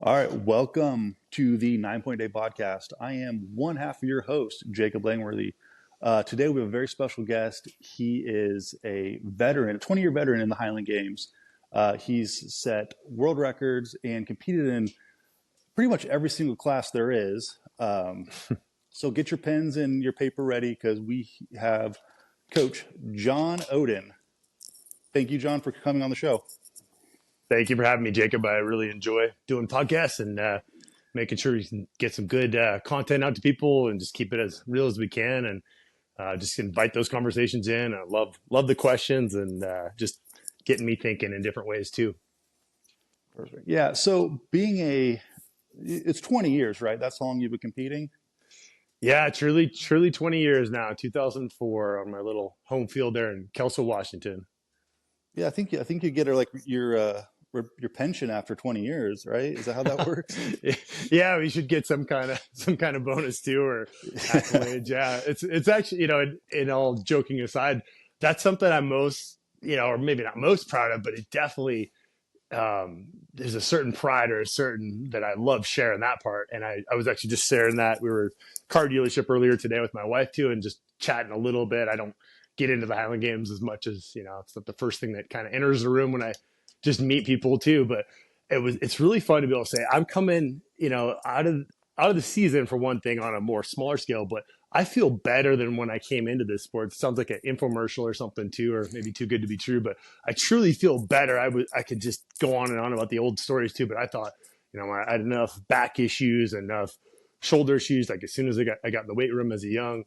All right, welcome to the 9 Point Day podcast. I am one half of your host, Jacob Langworthy. Today we have a very special guest. He is a veteran, a 20-year veteran in the Highland Games. He's set world records and competed in pretty much every single class there is. So get your pens and your paper ready because we have Coach John Odden. Thank you, John, for coming on the show. Thank you for having me, Jacob. I really enjoy doing podcasts and making sure we can get some good content out to people and just keep it as real as we can and just invite those conversations in. I love the questions and just getting me thinking in different ways too. Perfect. Yeah. So it's 20 years, right? That's how long you've been competing? Yeah, truly 20 years now, 2004 on my little home field there in Kelso, Washington. Yeah, I think you get your pension after 20 years, right? Is that how that works? Yeah, we should get some kind of bonus too or accolade. Yeah, it's actually, in all joking aside, that's something I'm most, or maybe not most proud of, but it definitely there's a certain pride or a certain that I love sharing that part. And I was actually just sharing that. We were at a car dealership earlier today with my wife too, and just chatting a little bit. I don't get into the Highland Games as much as, it's not the first thing that kind of enters the room when I just meet people too. But it's really fun to be able to say, I'm coming, out of the season for one thing on a more smaller scale, but I feel better than when I came into this sport. It sounds like an infomercial or something too, or maybe too good to be true, but I truly feel better. I could just go on and on about the old stories too, but I thought, I had enough back issues, enough shoulder issues. Like as soon as I got in the weight room as a young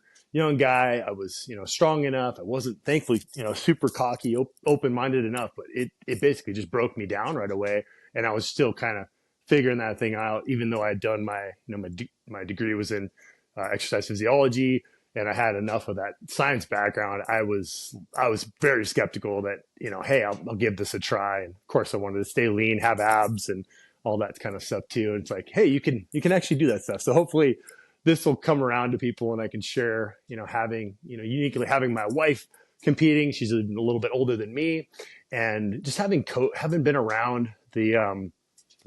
guy, I was, strong enough. I wasn't thankfully, super cocky, open-minded enough, but it basically just broke me down right away. And I was still kind of figuring that thing out, even though I had done my degree was in exercise physiology, and I had enough of that science background. I was very skeptical that, hey, I'll give this a try. And of course I wanted to stay lean, have abs and all that kind of stuff too. And it's like, hey, you can actually do that stuff. So hopefully this will come around to people and I can share, uniquely having my wife competing. She's a little bit older than me, and just having been around the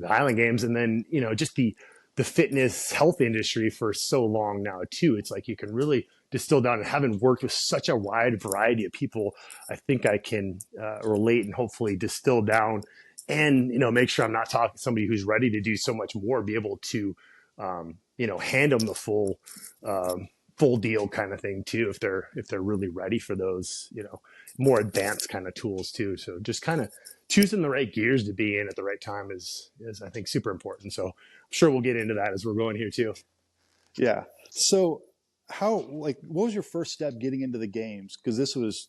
Highland Games, and then, just the fitness health industry for so long now too. It's like you can really distill down, and having worked with such a wide variety of people, I think I can relate and hopefully distill down and, make sure I'm not talking to somebody who's ready to do so much more, be able to, hand them the full deal kind of thing too, if they're really ready for those, more advanced kind of tools too. So just kind of choosing the right gears to be in at the right time is I think super important. So I'm sure we'll get into that as we're going here too. Yeah. So what was your first step getting into the games? Because this was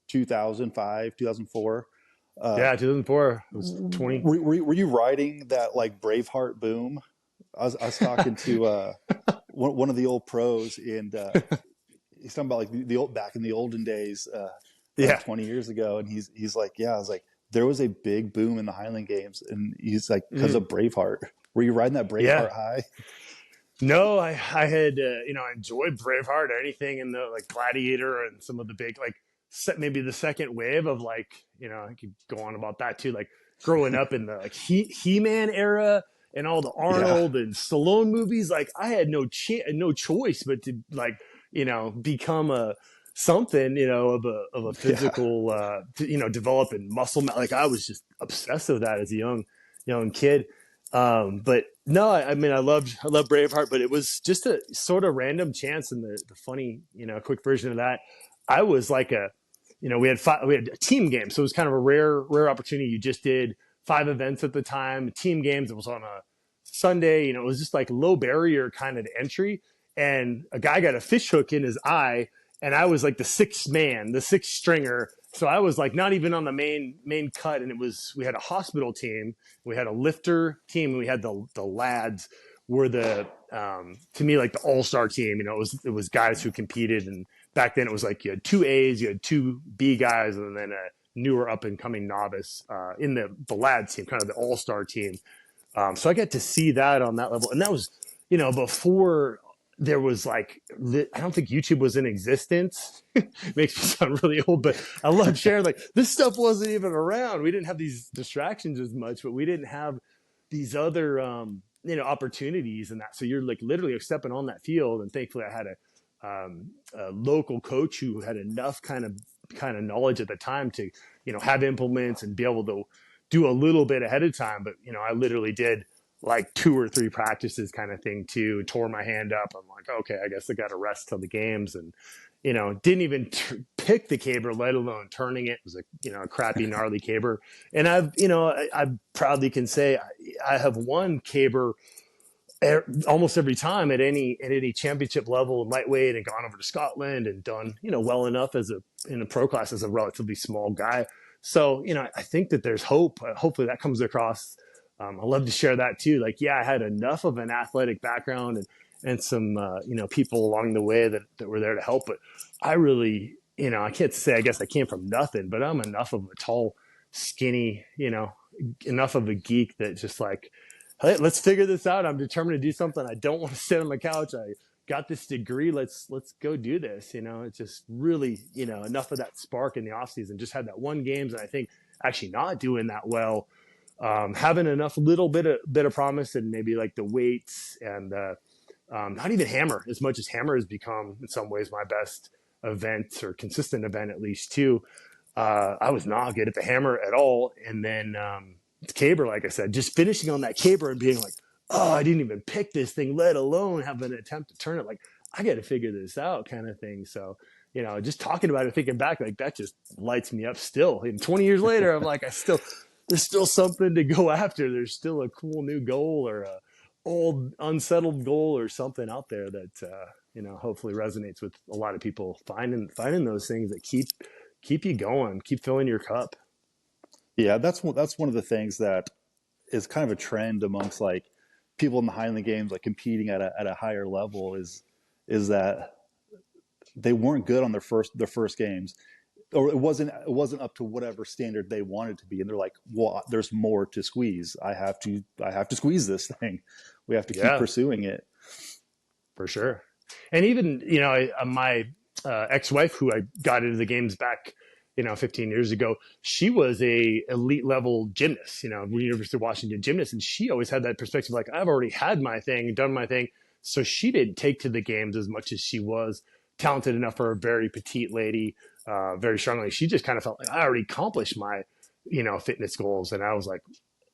2005, 2004. Yeah, 2004. It was 20. Were you riding that like Braveheart boom? I was talking to one of the old pros, and he's talking about like the old back in the olden days, 20 years ago, and he's like, yeah, I was like, there was a big boom in the Highland Games, and he's like, because of Braveheart. Were you riding that Braveheart high? No, I had I enjoyed Braveheart or anything in the like Gladiator and some of the big maybe the second wave of I could go on about that too, like growing up in the like He-Man era and all the Arnold and Stallone movies. Like I had no choice but to become something of a physical develop in muscle. Like I was just obsessed with that as a young kid. But no, I mean, I loved Braveheart, but it was just a sort of random chance. And the funny, quick version of that, I was like we had a team game. So it was kind of a rare opportunity. You just did 5 events at the time, team games. It was on a Sunday, it was just like low barrier kind of entry. And a guy got a fish hook in his eye, and I was like the sixth stringer. So I was like not even on the main cut. And we had a hospital team, we had a lifter team, and we had the lads were to me, like the all-star team. It was guys who competed. And back then it was like you had 2 A's, you had 2 B guys, and then a newer up and coming novice in the lads team, kind of the all-star team. So I got to see that on that level. And that was, before there was I don't think YouTube was in existence. Makes me sound really old, but I love sharing this stuff wasn't even around. We didn't have these distractions as much, but we didn't have these other, opportunities and that. So you're like literally stepping on that field. And thankfully I had a local coach who had enough kind of knowledge at the time to, have implements and be able to do a little bit ahead of time. But, I literally did like 2 or 3 practices kind of thing too, tore my hand up. I'm like, okay, I guess I got to rest till the games. And, didn't even pick the caber, let alone turning it. It was a crappy, gnarly caber. And I proudly can say I have won caber almost every time at any championship level in lightweight, and gone over to Scotland and done, well enough in a pro class as a relatively small guy. So, I think that there's hope. Hopefully that comes across. I love to share that too. Like, yeah, I had enough of an athletic background and some, people along the way that were there to help. But I really, I can't say, I guess I came from nothing, but I'm enough of a tall, skinny, enough of a geek that just like, hey, let's figure this out. I'm determined to do something. I don't want to sit on my couch. I got this degree. Let's go do this. It's just really, enough of that spark in the off season. Just had that one games. And I think actually not doing that well, having enough little bit of promise, and maybe like the weights and, not even hammer, as much as hammer has become in some ways my best event, or consistent event at least too. I was not good at the hammer at all. And then, caber, like I said, just finishing on that caber and being like, oh, I didn't even pick this thing, let alone have an attempt to turn it. Like, I got to figure this out, kind of thing. So, just talking about it, thinking back, like that just lights me up still. And 20 years later, I'm like, there's still something to go after. There's still a cool new goal, or a old unsettled goal, or something out there that, hopefully resonates with a lot of people, finding those things that keep you going, keep filling your cup. Yeah, that's one of the things that is kind of a trend amongst like people in the Highland Games, like competing at a higher level, is that they weren't good on their first games, or it wasn't up to whatever standard they wanted to be, and they're like, well, there's more to squeeze. I have to squeeze this thing. We have to keep pursuing it. For sure. And even, my ex-wife, who I got into the games back, 15 years ago, she was a elite level gymnast, University of Washington gymnast. And she always had that perspective, like, I've already had my thing, done my thing. So she didn't take to the games as much as she was talented enough for a very petite lady, very strongly. She just kind of felt like I already accomplished my, fitness goals. And I was like,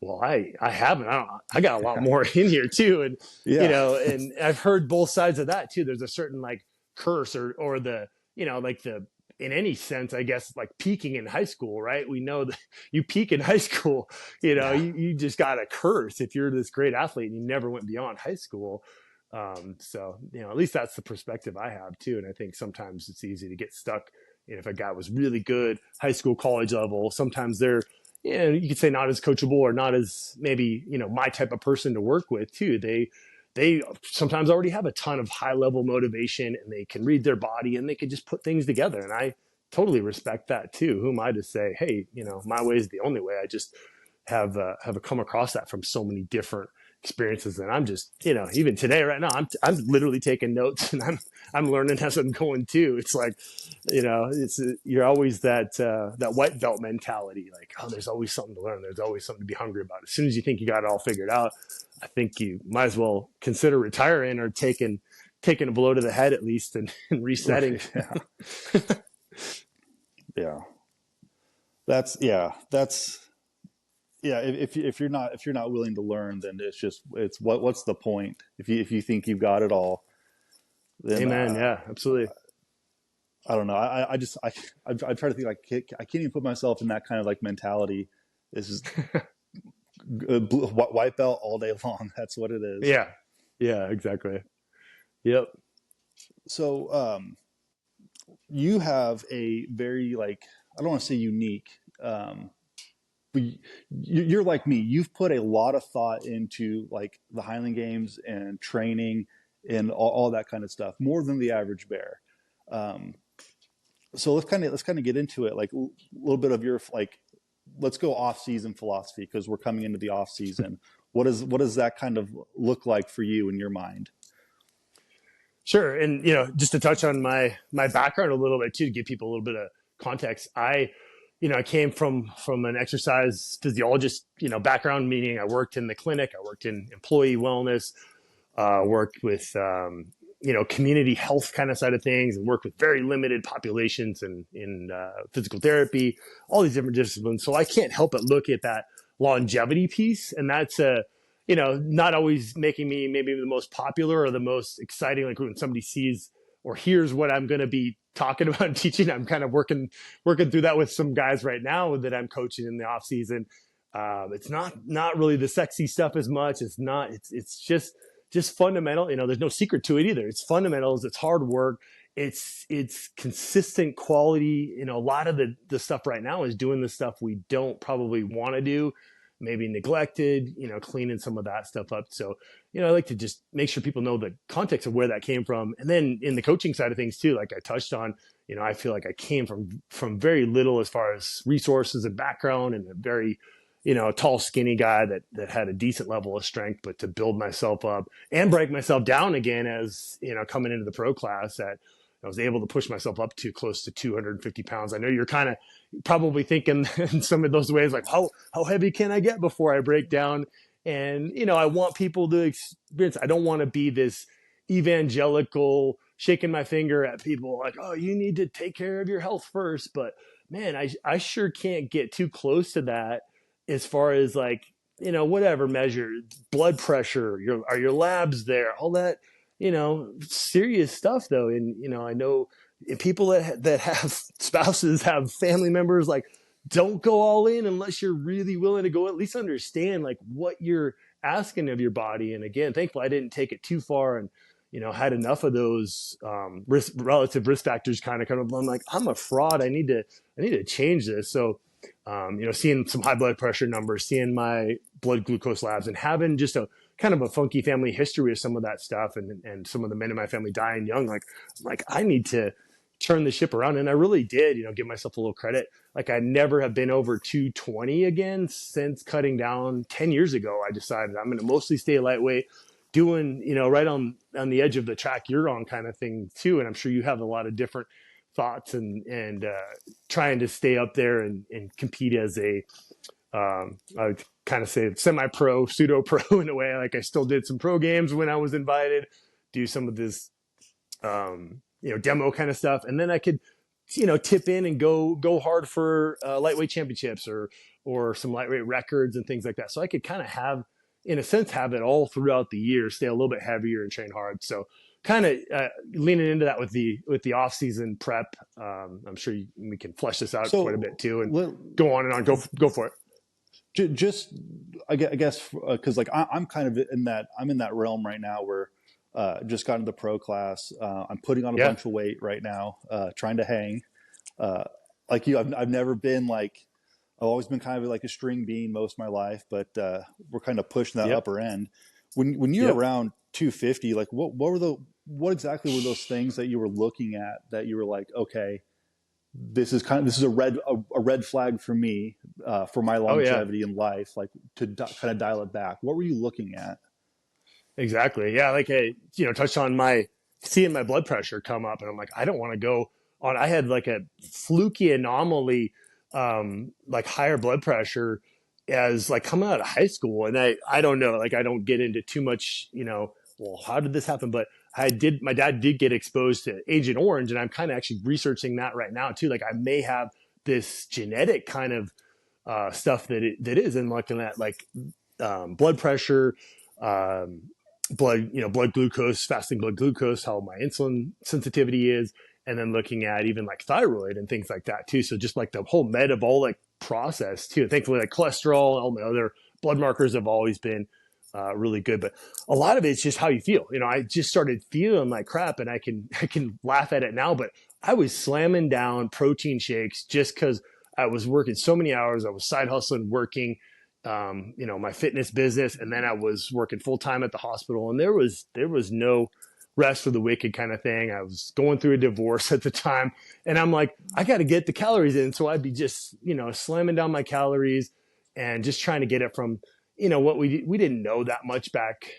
well, I haven't, I got a lot more in here too. And, and I've heard both sides of that too. There's a certain like curse or the, like the, in any sense, I guess, like peaking in high school, right? We know that you peak in high school, you just got a curse if you're this great athlete and you never went beyond high school. So, at least that's the perspective I have too. And I think sometimes it's easy to get stuck. If a guy was really good, high school, college level, sometimes they're, you could say not as coachable, or not as maybe, my type of person to work with too. They sometimes already have a ton of high level motivation, and they can read their body, and they can just put things together. And I totally respect that too. Who am I to say, hey, my way is the only way? I just have come across that from so many different experiences. And I'm just, even today, right now, I'm literally taking notes, and I'm learning as I'm going too. It's like, you're always that white belt mentality. Like, oh, there's always something to learn. There's always something to be hungry about. As soon as you think you got it all figured out, I think you might as well consider retiring, or taking a blow to the head at least, and resetting. Right. Yeah. That's if you're not willing to learn, then it's what's the point? If you think you've got it all, then amen. Yeah, absolutely. I don't know. I try to think, like, I can't even put myself in that kind of like mentality. This is white belt all day long. That's what it is. Yeah, exactly. Yep. So you have a very, like, I don't want to say unique, but you're like me. You've put a lot of thought into like the Highland Games and training and all that kind of stuff, more than the average bear. So let's kind of get into it, like a little bit of your, like, let's go off season philosophy, because we're coming into the off season. What does that kind of look like for you in your mind? Sure. And, just to touch on my background a little bit too, to give people a little bit of context, I I came from an exercise physiologist, background, meaning I worked in the clinic, I worked in employee wellness, worked with community health kind of side of things, and worked with very limited populations and in physical therapy, all these different disciplines. So I can't help but look at that longevity piece, and that's not always making me maybe the most popular or the most exciting. Like when somebody sees or hears what I'm going to be talking about and teaching, I'm kind of working through that with some guys right now that I'm coaching in the off season. It's not really the sexy stuff as much. It's just fundamental. There's no secret to it either. It's fundamentals. It's hard work. It's consistent quality. A lot of the stuff right now is doing the stuff we don't probably want to do, maybe neglected, cleaning some of that stuff up. So, I like to just make sure people know the context of where that came from. And then in the coaching side of things too, like I touched on, I feel like I came from very little as far as resources and background, and a very, tall, skinny guy that had a decent level of strength, but to build myself up and break myself down again as, coming into the pro class, that I was able to push myself up to close to 250 pounds. I know you're kind of probably thinking in some of those ways, like how heavy can I get before I break down? And, I want people to experience, I don't want to be this evangelical shaking my finger at people like, oh, you need to take care of your health first. But man, I sure can't get too close to that as far as like, whatever measure, blood pressure, are your labs there, all that, serious stuff though. And, I know people that have spouses, have family members, like, don't go all in unless you're really willing to go at least understand like what you're asking of your body. And again, thankfully I didn't take it too far, and, had enough of those relative risk factors kind of I'm like, I'm a fraud. I need to change this. So, seeing some high blood pressure numbers, seeing my blood glucose labs, and having just a kind of a funky family history of some of that stuff, and some of the men in my family dying young, like I need to turn the ship around. And I really did, give myself a little credit. Like I never have been over 220 again since cutting down 10 years ago. I decided I'm going to mostly stay lightweight, doing, right on the edge of the track you're on kind of thing too. And I'm sure you have a lot of different thoughts and trying to stay up there and compete as a, I would kind of say semi-pro, pseudo-pro in a way. Like I still did some pro games when I was invited, do some of this, demo kind of stuff. And then I could, tip in and go hard for lightweight championships or some lightweight records and things like that. So I could kind of in a sense, have it all throughout the year, stay a little bit heavier and train hard. So kind of leaning into that with the off season prep. I'm sure we can flesh this out quite a bit too, and go on and on. Go for it. Just, I guess, because like I'm kind of in that realm right now where just got into the pro class. I'm putting on a bunch of weight right now, trying to hang. Like you, I've never been like, I've always been kind of like a string bean most of my life, but we're kind of pushing that upper end. When you're around 250, like what exactly were those things that you were looking at that you were like, okay, this is a red flag for me, for my longevity in life, like to kind of dial it back. What were you looking at? Exactly. Yeah. Like, touched on seeing my blood pressure come up, and I'm like, I don't want to go on. I had like a fluky anomaly, like higher blood pressure as like coming out of high school. And I don't know, like I don't get into too much, well, how did this happen? But my dad did get exposed to Agent Orange, and I'm kind of actually researching that right now too. Like I may have this genetic kind of stuff that is, and looking at like blood pressure, blood glucose, fasting blood glucose, how my insulin sensitivity is, and then looking at even like thyroid and things like that too. So just like the whole metabolic process too. Thankfully, like cholesterol, all my other blood markers have always been really good, but a lot of it's just how you feel. I just started feeling like crap, and I can laugh at it now, but I was slamming down protein shakes just because I was working so many hours. I was side hustling, working, my fitness business, and then I was working full time at the hospital, and there was no rest for the wicked kind of thing. I was going through a divorce at the time, and I'm like, I got to get the calories in. So I'd be just, slamming down my calories and just trying to get it from, what we didn't know that much back,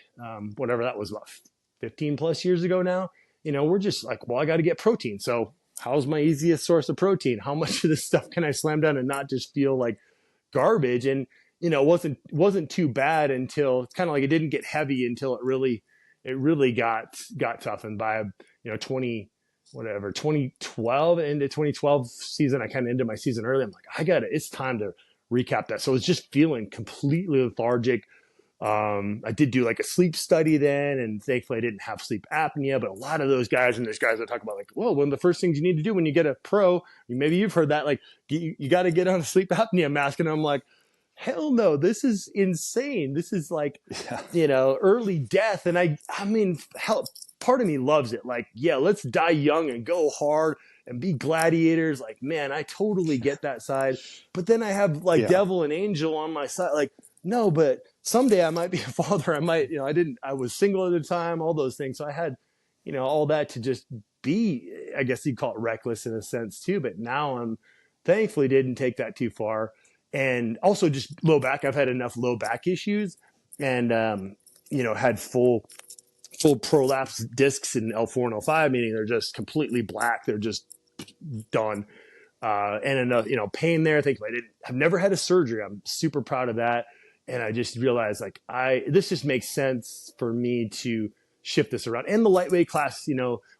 whatever that was, about 15 plus years ago now. We're just like, well, I got to get protein. So how's my easiest source of protein? How much of this stuff can I slam down and not just feel like garbage? And, it wasn't too bad until it's kind of like it didn't get heavy until it really got tough. And by, 2012 into 2012 season, I kind of ended my season early. I'm like, it's time to recap that. So I was just feeling completely lethargic. I did do like a sleep study then, and thankfully I didn't have sleep apnea, but a lot of those guys, and there's guys that talk about like, well, one of the first things you need to do when you get a pro, maybe you've heard that, like you got to get on a sleep apnea mask. And I'm like, hell no, this is insane. This is like, early death. And I mean, hell, part of me loves it. Like, yeah, let's die young and go hard and be gladiators. Like, man, I totally get that side. But then I have like devil and angel on my side. Like, no, but someday I might be a father. I might, I was single at the time, all those things. So I had, all that to just be, I guess you'd call it reckless in a sense too. But now I'm thankfully didn't take that too far. And also just low back. I've had enough low back issues and, had full prolapse discs in L4 and L5, meaning they're just completely black. They're just done. And enough, pain there. I've never had a surgery. I'm super proud of that. And I just realized like this just makes sense for me to shift this around. And the lightweight class,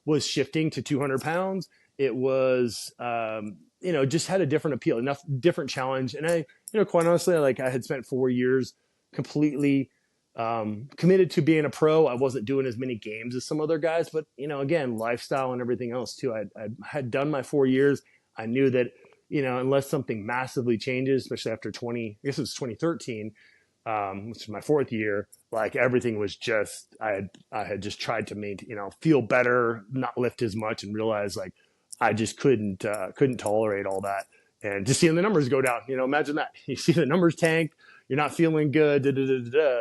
was shifting to 200 pounds. It was, just had a different appeal, enough different challenge. And I, quite honestly, like I had spent 4 years completely committed to being a pro. I wasn't doing as many games as some other guys, but again, lifestyle and everything else too. I had done my 4 years. I knew that, unless something massively changes, especially after I guess it was 2013, which is my 4th year, like everything was just, I had just tried to maintain, feel better, not lift as much, and realize like I just couldn't tolerate all that. And just seeing the numbers go down, imagine that. You see the numbers tank, you're not feeling good,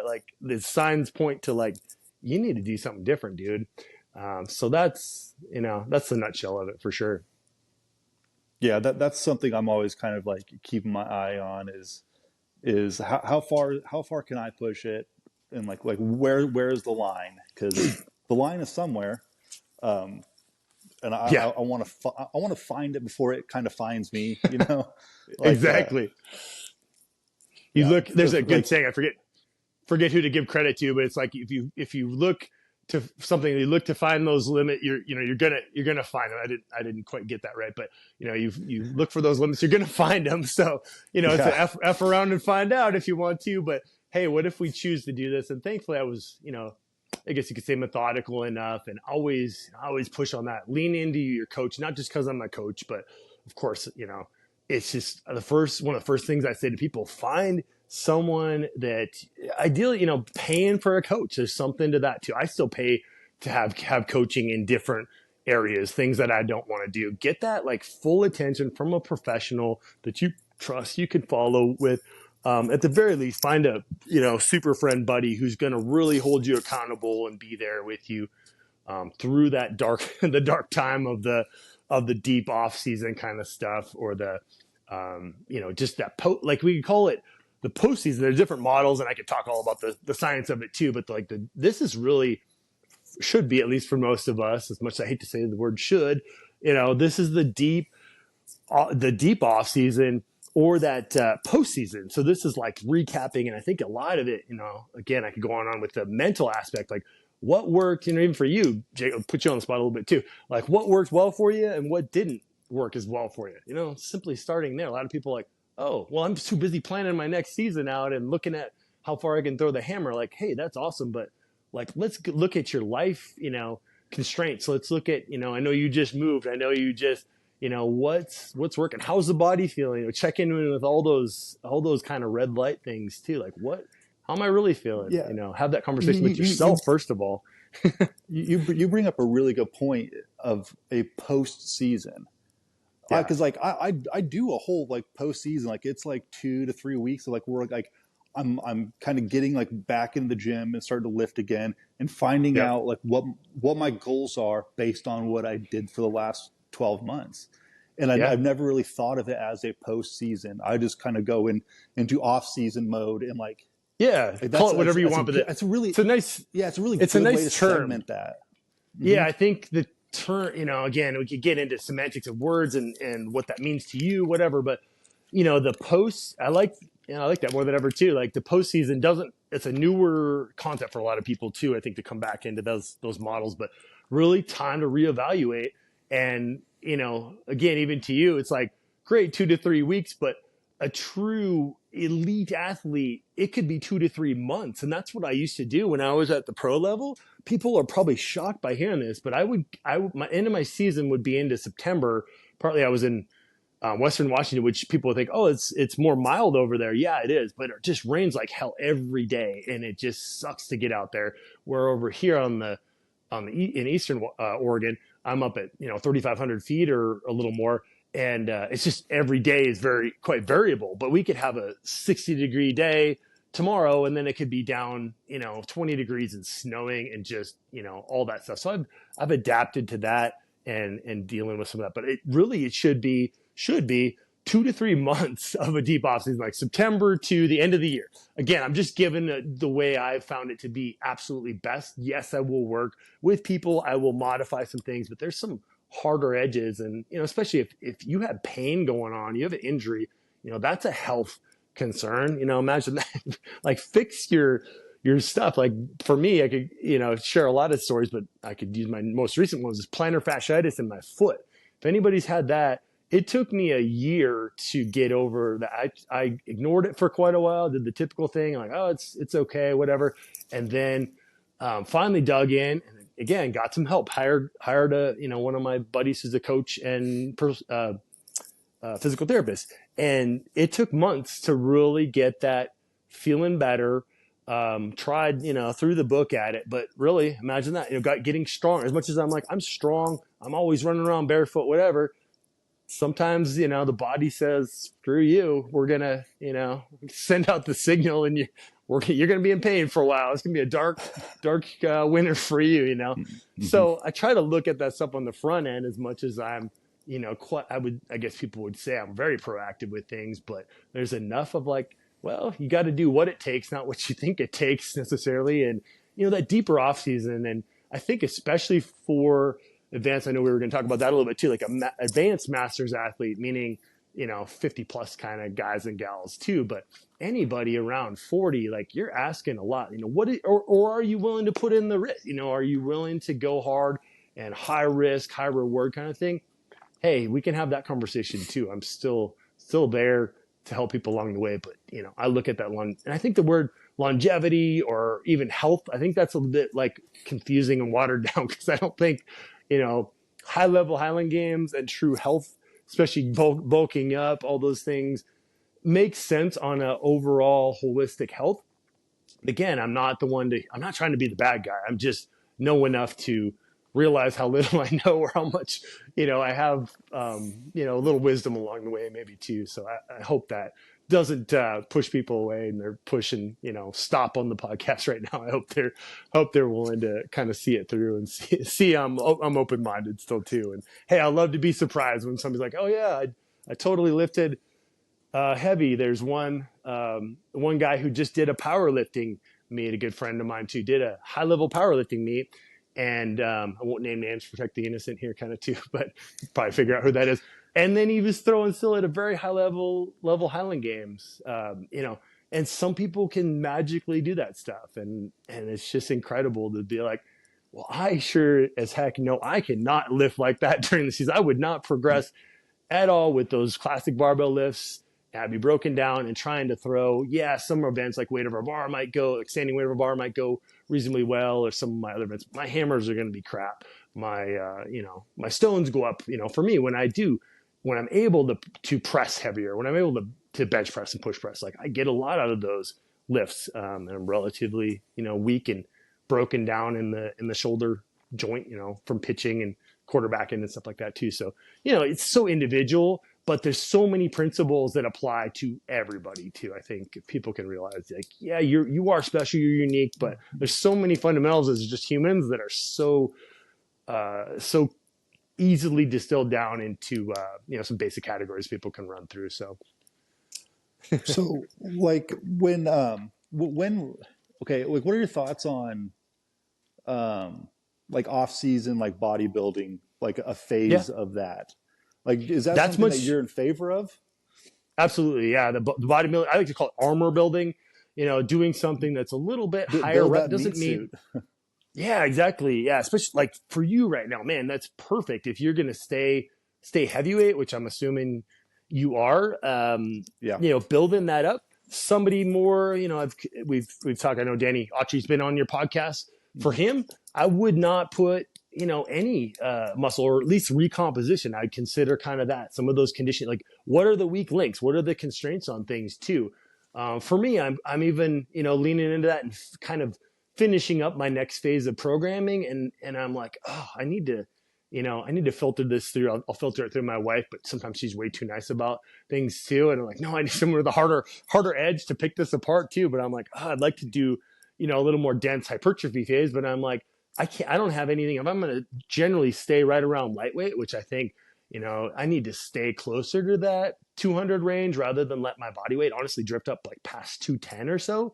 like the signs point to like, you need to do something different, dude. So that's the nutshell of it for sure. Yeah, that's something I'm always kind of like keeping my eye on is how far can I push it, and like where's the line, because the line is somewhere, and I want to find it before it kind of finds me, like, exactly. There's a good saying, I forget who to give credit to, but it's like if you look to something, you look to find those limits, you're gonna find them. I didn't quite get that right, but you look for those limits, you're gonna find them. So it's an F around and find out if you want to. But hey, what if we choose to do this? And thankfully, I was I guess you could say methodical enough, and always push on that. Lean into your coach, not just because I'm a coach, but of course it's just one of the first things I say to people: find someone that ideally, paying for a coach. There's something to that too. I still pay to have coaching in different areas, things that I don't want to do. Get that like full attention from a professional that you trust, you can follow with. At the very least, find a super friend buddy who's going to really hold you accountable and be there with you through that the dark time of the deep off season kind of stuff, or the just that like we could call it the postseason. There's different models, and I could talk all about the science of it too. But like this is really should be, at least for most of us, as much as I hate to say the word should, this is the deep off season, or that postseason. So this is like recapping, and I think a lot of it, again, I could go on with the mental aspect, like what worked, even for you, Jake, I'll put you on the spot a little bit too, like what worked well for you and what didn't work as well for you. Simply starting there. A lot of people are like, oh, well, I'm too busy planning my next season out and looking at how far I can throw the hammer. Like, hey, that's awesome, but like, let's look at your life, constraints. Let's look at, I know you just moved. I know you just, what's working? How's the body feeling? Check in with all those kind of red light things too. Like how am I really feeling? Yeah. Have that conversation with yourself first of all. you bring up a really good point of a postseason. Because like I do a whole like postseason, like it's like 2 to 3 weeks of like work. Like I'm kind of getting like back in the gym and starting to lift again, and finding out like what my goals are based on what I did for the last 12 months. And I've never really thought of it as a postseason. I just kind of go into off season mode and like call it whatever you want. But it's a really nice way to term. segment that. Yeah, I think that again, we could get into semantics of words and what that means to you, whatever. But the posts, I like that more than ever too. Like the postseason it's a newer concept for a lot of people too. I think to come back into those models, but really time to reevaluate. And again, even to you, it's like great 2 to 3 weeks, but a true elite athlete, it could be 2 to 3 months. And that's what I used to do when I was at the pro level. People are probably shocked by hearing this, but my end of my season would be into September. Partly I was in Western Washington, which people think, oh, it's more mild over there. Yeah, it is, but it just rains like hell every day, and it just sucks to get out there. Where over here in Eastern Oregon, I'm up at 3,500 feet or a little more, and it's just every day is quite variable. But we could have a 60-degree day tomorrow, and then it could be down 20 degrees and snowing and just all that stuff. So I've adapted to that and dealing with some of that. But it should be 2 to 3 months of a deep off season, like September to the end of the year. Again, I'm just giving the way I've found it to be absolutely best. Yes, I will work with people. I will modify some things, but there's some harder edges. And, especially if you have pain going on, you have an injury, that's a health concern. Imagine that, like fix your stuff. Like for me, I could, share a lot of stories, but I could use my most recent one was plantar fasciitis in my foot. If anybody's had that, it took me a year to get over that. I ignored it for quite a while, did the typical thing, like, oh, it's okay, whatever. And then finally dug in and again, got some help, hired one of my buddies who's a coach and physical therapist. And it took months to really get that feeling better. Tried, threw the book at it, but really imagine that, getting strong. As much as I'm like, I'm strong, I'm always running around barefoot, whatever. Sometimes, the body says, screw you. We're going to, send out the signal and you're going to be in pain for a while. It's going to be a dark winter for you, Mm-hmm. So I try to look at that stuff on the front end as much as I'm, I guess people would say I'm very proactive with things, but there's enough of like, well, you got to do what it takes, not what you think it takes necessarily. And, that deeper off season. And I think especially for advanced, I know we were going to talk about that a little bit too, like advanced masters athlete, meaning, 50 plus kind of guys and gals too, but anybody around 40, like you're asking a lot, or are you willing to put in the risk? Are you willing to go hard and high risk, high reward kind of thing? Hey, we can have that conversation too. I'm still there to help people along the way. But, I look at that and I think the word longevity or even health, I think that's a little bit like confusing and watered down because I don't think, high level Highland Games and true health, especially bulking up, all those things make sense on an overall holistic health. Again, I'm not trying to be the bad guy. I'm just know enough to realize how little I know or how much, I have, a little wisdom along the way maybe too. So I hope that doesn't push people away and they're pushing, stop on the podcast right now. I hope they're willing to kind of see it through and see I'm open-minded still too. And hey, I love to be surprised when somebody's like, oh yeah, I totally lifted heavy. There's one guy who just did a powerlifting meet, a good friend of mine too, did a high level powerlifting meet. And I won't name names, protect the innocent here kind of too, but probably figure out who that is. And then he was throwing still at a very high level Highland Games, and some people can magically do that stuff. And it's just incredible to be like, well, I sure as heck know I cannot lift like that during the season. I would not progress at all with those classic barbell lifts. I'd be broken down and trying to throw. Yeah, some events like weight over a bar might go, like standing weight over a bar might go reasonably well, or some of my other events. My hammers are going to be crap. My, my stones go up. For me, when I'm able to press heavier, when I'm able to bench press and push press, like I get a lot out of those lifts. And I'm relatively, weak and broken down in the shoulder joint, from pitching and quarterbacking and stuff like that too. So, it's so individual, but there's so many principles that apply to everybody too. I think if people can realize like, yeah, you are special, you're unique, but there's so many fundamentals as just humans that are so easily distilled down into, some basic categories people can run through. So like when, okay, like what are your thoughts on, like off season, like bodybuilding, like a Yeah, phase of that? Like, is that that's something that much you're in favor of? absolutely. Yeah, the bodybuilding. I like to call it armor building. Doing something that's a little bit higher Build rep that doesn't meat mean. suit. Yeah, exactly. Yeah, especially like for you right now, man, that's perfect. If you're gonna stay heavyweight, which I'm assuming you are, Yeah. building that up. Somebody more, we've talked. I know Danny Autry's been on your podcast. For Mhm. him, I would not put any muscle or at least recomposition. I'd consider kind of that some of those conditions. Like, what are the weak links? What are the constraints on things too? For me, I'm even leaning into that and kind of finishing up my next phase of programming, and I'm like, oh, I need to filter this through. I'll filter it through my wife, but sometimes she's way too nice about things too. And I'm like, no, I need someone with a harder edge to pick this apart too. But I'm like, oh, I'd like to do, a little more dense hypertrophy phase. But I'm like, I don't have anything. If I'm going to generally stay right around lightweight, which I think, I need to stay closer to that 200 range rather than let my body weight honestly drift up like past 210 or so.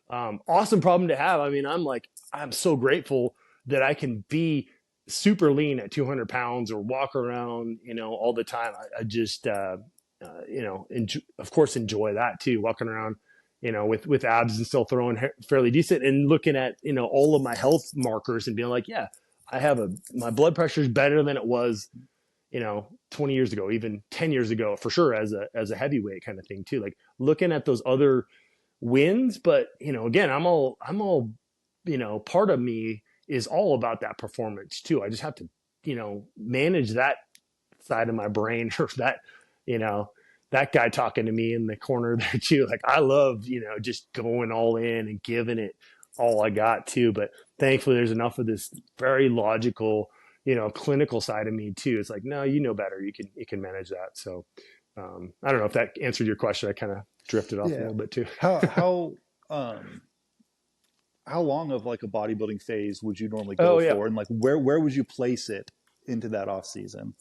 Awesome problem to have. I mean, I'm so grateful that I can be super lean at 200 pounds or walk around, all the time. I just, of course, enjoy that too, walking around, with abs and still throwing fairly decent and looking at, all of my health markers and being like, yeah, my blood pressure is better than it was, 20 years ago, even 10 years ago, for sure, as a heavyweight kind of thing too. Like looking at those other wins, but again, I'm all part of me is all about that performance too. I just have to manage that side of my brain or you know that guy talking to me in the corner there too. Like I love just going all in and giving it all I got too, but thankfully there's enough of this very logical clinical side of me too. It's like, no, better, you can manage that. So I don't know if that answered your question. I kind of drifted off a Yeah. little bit too. How um how long of like a bodybuilding phase would you normally go Oh yeah. for, and like where would you place it into that off season?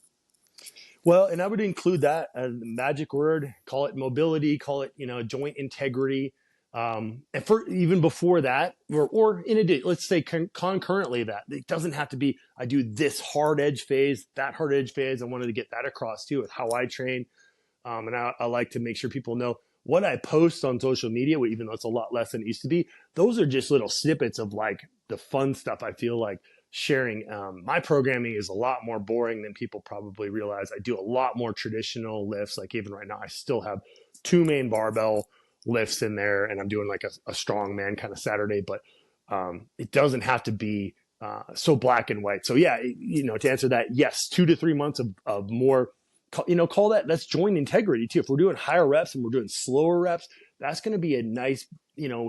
Well, and I would include that the magic word, call it mobility, call it, joint integrity. And for even before that, or in addition, let's say concurrently that it doesn't have to be, I do this hard edge phase, that hard edge phase. I wanted to get that across too with how I train. And I like to make sure people know what I post on social media, even though it's a lot less than it used to be. Those are just little snippets of like the fun stuff I feel like sharing. My programming is a lot more boring than people probably realize. I do a lot more traditional lifts. Like even right now, I still have two main barbell lifts in there, and I'm doing like a strong man kind of Saturday, but it doesn't have to be so black and white. So yeah, to answer that, yes, 2 to 3 months of more, call that's joint integrity too. If we're doing higher reps and we're doing slower reps, that's going to be a nice,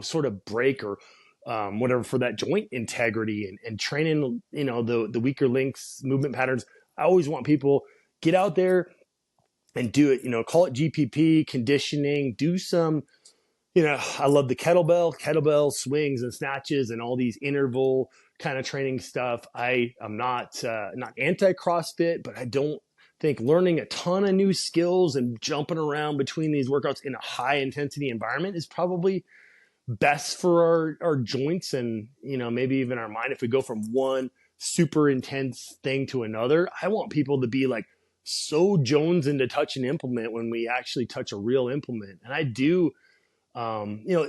sort of break or whatever for that joint integrity and training, the weaker links, movement patterns. I always want people get out there and do it, call it GPP conditioning, do some, I love the kettlebell swings and snatches and all these interval kind of training stuff. I'm not anti CrossFit, but I don't think learning a ton of new skills and jumping around between these workouts in a high intensity environment is probably best for our joints and maybe even our mind. If we go from one super intense thing to another, I want people to be like so Jones into touch an implement when we actually touch a real implement. And I do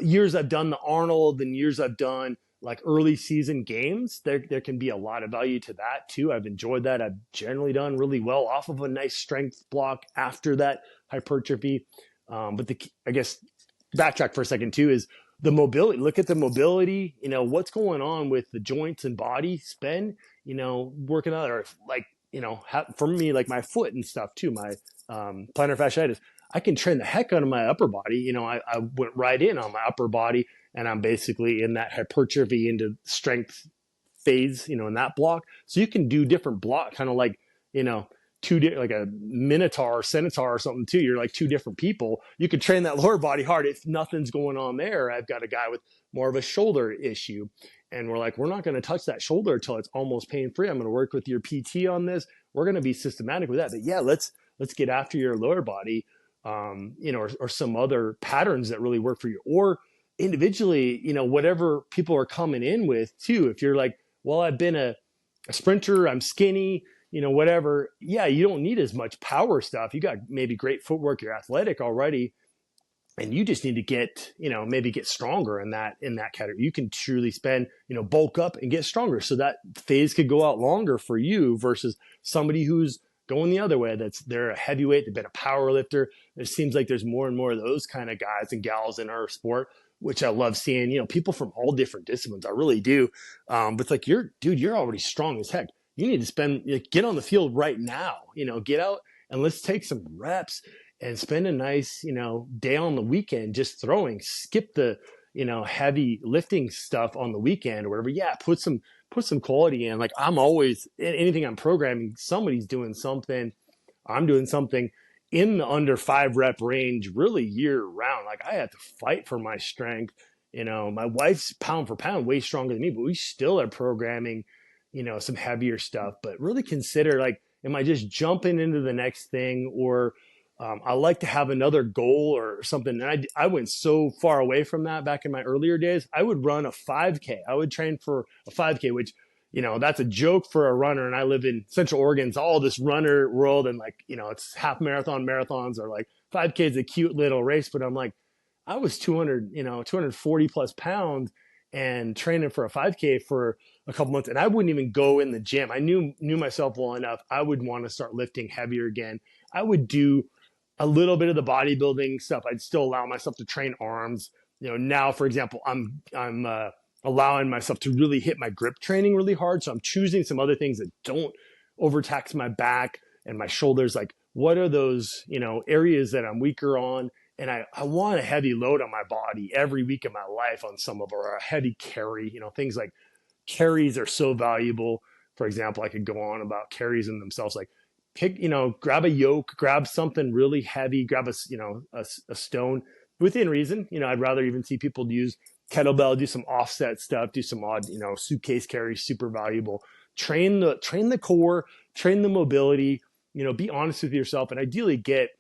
years I've done the Arnold and years I've done like early season games, there can be a lot of value to that too. I've enjoyed that. I've generally done really well off of a nice strength block after that hypertrophy. But I guess backtrack for a second too is the mobility. Look at the mobility, what's going on with the joints and body spend, working out, or like, for me, like my foot and stuff too, my plantar fasciitis. I can train the heck out of my upper body. I went right in on my upper body, and I'm basically in that hypertrophy into strength phase, in that block. So you can do different block, kind of like, like a minotaur or centaur or something too. You're like two different people. You could train that lower body hard if nothing's going on there. I've got a guy with more of a shoulder issue, and we're like, we're not going to touch that shoulder until it's almost pain free. I'm going to work with your PT on this. We're going to be systematic with that. But yeah, let's get after your lower body. Or some other patterns that really work for you, or individually, whatever people are coming in with too. If you're like, well, I've been a a sprinter, I'm skinny, whatever. Yeah, you don't need as much power stuff. You got maybe great footwork, you're athletic already, and you just need to get, maybe get stronger in that category. You can truly spend, bulk up and get stronger, so that phase could go out longer for you versus somebody who's going the other way. They're a heavyweight, they've been a power lifter. It seems like there's more and more of those kind of guys and gals in our sport, which I love seeing. People from all different disciplines, I really do. But it's like, you're already strong as heck. You need to get on the field right now. Get out and let's take some reps and spend a nice, day on the weekend just throwing. Skip the, heavy lifting stuff on the weekend or whatever. Yeah, put some quality in. Like, I'm always, anything I'm programming, somebody's doing something. I'm doing something in the under 5 rep range really year round. Like, I have to fight for my strength. My wife's pound for pound way stronger than me, but we still are programming, some heavier stuff. But really consider, like, am I just jumping into the next thing, or I like to have another goal or something. And I went so far away from that back in my earlier days. I would run a 5K. I would train for a 5K, which, that's a joke for a runner. And I live in Central Oregon. It's all this runner world. And like, it's half marathons are like 5K is a cute little race. But I'm like, I was 240 plus pounds and training for a 5K for a couple months. And I wouldn't even go in the gym. I knew myself well enough. I would want to start lifting heavier again. I would do a little bit of the bodybuilding stuff. I'd still allow myself to train arms. Now, for example, I'm allowing myself to really hit my grip training really hard. So I'm choosing some other things that don't overtax my back and my shoulders. Like, what are those, areas that I'm weaker on? And I want a heavy load on my body every week of my life on some of, or a heavy carry, things like carries are so valuable. For example, I could go on about carries in themselves. Like, grab a yoke, grab something really heavy, grab a stone within reason. I'd rather even see people use kettlebell, do some offset stuff, do some odd, suitcase carry, super valuable. Train the core, train the mobility, be honest with yourself, and ideally get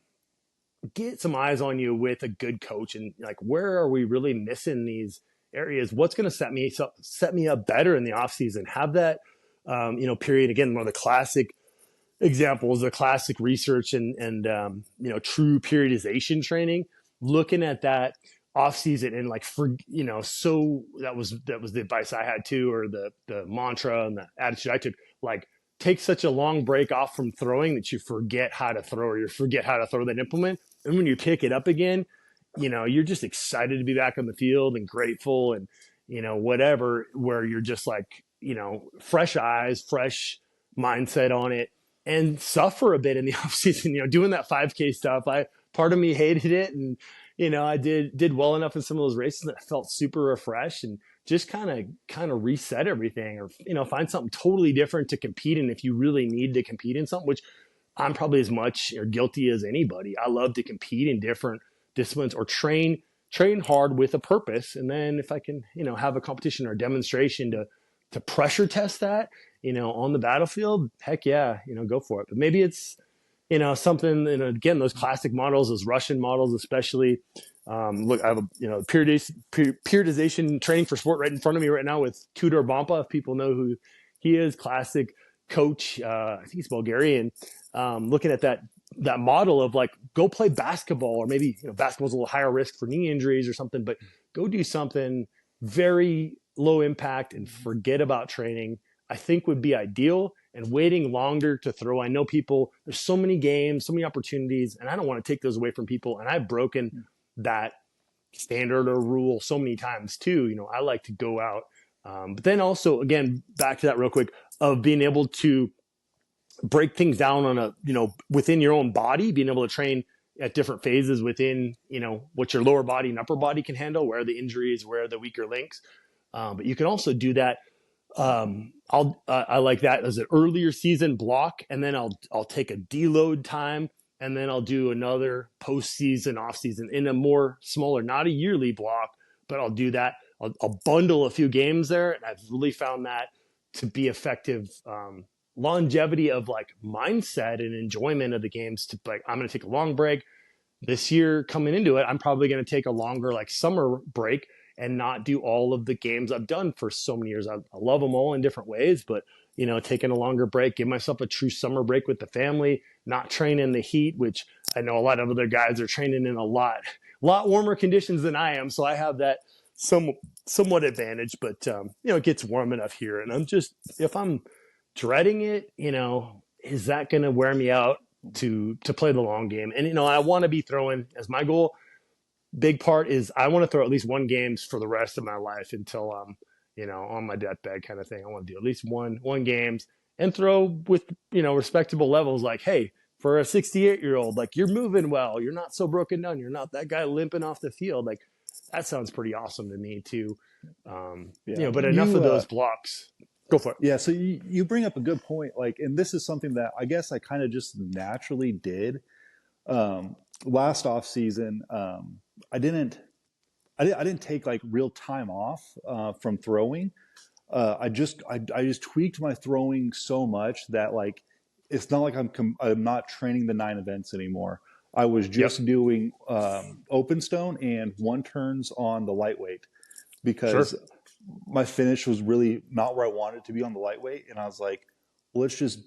some eyes on you with a good coach. And like, where are we really missing these areas? What's going to set me up better in the off season? Have that, period. Again, one of the classic examples, the classic research and true periodization training, looking at that off season and like, so that was the advice I had too, or the mantra and the attitude I took. Like, take such a long break off from throwing that you forget how to throw, or you forget how to throw that implement. And when you pick it up again, you're just excited to be back on the field and grateful and, whatever, where you're just like, fresh eyes, fresh mindset on it, and suffer a bit in the off season, doing that 5K stuff. Part of me hated it. And, I did well enough in some of those races that I felt super refreshed, and just kind of reset everything, or, find something totally different to compete in if you really need to compete in something, which I'm probably as much or guilty as anybody. I love to compete in different disciplines or train hard with a purpose. And then if I can, have a competition or demonstration to pressure test that, on the battlefield, heck yeah, go for it. But maybe it's, something, again, those classic models, those Russian models, especially. Look, I have a periodization training for sport right in front of me right now with Tudor Bompa. If people know who he is, classic coach. I think he's Bulgarian. Looking at that model of like, go play basketball, or maybe, basketball's a little higher risk for knee injuries or something, but go do something very low impact and forget about training, I think would be ideal. And waiting longer to throw. I know there's so many games, so many opportunities, and I don't want to take those away from people. And I've broken that standard or rule so many times too. I like to go out. But then also, again, back to that real quick, of being able to break things down on within your own body, being able to train at different phases within, what your lower body and upper body can handle, where are the injuries, where are the weaker links. But you can also do that. I like that as an earlier season block, and then I'll take a deload time, and then I'll do another postseason, off season in a more smaller, not a yearly block, but I'll do that. I'll bundle a few games there, and I've really found that to be effective. Longevity of like mindset and enjoyment of the games. To like, I'm going to take a long break this year. Coming into it, I'm probably going to take a longer like summer break. and not do all of the games I've done for so many years. I love them all in different ways, but taking a longer break, give myself a true summer break with the family, not train in the heat, which I know a lot of other guys are training in a lot warmer conditions than I am. So I have that somewhat advantage, but it gets warm enough here, and if I'm dreading it, is that going to wear me out to play the long game? And I want to be throwing as my goal. Big part is I want to throw at least one games for the rest of my life until I'm on my deathbed kind of thing. I want to do at least one games and throw with respectable levels. Like, hey, for a 68-year-old, like, you're moving well, you're not so broken down, you're not that guy limping off the field. Like, that sounds pretty awesome to me too. But enough of those blocks. Go for it. Yeah, so you bring up a good point. Like, and this is something that I guess I kind of just naturally did. Last off season, I didn't take like real time off from throwing. I just tweaked my throwing so much that, like, it's not like I'm not training the 9 events anymore. I was just doing open stone and 1-turns on the lightweight because my finish was really not where I wanted it to be on the lightweight, and I was like, well, let's just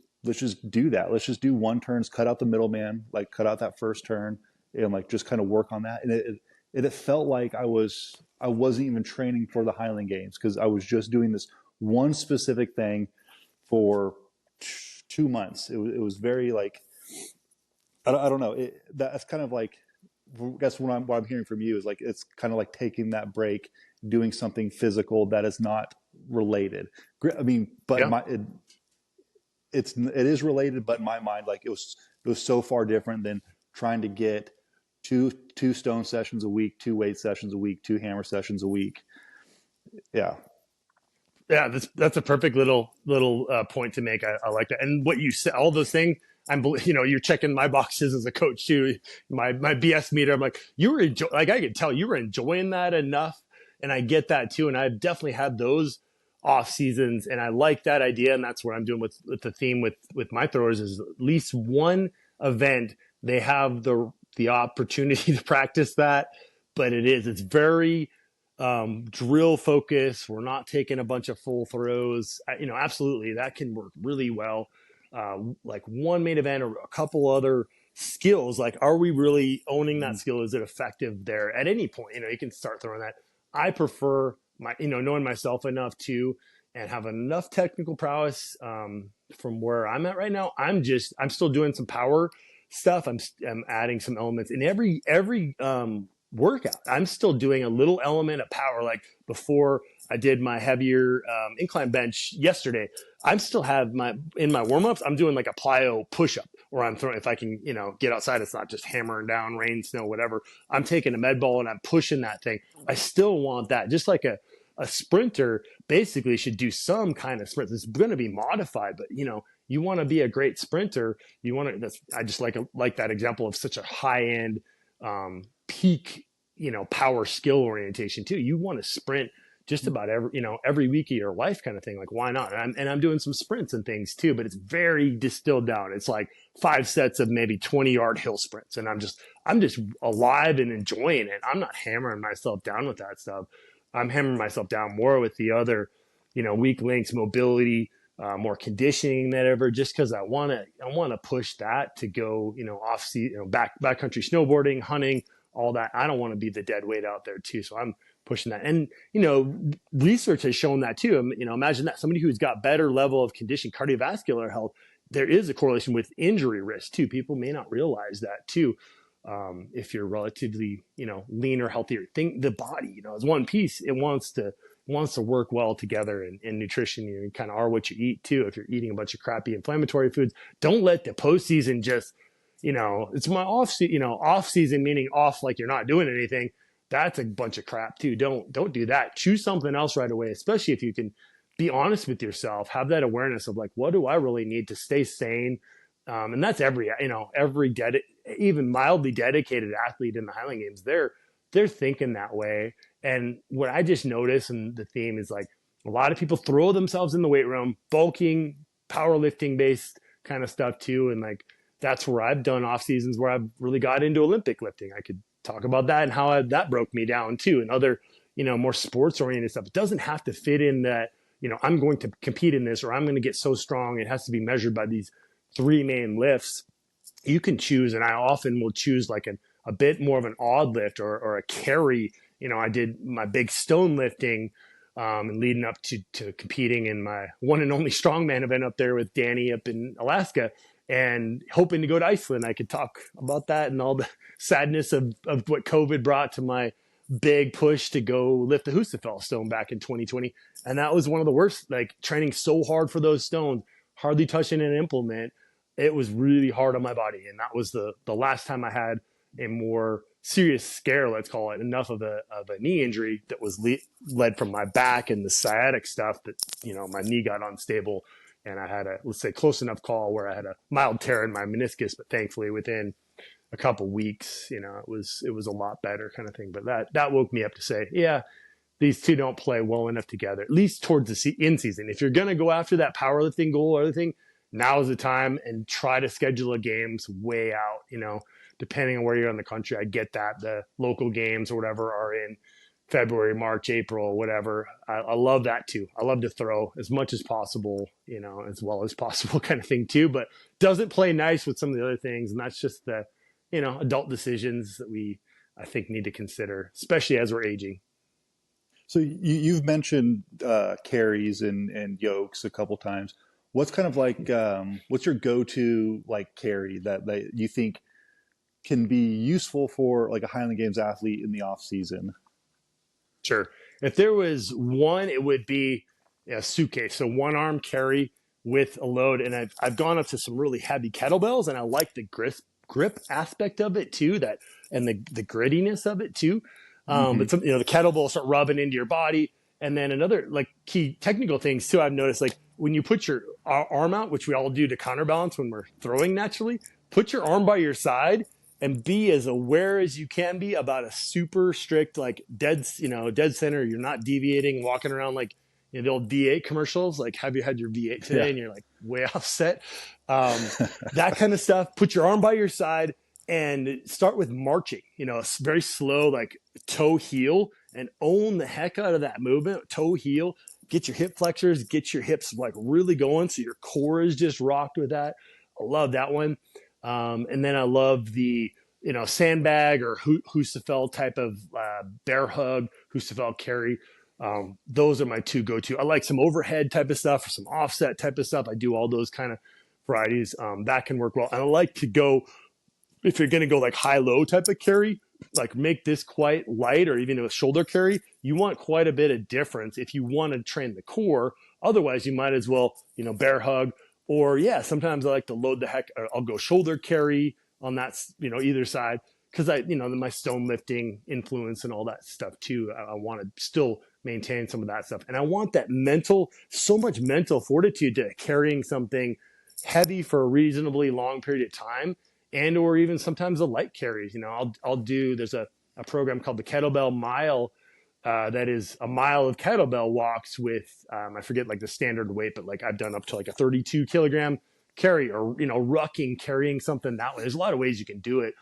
do that. Let's just do 1-turns, cut out the middleman, like cut out that first turn, and like just kind of work on that. And it felt like I wasn't even training for the Highland Games because I was just doing this one specific thing for 2 months. It was very like, I don't know. That's kind of like, I guess what I'm hearing from you is like, it's kind of like taking that break, doing something physical that is not related. I mean, but it is related, but in my mind, like, it was so far different than trying to get two stone sessions a week, 2 weight sessions a week, 2 hammer sessions a week. Yeah. Yeah, that's a perfect little point to make. I like that. And what you said, all those things, you're checking my boxes as a coach too. My BS meter, I'm like, I could tell you were enjoying that enough, and I get that too. And I've definitely had those off seasons, and I like that idea. And that's what I'm doing with the theme with my throwers is at least one event they have the opportunity to practice that, but it's very drill focus. We're not taking a bunch of full throws. Absolutely, that can work really well. Like one main event or a couple other skills. Like, are we really owning that skill? Is it effective there at any point? You can start throwing that. I prefer knowing myself enough to and have enough technical prowess from where I'm at right now. I'm still doing some power stuff. I'm adding some elements in every workout. I'm still doing a little element of power. Like before I did my heavier incline bench yesterday, I'm still have in my warm-ups, I'm doing like a plyo push-up where I'm throwing, if I can, get outside, it's not just hammering down, rain, snow, whatever. I'm taking a med ball and I'm pushing that thing. I still want that. Just like a sprinter basically should do some kind of sprint. It's going to be modified, but you want to be a great sprinter. I just like that example of such a high-end peak, power skill orientation too. You want to sprint just about every week of your life kind of thing. Like, why not? And I'm doing some sprints and things too, but it's very distilled down. It's like 5 sets of maybe 20-yard hill sprints. And I'm just alive and enjoying it. I'm not hammering myself down with that stuff. I'm hammering myself down more with the other, weak links, mobility, more conditioning than ever, just because I want to push that to go, off season, backcountry snowboarding, hunting, all that. I don't want to be the dead weight out there too. So I'm pushing that. And, research has shown that too. Imagine that somebody who's got better level of condition, cardiovascular health, there is a correlation with injury risk too. People may not realize that too. If you're relatively, leaner, healthier, the body, is one piece. It wants to work well together in nutrition. You kind of are what you eat too. If you're eating a bunch of crappy inflammatory foods, don't let the postseason just, it's my off season, meaning off, like you're not doing anything. That's a bunch of crap too. Don't do that. Choose something else right away, especially if you can be honest with yourself, have that awareness of like, what do I really need to stay sane? And that's every even mildly dedicated athlete in the Highland Games, they're thinking that way. And what I just noticed, and the theme is like a lot of people throw themselves in the weight room, bulking, powerlifting based kind of stuff too. And like, that's where I've done off seasons where I've really got into Olympic lifting. I could talk about that and how that broke me down too. And other, more sports oriented stuff. It doesn't have to fit in that, I'm going to compete in this or I'm going to get so strong. It has to be measured by these three main lifts. You can choose, and I often will choose like a bit more of an odd lift or a carry. I did my big stone lifting and leading up to competing in my one and only strongman event up there with Danny up in Alaska, and hoping to go to Iceland. I could talk about that and all the sadness of what COVID brought to my big push to go lift the Husafell stone back in 2020. And that was one of the worst, like training so hard for those stones, hardly touching an implement. It was really hard on my body. And that was the last time I had a more serious scare, let's call it, enough of a knee injury that was led from my back and the sciatic stuff that, my knee got unstable. And I had let's say, close enough call where I had a mild tear in my meniscus, but thankfully within a couple weeks, it was a lot better kind of thing. But that woke me up to say, yeah, these two don't play well enough together, at least towards the in season. If you're going to go after that powerlifting goal or other thing, now's the time, and try to schedule a games way out, depending on where you're in the country. I get that the local games or whatever are in February, March, April, whatever. I love that too. I love to throw as much as possible, as well as possible kind of thing too, but doesn't play nice with some of the other things. And that's just the, adult decisions that I think, need to consider, especially as we're aging. So you've mentioned carries and yokes a couple times. What's kind of like, what's your go-to like carry that you think can be useful for like a Highland Games athlete in the off season? Sure. If there was one, it would be a suitcase. So one arm carry with a load. And I've gone up to some really heavy kettlebells, and I like the grip aspect of it too, and the grittiness of it too. But some, the kettlebell start rubbing into your body. And then another like key technical things too, I've noticed, like when you put your arm out, which we all do to counterbalance when we're throwing naturally, put your arm by your side and be as aware as you can be about a super strict, like dead center. You're not deviating, walking around like the old V8 commercials. Like, have you had your V8 today? Yeah. And you're like way offset. That kind of stuff. Put your arm by your side and start with marching, very slow, like toe heel, and own the heck out of that movement. Toe heel, get your hip flexors, get your hips like really going. So your core is just rocked with that. I love that one. And then I love the, sandbag or Husafell type of bear hug, Husafell carry. Those are my two go-to. I like some overhead type of stuff or some offset type of stuff. I do all those kind of varieties. That can work well. And I like to go, if you're going to go like high-low type of carry, like make this quite light, or even a shoulder carry, you want quite a bit of difference if you want to train the core. Otherwise, you might as well, bear hug. Or sometimes I like to load the heck. I'll go shoulder carry on that, either side, because my stone lifting influence and all that stuff too. I want to still maintain some of that stuff, and I want that so much mental fortitude to carrying something heavy for a reasonably long period of time, and or even sometimes the light carries. I'll do. There's a program called the Kettlebell Mile. That is a mile of kettlebell walks with, I forget like the standard weight, but like I've done up to like a 32 kilogram carry, or, rucking, carrying something that way. There's a lot of ways you can do it.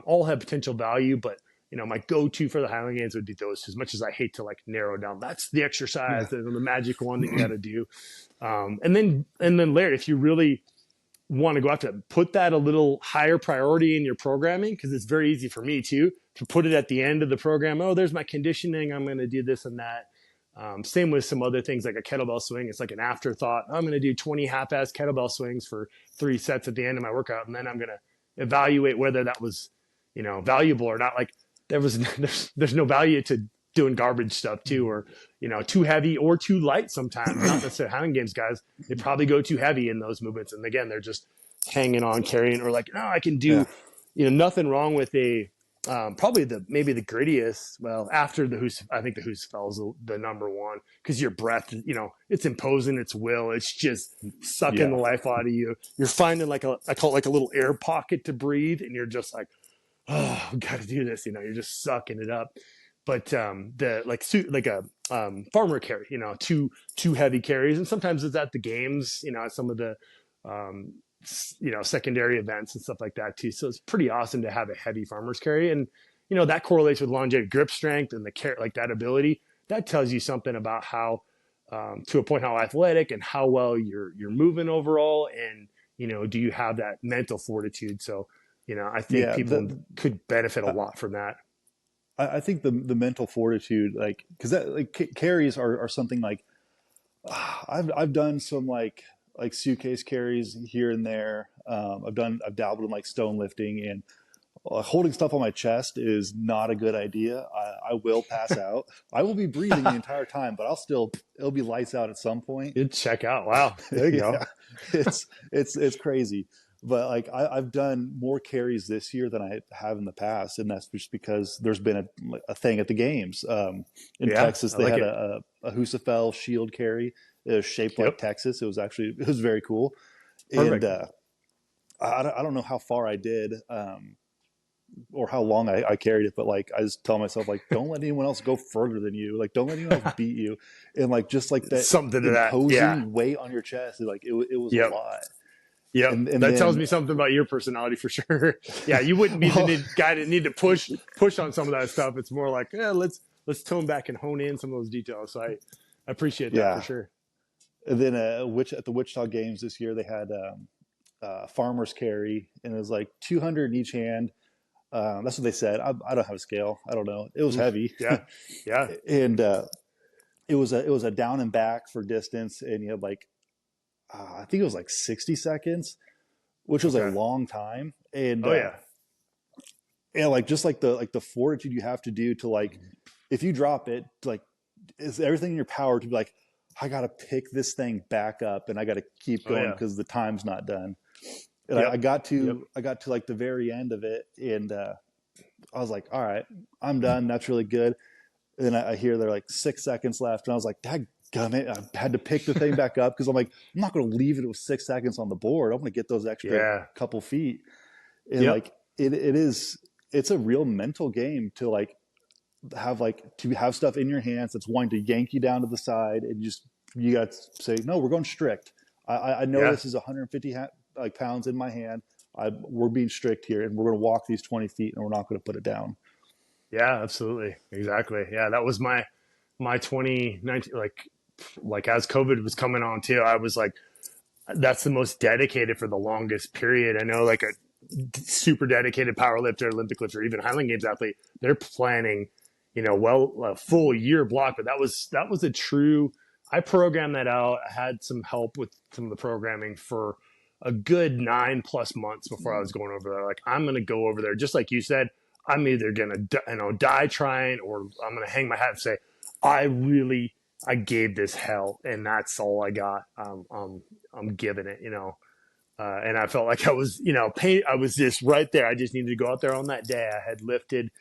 All have potential value, but my go-to for the Highland Games would be those, as much as I hate to like narrow down. That's the exercise, the magic one that you got to do. And then later, if you really want to go after it, put that a little higher priority in your programming, because it's very easy for me too to put it at the end of the program. Oh, there's my conditioning, I'm going to do this and that. Same with some other things like a kettlebell swing. It's like an afterthought. I'm going to do 20 half-ass kettlebell swings for 3 sets at the end of my workout, and then I'm going to evaluate whether that was valuable or not. Like there's no value to doing garbage stuff too, or too heavy or too light sometimes. Not necessarily Highland Games guys, they probably go too heavy in those movements, and again they're just hanging on, carrying, or like, no, I can do nothing wrong with a probably maybe the grittiest. Well, after I think the Husafell is the number one, because your breath, it's imposing its will. It's just sucking the life out of you. You're finding I call it like a little air pocket to breathe, and you're just like, oh, I've got to do this. You're just sucking it up. But the farmer carry, two heavy carries, and sometimes it's at the games, at some of the secondary events and stuff like that too. So it's pretty awesome to have a heavy farmer's carry. And that correlates with longevity, grip strength, and like that ability. That tells you something about how, to a point, how athletic and how well you're moving overall, and do you have that mental fortitude? So, I think Yeah, people could benefit a lot from that. I think the mental fortitude, like, because that like carries are something like I've done some like suitcase carries here and there. I've dabbled in like stone lifting, and holding stuff on my chest is not a good idea. I will pass out. I will be breathing the entire time, but it'll be lights out at some point. You'd check out. Wow, there you go. Yeah, it's crazy. But like I've done more carries this year than I have in the past, and that's just because there's been a thing at the games. In Yeah, Texas, I they like had it. a Husafell shield carry. It was shaped like Yep, Texas. It was very cool, and perfect. I don't know how far I did. Or how long I carried it, but like I just tell myself, like, don't let anyone else go further than you. Like, don't let anyone else beat you. And like just like that Something to that. Yeah. imposing weight on your chest, it was a Yep. lot. Yep. And That tells then me something about your personality for sure. Yeah, you wouldn't be the well, guy that need to push on some of that stuff. It's more like, let's tone back and hone in some of those details. So I appreciate that for yeah. sure. And then which at the Wichita Games this year they had farmers carry, and it was like 200 in each hand. That's what they said. I don't have a scale. I don't know. It was Oof. heavy, Yeah. Yeah. and it was a down and back for distance, and you had like I think it was like 60 seconds, which was a Okay. long time. And Oh yeah. like just like the fortitude you have to do to like if you drop it, like is everything in your power to be like, I gotta pick this thing back up and I gotta keep Oh going yeah. because the time's not done. And Yep. Yep. I got to like the very end of it, and I was like, all right, I'm done. That's really good. And then I hear there like 6 seconds left, and I was like, Dad gummit, I had to pick the thing back up because I'm like, I'm not going to leave it with 6 seconds on the board. I'm going to get those extra Yeah. couple feet. And Yep. like it's a real mental game to to have stuff in your hands that's wanting to yank you down to the side, and you got to say, no, we're going strict. I know Yeah. this is 150 pounds in my hand. We're being strict here, and we're going to walk these 20 feet, and we're not going to put it down. Yeah. Absolutely. Exactly. Yeah. That was my 2019, like as COVID was coming on too, I was like, that's the most dedicated for the longest period. I know, like a super dedicated power lifter, Olympic lifter, even Highland Games athlete, they're planning, a full year block. But that was a true. I programmed that out. I had some help with some of the programming for a good 9+ months before I was going over there. Like, I'm going to go over there, just like you said. I'm either going to die trying, or I'm going to hang my hat and say, I gave this hell, and that's all I got. I'm giving it, and I felt like I was, I was just right there. I just needed to go out there on that day. I had lifted,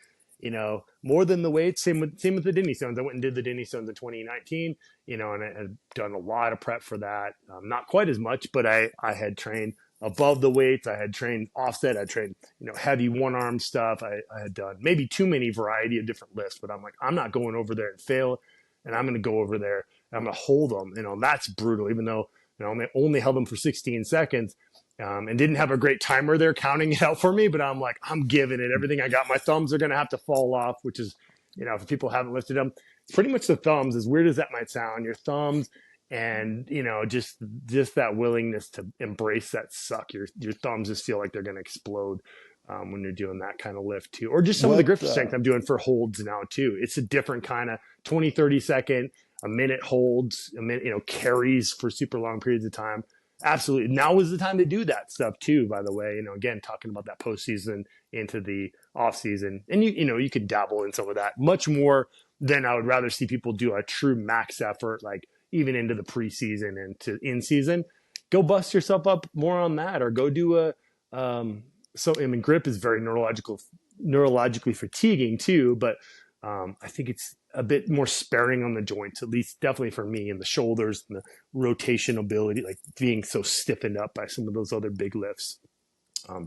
more than the weights. Same with the Denny Stones. I went and did the Denny Stones in 2019, and I had done a lot of prep for that. Not quite as much, but I had trained above the weights. I had trained offset. I trained, heavy one arm stuff. I had done maybe too many variety of different lifts, but I'm like, I'm not going over there and fail, and I'm going to go over there and I'm going to hold them. That's brutal, even though, I only held them for 16 seconds. And didn't have a great timer there counting it out for me, but I'm like, I'm giving it everything I got. My thumbs are going to have to fall off, which is, if people haven't lifted them, it's pretty much the thumbs, as weird as that might sound, your thumbs, and, just that willingness to embrace that suck. Your thumbs just feel like they're going to explode when you're doing that kind of lift too. Or just some of the What grip strength I'm doing for holds now too. It's a different kind of 20, 30 second, a minute holds, a minute, carries for super long periods of time. Absolutely. Now is the time to do that stuff too, by the way. Again, talking about that postseason into the off season. And you could dabble in some of that much more than I would rather see people do a true max effort, like even into the preseason and to in season. Go bust yourself up more on that, or go do grip is very neurologically fatiguing too, but I think it's a bit more sparing on the joints, at least definitely for me, and the shoulders and the rotation ability, like being so stiffened up by some of those other big lifts.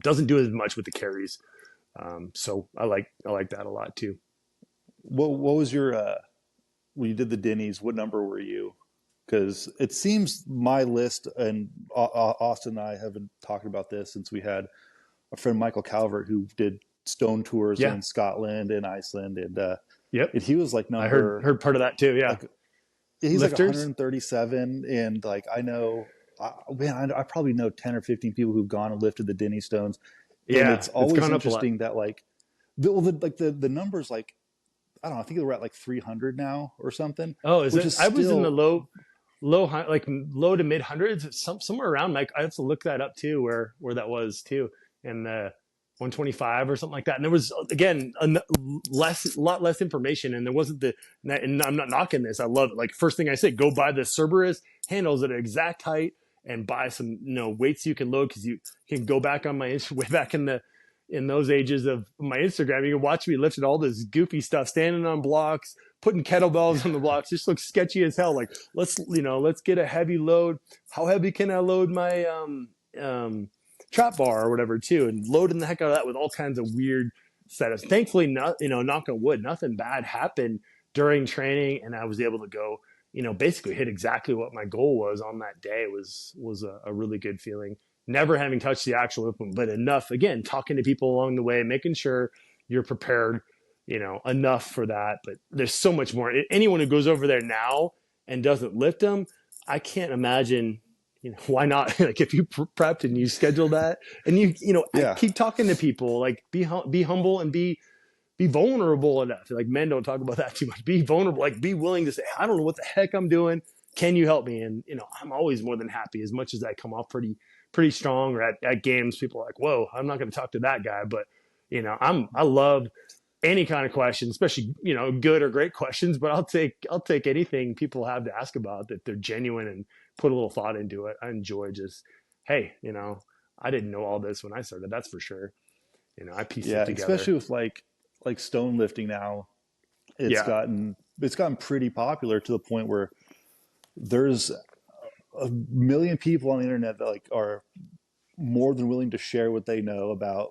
Doesn't do as much with the carries. So I like that a lot too. what was your when you did the Denny's? What number were you? Because it seems my list, and Austin and I haven't talked about this since we had a friend Michael Calvert who did stone tours Yeah. in Scotland and Iceland, Yep. and he was like I heard part of that too. Yeah. like he's like Lifters. 137, and like I know, I probably know 10 or 15 people who've gone and lifted the Denny stones, and Yeah. it's It's always gone up a lot. interesting that like the numbers, like I don't know, I think we're at like 300 now or something, Oh, is which it? is I was in the still like low to mid hundreds, somewhere around. Like I have to look that up too, where that was too, and the 125 or something like that. And there was again a lot less information, and there wasn't and I'm not knocking this. I love it. Like first thing I say, go buy the Cerberus handles at an exact height and buy some weights you can load, because you can go back on my way back in those ages of my Instagram. You can watch me lifting all this goofy stuff, standing on blocks, putting kettlebells on the blocks. Just looks sketchy as hell. Like let's get a heavy load. How heavy can I load my trap bar or whatever too? And loading the heck out of that with all kinds of weird setups. Thankfully, not knock on wood, nothing bad happened during training, and I was able to go basically hit exactly what my goal was on that day. It was a really good feeling. Never having touched the actual implement, but enough, again, talking to people along the way, making sure you're prepared, enough for that. But there's so much more. Anyone who goes over there now and doesn't lift them, I can't imagine, why not? Like if you prepped and you schedule that and I yeah keep talking to people, like be humble and be vulnerable enough. Like men don't talk about that too much. Be vulnerable, like be willing to say, I don't know what the heck I'm doing. Can you help me? And, I'm always more than happy, as much as I come off pretty strong, or at games, people are like, whoa, I'm not going to talk to that guy. But, I love any kind of question, especially, good or great questions, but I'll take anything people have to ask about that they're genuine and put a little thought into it. I enjoy just, hey, I didn't know all this when I started. That's for sure. I pieced yeah it together. especially with like stone lifting now, it's Yeah. gotten pretty popular to the point where there's a million people on the internet that like are more than willing to share what they know about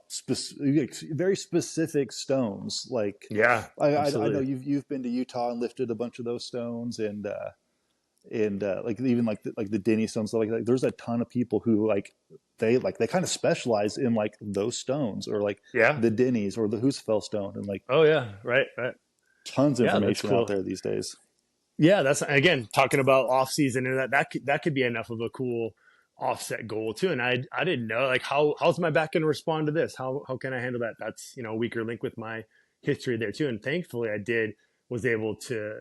very specific stones. Like Yeah, I know absolutely. you've been to Utah and lifted a bunch of those stones, and like even like the Denny stones, like there's a ton of people who they kind of specialize in like those stones, or like Yeah. the Denny's or the Husfeld stone, and like Oh yeah. Right. Right. tons of Yeah, that's information out cool. there these days. Yeah, that's again talking about off season, and that could be enough of a cool offset goal too. And I didn't know, like, how's my back going to respond to this? How can I handle that? That's a weaker link with my history there too. And thankfully, was able to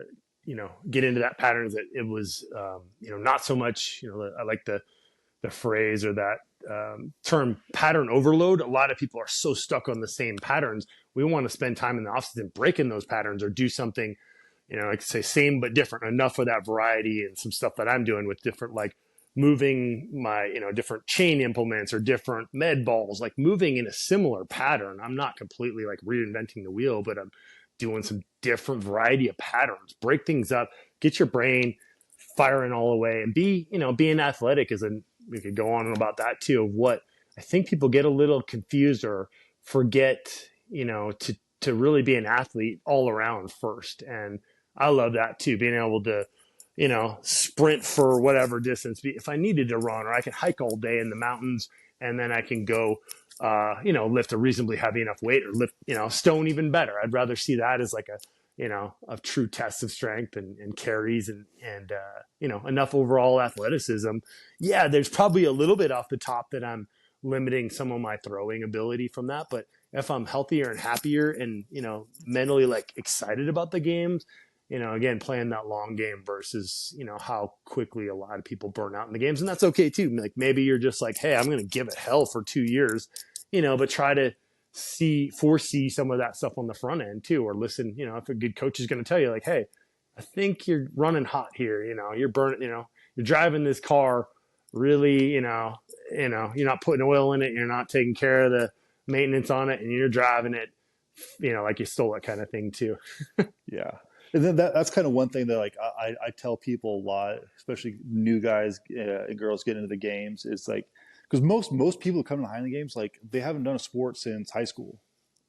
get into that pattern. That it was not so much. I like the phrase, or that term, pattern overload. A lot of people are so stuck on the same patterns. We want to spend time in the offseason breaking those patterns, or do something, like say same but different, enough for that variety, and some stuff that I'm doing with different, like moving my, different chain implements or different med balls, like moving in a similar pattern. I'm not completely like reinventing the wheel, but I'm doing some different variety of patterns, break things up, get your brain firing all the way, and being athletic is we could go on about that too, of what I think people get a little confused or forget, to really be an athlete all around first. And I love that too, being able to, sprint for whatever distance. If I needed to run, or I can hike all day in the mountains, and then I can go, lift a reasonably heavy enough weight, or lift, stone even better. I'd rather see that as like a true test of strength, and carries, and enough overall athleticism. Yeah, there's probably a little bit off the top that I'm limiting some of my throwing ability from that. But if I'm healthier and happier, and, mentally like excited about the games, again, playing that long game versus, how quickly a lot of people burn out in the games. And that's okay too. Like maybe you're just like, hey, I'm going to give it hell for 2 years, but try to foresee some of that stuff on the front end too, or listen, if a good coach is going to tell you like, hey, I think you're running hot here. You're burning, you're driving this car really, you're not putting oil in it. You're not taking care of the maintenance on it, and you're driving it, like you stole it, kind of thing too. Yeah. And then that's kind of one thing that like I tell people a lot, especially new guys and girls getting into the games, is like, because most people who come to the Highland Games, like they haven't done a sport since high school,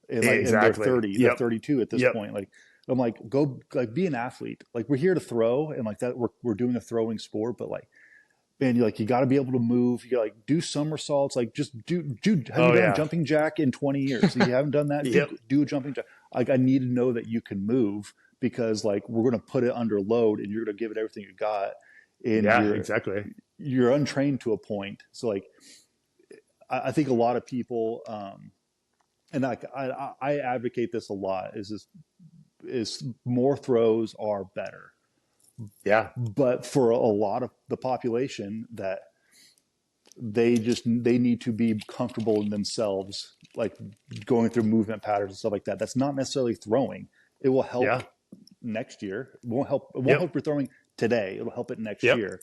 and they're Exactly. 30, they're Yep. 32 at this Yep. point. Like I'm like, go like be an athlete. Like we're here to throw, and like that we're doing a throwing sport, but like man, you got to be able to move. You got to like do somersaults, like just have you Oh done a yeah. jumping jack in 20 years? If you haven't done that, Yep. do a jumping jack. Like I need to know that you can move because like we're going to put it under load and you're going to give it everything you got. And Yeah, exactly. you're untrained to a point. So like, I think a lot of people, and I advocate this a lot is more throws are better. Yeah. But for a lot of the population that they need to be comfortable in themselves, like going through movement patterns and stuff like that. That's not necessarily throwing. It will help Yeah. next year. It won't help. It won't Yep. help your throwing today. It'll help it next Yep. year.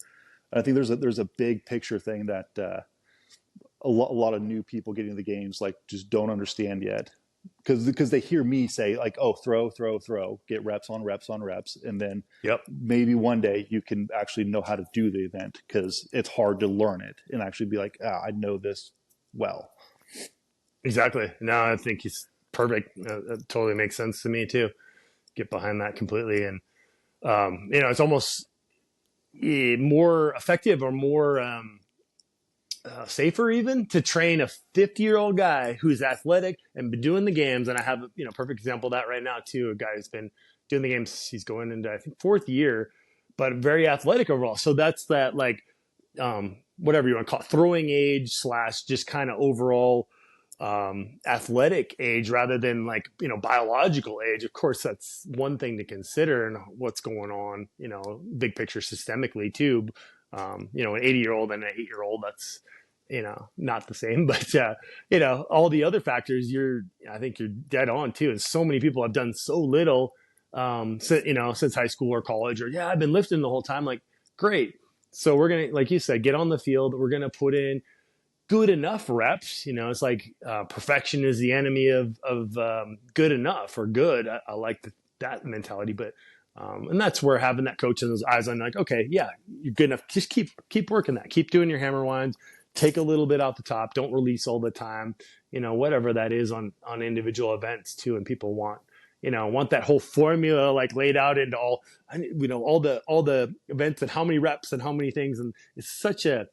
And I think there's a big picture thing that a lot of new people getting into the games like just don't understand yet because they hear me say like, oh, throw, get reps on reps on reps, and then Yep. maybe one day you can actually know how to do the event because it's hard to learn it and actually be like, I know this well. Exactly. No, I think he's perfect. That totally makes sense to me too. Get behind that completely. And, it's almost more effective or more safer even to train a 50-year-old guy who's athletic and been doing the games. And I have, perfect example of that right now too. A guy who's been doing the games. He's going into, I think, fourth year, but very athletic overall. So that's that like, whatever you want to call it, throwing age / just kind of overall athletic age rather than like, biological age. Of course, that's one thing to consider and what's going on, big picture systemically too. An 80-year-old and an 8-year-old, that's, not the same, but, all the other factors I think you're dead on too. And so many people have done so little, since high school or college I've been lifting the whole time. Like, great. So we're going to, like you said, get on the field. We're going to put in good enough reps. It's like perfection is the enemy of good enough or good. I like that mentality, but and that's where having that coach in those eyes, I'm like, okay, yeah, you're good enough. Just keep working that. Keep doing your hammer winds. Take a little bit out the top. Don't release all the time. Whatever that is on individual events too. And people want that whole formula like laid out into all the events and how many reps and how many things. And it's such a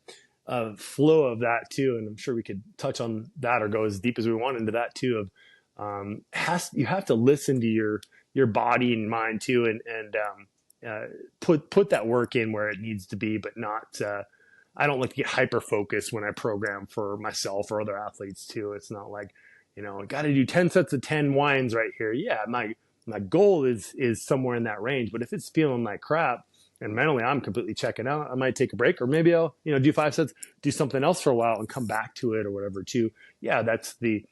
flow of that too. And I'm sure we could touch on that or go as deep as we want into that too. Of you have to listen to your body and mind too, and put that work in where it needs to be, but not. I don't like to get hyper focused when I program for myself or other athletes too. It's not like, I got to do 10 sets of 10 winds right here. Yeah, my goal is somewhere in that range. But if it's feeling like crap and mentally I'm completely checking out, I might take a break, or maybe I'll do 5 sets, do something else for a while and come back to it or whatever too. Yeah, that's the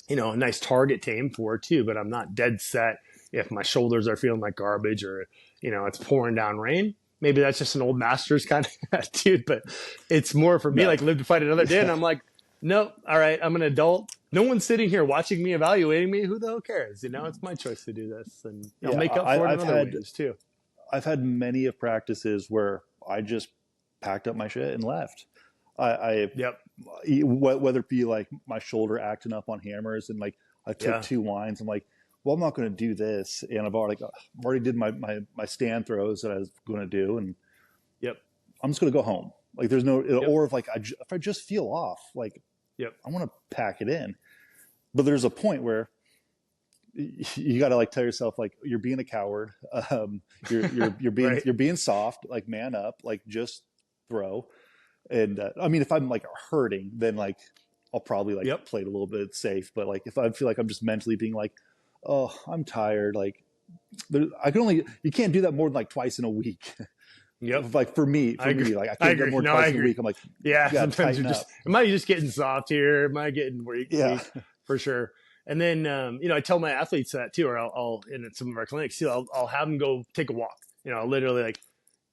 a nice target to aim for too. But I'm not dead set if my shoulders are feeling like garbage or it's pouring down rain. Maybe that's just an old master's kind of attitude, but it's more for me like live to fight another day. And I'm like, nope. All right. I'm an adult. No one's sitting here watching me, evaluating me. Who the hell cares? It's my choice to do this, and I'll make up for it in other ways too. I've had many of practices where I just packed up my shit and left. Yep. Whether it be like my shoulder acting up on hammers and like I took 2 lines. I'm like, well, I'm not going to do this. And I've already did my stand throws that I was going to do. And yep, I'm just going to go home. Like there's no, or if I just feel off, like, I want to pack it in. But there's a point where you got to like tell yourself, like, you're being a coward. You're being, right. You're being soft, like man up, like just throw. And I mean, if I'm like hurting, then like, I'll probably like play it a little bit safe. But like, if I feel like I'm just mentally being like, oh, I'm tired. Like you can't do that more than like twice in a week. Yep. Like for me, like I can't do that more than twice in a week. I'm like, sometimes you're just, am I just getting soft here? Am I getting weak? Yeah, for sure. And then, I tell my athletes that too, or I'll in some of our clinics too, I'll have them go take a walk, literally like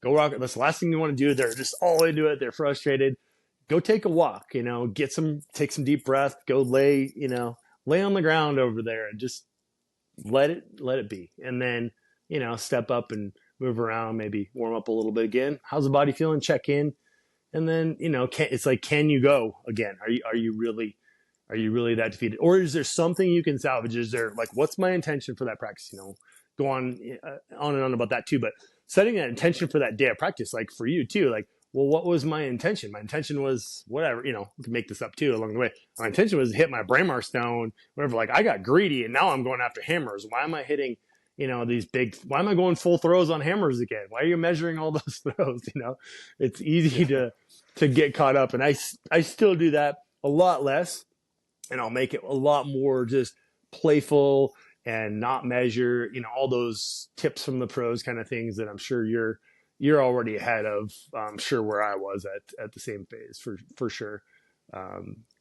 go walk. That's the last thing you want to do. They're just all into it. They're frustrated. Go take a walk, take some deep breath, go lay on the ground over there and just let it be. And then, step up and move around, maybe warm up a little bit again. How's the body feeling? Check in. And then, it's like, can you go again? Are you really that defeated? Or is there something you can salvage? Is there like, what's my intention for that practice? Go on and on about that too. But setting that intention for that day of practice, like for you too, like well, what was my intention? My intention was whatever, we can make this up too along the way. My intention was to hit my Braemar stone, whatever. Like I got greedy and now I'm going after hammers. Why am I hitting, these big, why am I going full throws on hammers again? Why are you measuring all those throws? It's easy to get caught up. And I still do that a lot less, and I'll make it a lot more just playful and not measure, all those tips from the pros kind of things that I'm sure you're already ahead of. I'm sure where I was at the same phase for sure.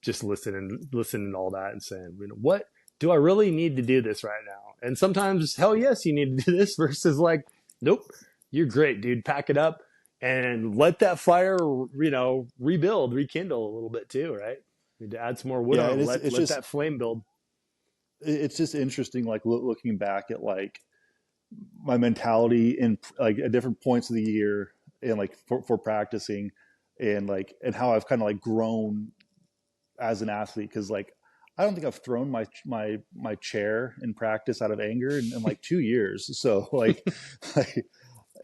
Just listening to all that and saying, what do I really need to do this right now? And sometimes, hell yes, you need to do this versus like, nope, you're great, dude. Pack it up and let that fire, rebuild, rekindle a little bit too, right? Need to add some more wood Yeah, on and it. it's Let just that flame build. it's just interesting, like looking back at like my mentality in like at different points of the year and like for practicing and how I've kind of like grown as an athlete. Because like I don't think I've thrown my chair in practice out of anger in like 2 years. So like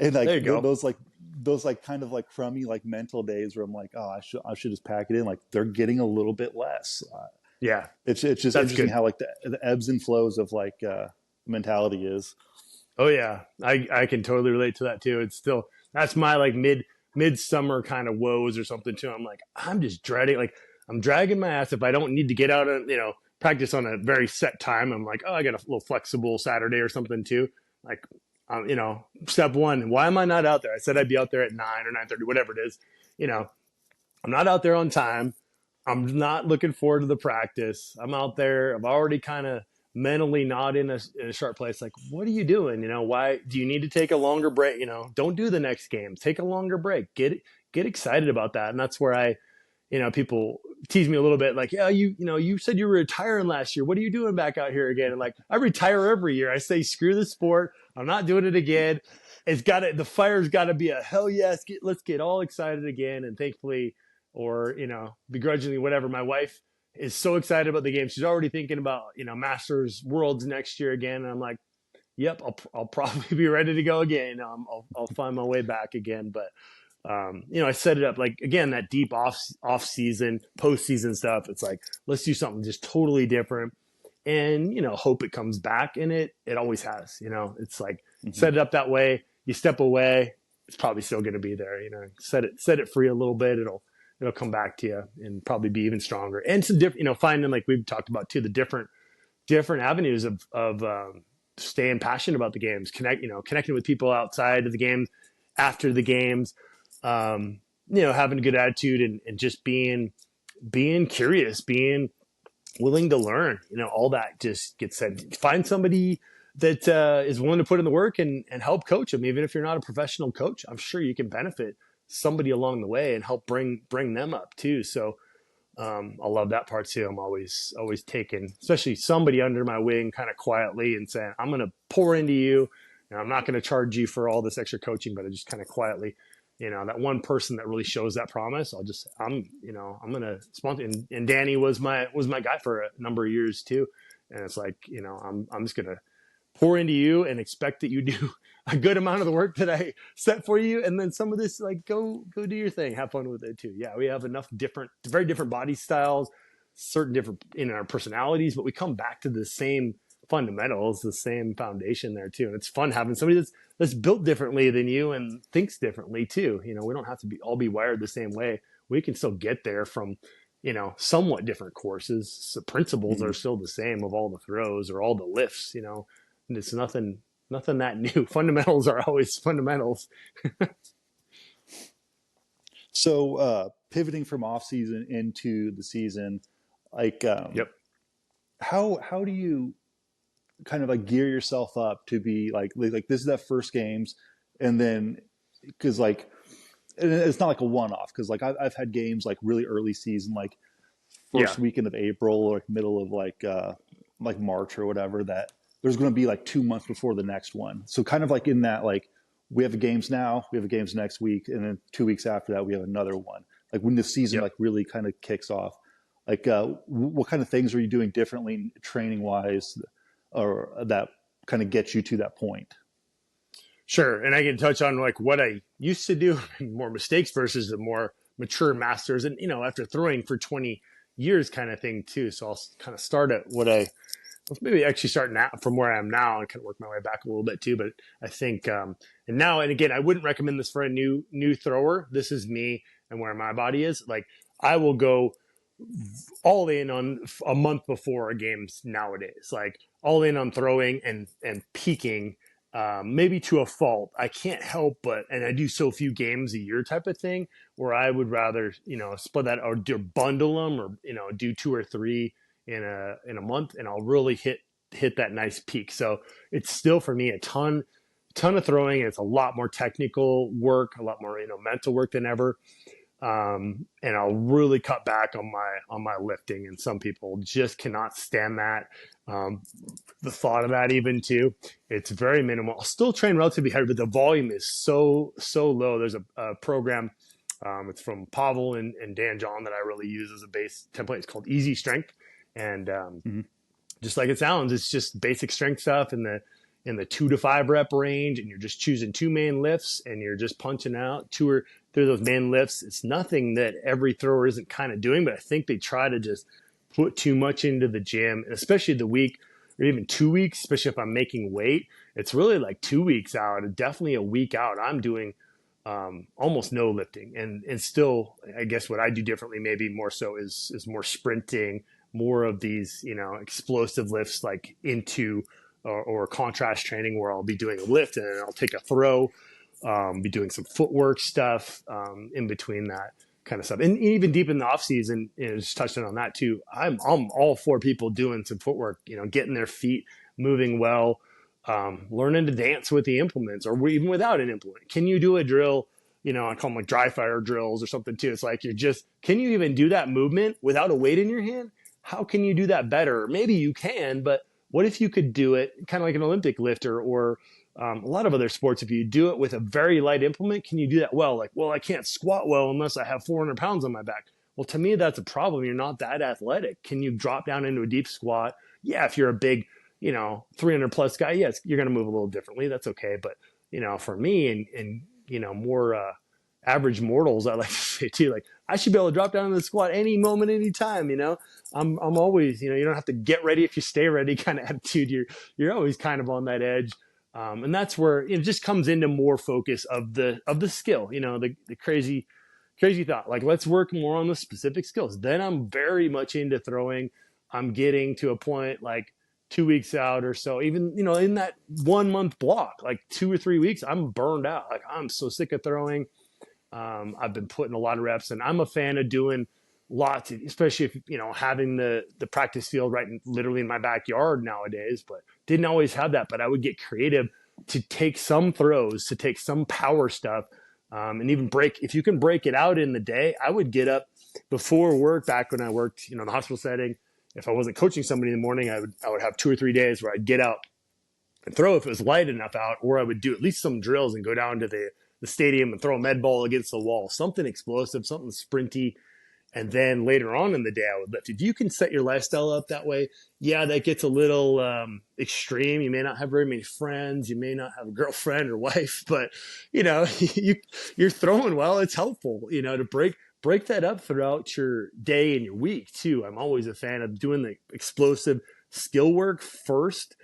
and like There you go. those like kind of like crummy like mental days where I'm like, oh, I should just pack it in. Like they're getting a little bit less. Yeah, It's just that's interesting good. how like the ebbs and flows of like mentality is. Oh yeah, I can totally relate to that too. It's still, that's my like midsummer kind of woes or something too. I'm like, I'm just dreading, like I'm dragging my ass if I don't need to get out and practice on a very set time. I'm like, oh, I got a little flexible Saturday or something too. Like, step one, why am I not out there? I said I'd be out there at 9 or 9:30, whatever it is. You know, I'm not out there on time. I'm not looking forward to the practice. I'm out there. I'm already kind of mentally not in a sharp place. Like, what are you doing? Why do you need to take a longer break? Don't do the next game. Take a longer break. Get excited about that. And that's where people tease me a little bit. Like, yeah, you said you were retiring last year. What are you doing back out here again? And like, I retire every year. I say, screw the sport. I'm not doing it again. The fire's got to be a hell yes. Let's get all excited again. And thankfully, or begrudgingly, whatever, my wife is so excited about the game. She's already thinking about Masters Worlds next year again. And I'm like, yep, I'll probably be ready to go again. I'll find my way back again. But I set it up like, again, that deep off season, postseason stuff. It's like, let's do something just totally different, and hope it comes back. And it always has. It's like, Mm-hmm. set it up that way. You step away, it's probably still going to be there. Set it free a little bit. It'll come back to you and probably be even stronger. And some different, finding, like we've talked about too, the different avenues of staying passionate about the games, connecting with people outside of the games, after the games, having a good attitude, and just being curious, being willing to learn, all that just gets said. Find somebody that is willing to put in the work and help coach them. Even if you're not a professional coach, I'm sure you can benefit somebody along the way and help bring them up too. So I love that part too. I'm always taking, especially somebody under my wing, kind of quietly, and saying, I'm going to pour into you, and I'm not going to charge you for all this extra coaching, but I just kind of quietly, that one person that really shows that promise, I'm going to sponsor. And Danny was my guy for a number of years too. And it's like, I'm just going to pour into you and expect that you do a good amount of the work that I set for you. And then some of this, like, go do your thing, have fun with it too. Yeah. We have enough very different body styles, certain different in our personalities, but we come back to the same fundamentals, the same foundation there too. And it's fun having somebody that's built differently than you and thinks differently too. We don't have to all be wired the same way. We can still get there from, somewhat different courses. So principles Mm-hmm. are still the same of all the throws or all the lifts, and it's nothing that new. Fundamentals are always fundamentals. So pivoting from off season into the season, like Yep. how do you kind of like gear yourself up to be like this is that first games, and then because like and it's not like a one off, because like I've had games like really early season, like Yeah. first weekend of April or like middle of like March or whatever, that there's going to be like 2 months before the next one. So kind of like in that, like we have games now, we have games next week, and then 2 weeks after that we have another one. Like when the season Yep. like really kind of kicks off, like what kind of things are you doing differently training wise, or that kind of gets you to that point? Sure. And I can touch on like what I used to do, more mistakes versus the more mature masters. And, after throwing for 20 years kind of thing too. So I'll kind of start at maybe actually start now from where I am now and kind of work my way back a little bit too. But I think, and again, I wouldn't recommend this for a new thrower. This is me and where my body is. Like I will go all in on a month before a games nowadays, like all in on throwing and peaking, maybe to a fault. I can't help but, and I do so few games a year type of thing where I would rather, split that or bundle them or, do 2 or 3 in a month, and I'll really hit that nice peak. So it's still for me a ton of throwing. It's a lot more technical work, a lot more, mental work than ever. And I'll really cut back on my lifting. And some people just cannot stand that. The thought of that even too, it's very minimal. I'll still train relatively heavy, but the volume is so low. There's a program, it's from Pavel and Dan John that I really use as a base template. It's called Easy Strength. And, just like it sounds, it's just basic strength stuff in the 2 to 5 rep range. And you're just choosing 2 main lifts and you're just punching out 2 or 3 of those main lifts. It's nothing that every thrower isn't kind of doing, but I think they try to just put too much into the gym, and especially the week or even 2 weeks, especially if I'm making weight. It's really like 2 weeks out, definitely a week out. I'm doing almost no lifting, and still, I guess what I do differently, maybe more so, is more sprinting, more of these, explosive lifts, like into or contrast training, where I'll be doing a lift and then I'll take a throw, be doing some footwork stuff in between that kind of stuff. And even deep in the off season, just touching on that too, I'm all for people doing some footwork, getting their feet moving well, learning to dance with the implements or even without an implement. Can you do a drill? I call them like dry fire drills or something too. It's like, can you even do that movement without a weight in your hand? How can you do that better? Maybe you can, but what if you could do it kind of like an Olympic lifter or a lot of other sports? If you do it with a very light implement, can you do that well? Like, well, I can't squat well unless I have 400 pounds on my back. Well, to me, that's a problem. You're not that athletic. Can you drop down into a deep squat? Yeah, if you're a big, 300 plus guy, yes, you're going to move a little differently. That's okay. But, for me and more average mortals, I like to say too, like I should be able to drop down in the squat any moment, any time. I'm always, you don't have to get ready if you stay ready kind of attitude. You're always kind of on that edge. And that's where it just comes into more focus of the skill, the crazy thought, like, let's work more on the specific skills. Then I'm very much into throwing. I'm getting to a point like 2 weeks out or so, even, in that 1 month block, like 2 or 3 weeks, I'm burned out. Like I'm so sick of throwing. I've been putting a lot of reps, and I'm a fan of doing lots, especially if, having the practice field literally in my backyard nowadays, but didn't always have that. But I would get creative to take some throws, to take some power stuff, and even if you can break it out in the day. I would get up before work back when I worked, in the hospital setting. If I wasn't coaching somebody in the morning, I would have 2 or 3 days where I'd get out and throw if it was light enough out, or I would do at least some drills and go down to the stadium and throw a med ball against the wall, something explosive, something sprinty. And then later on in the day, I would lift. If you can set your lifestyle up that way, yeah, that gets a little extreme. You may not have very many friends. You may not have a girlfriend or wife, but, you're throwing well. It's helpful, to break that up throughout your day and your week too. I'm always a fan of doing the explosive skill work first,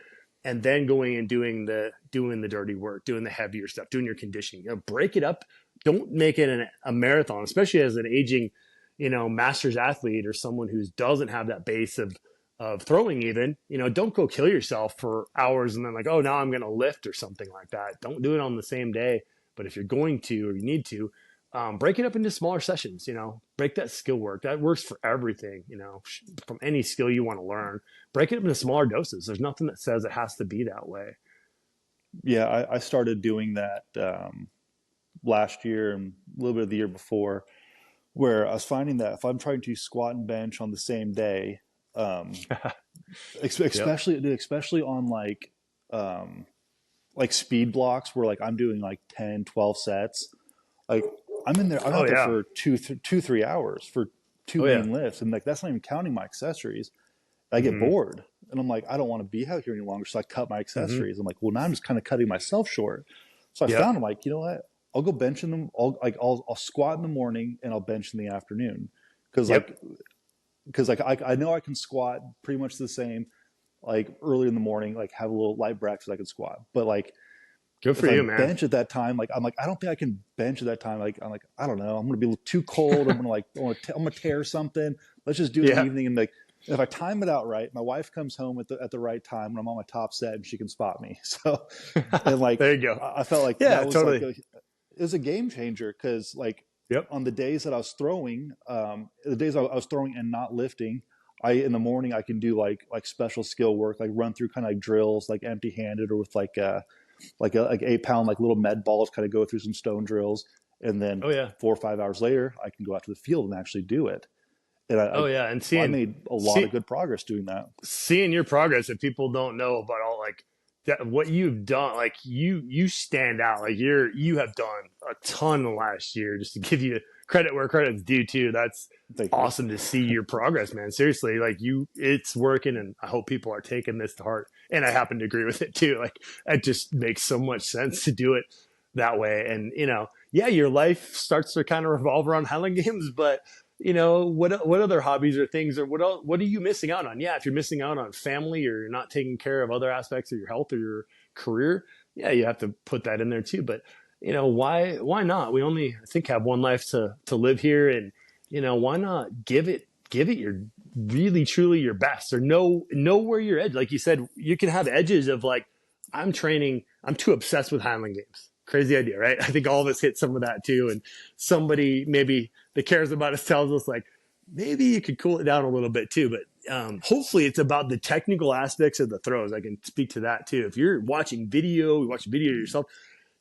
and then going and doing the dirty work, doing the heavier stuff, doing your conditioning. Break it up. Don't make it a marathon, especially as an aging, master's athlete or someone who doesn't have that base of throwing even. Don't go kill yourself for hours and then like, oh, now I'm going to lift or something like that. Don't do it on the same day. But if you're going to or you need to, break it up into smaller sessions. Break that skill work. That works for everything, from any skill you want to learn. Break it up into smaller doses. There's nothing that says it has to be that way. Yeah, I started doing that last year and a little bit of the year before, where I was finding that if I'm trying to squat and bench on the same day, especially on like speed blocks where like I'm doing like 10, 12 sets, like I'm in there, I'm out there for 3 hours for 2 main lifts. And like, that's not even counting my accessories. I get bored and I'm like, I don't want to be out here any longer. So I cut my accessories. I'm like, well, now I'm just kind of cutting myself short. So I Yep. found, I'm like, you know what? I'll go bench in them. I'll squat in the morning and I'll bench in the afternoon. Cause Yep. like, cause like I know I can squat pretty much the same, like early in the morning, like have a little light breakfast I can squat. But like, Good for if I you, man. bench at that time, like I'm like, I don't think I can bench at that time. Like I'm like, I don't know. I'm gonna be too cold. I'm gonna tear something. Let's just do it in the Yeah. evening. And like, if I time it out right, my wife comes home at the right time when I'm on my top set and she can spot me. So, and like, There you go. I felt like Yeah, that was like totally. it was a game changer because like Yep. on the days that I was throwing, the days I was throwing and not lifting, I in the morning I can do like special skill work, like run through kind of like drills, like empty handed or with like 8 pound like little med balls, kind of go through some stone drills, and then Oh yeah. 4 or 5 hours later I can go out to the field and actually do it. And Oh yeah. And I made a lot of see, good progress doing that. seeing your progress, if people don't know about all like that, what you've done, like you stand out. Like you have done a ton last year. Just to give you credit where credit's due too. That's Thank you. awesome to see your progress, man. Seriously, like it's working, and I hope people are taking this to heart. And I happen to agree with it too. Like it just makes so much sense to do it that way. And yeah, your life starts to kind of revolve around Highland Games, but what other hobbies or things, or what are you missing out on? Yeah, if you're missing out on family, or you're not taking care of other aspects of your health or your career, yeah, you have to put that in there too. But why not? We only, I think, have one life to live here, and why not give it your really truly your best, or know where your edge. Like you said, you can have edges of like, I'm too obsessed with Highland Games. Crazy idea, right? I think all of us hit some of that too. And somebody maybe that cares about us tells us like, maybe you could cool it down a little bit too. But hopefully it's about the technical aspects of the throws. I can speak to that too. If you're watching video, you watch a video yourself,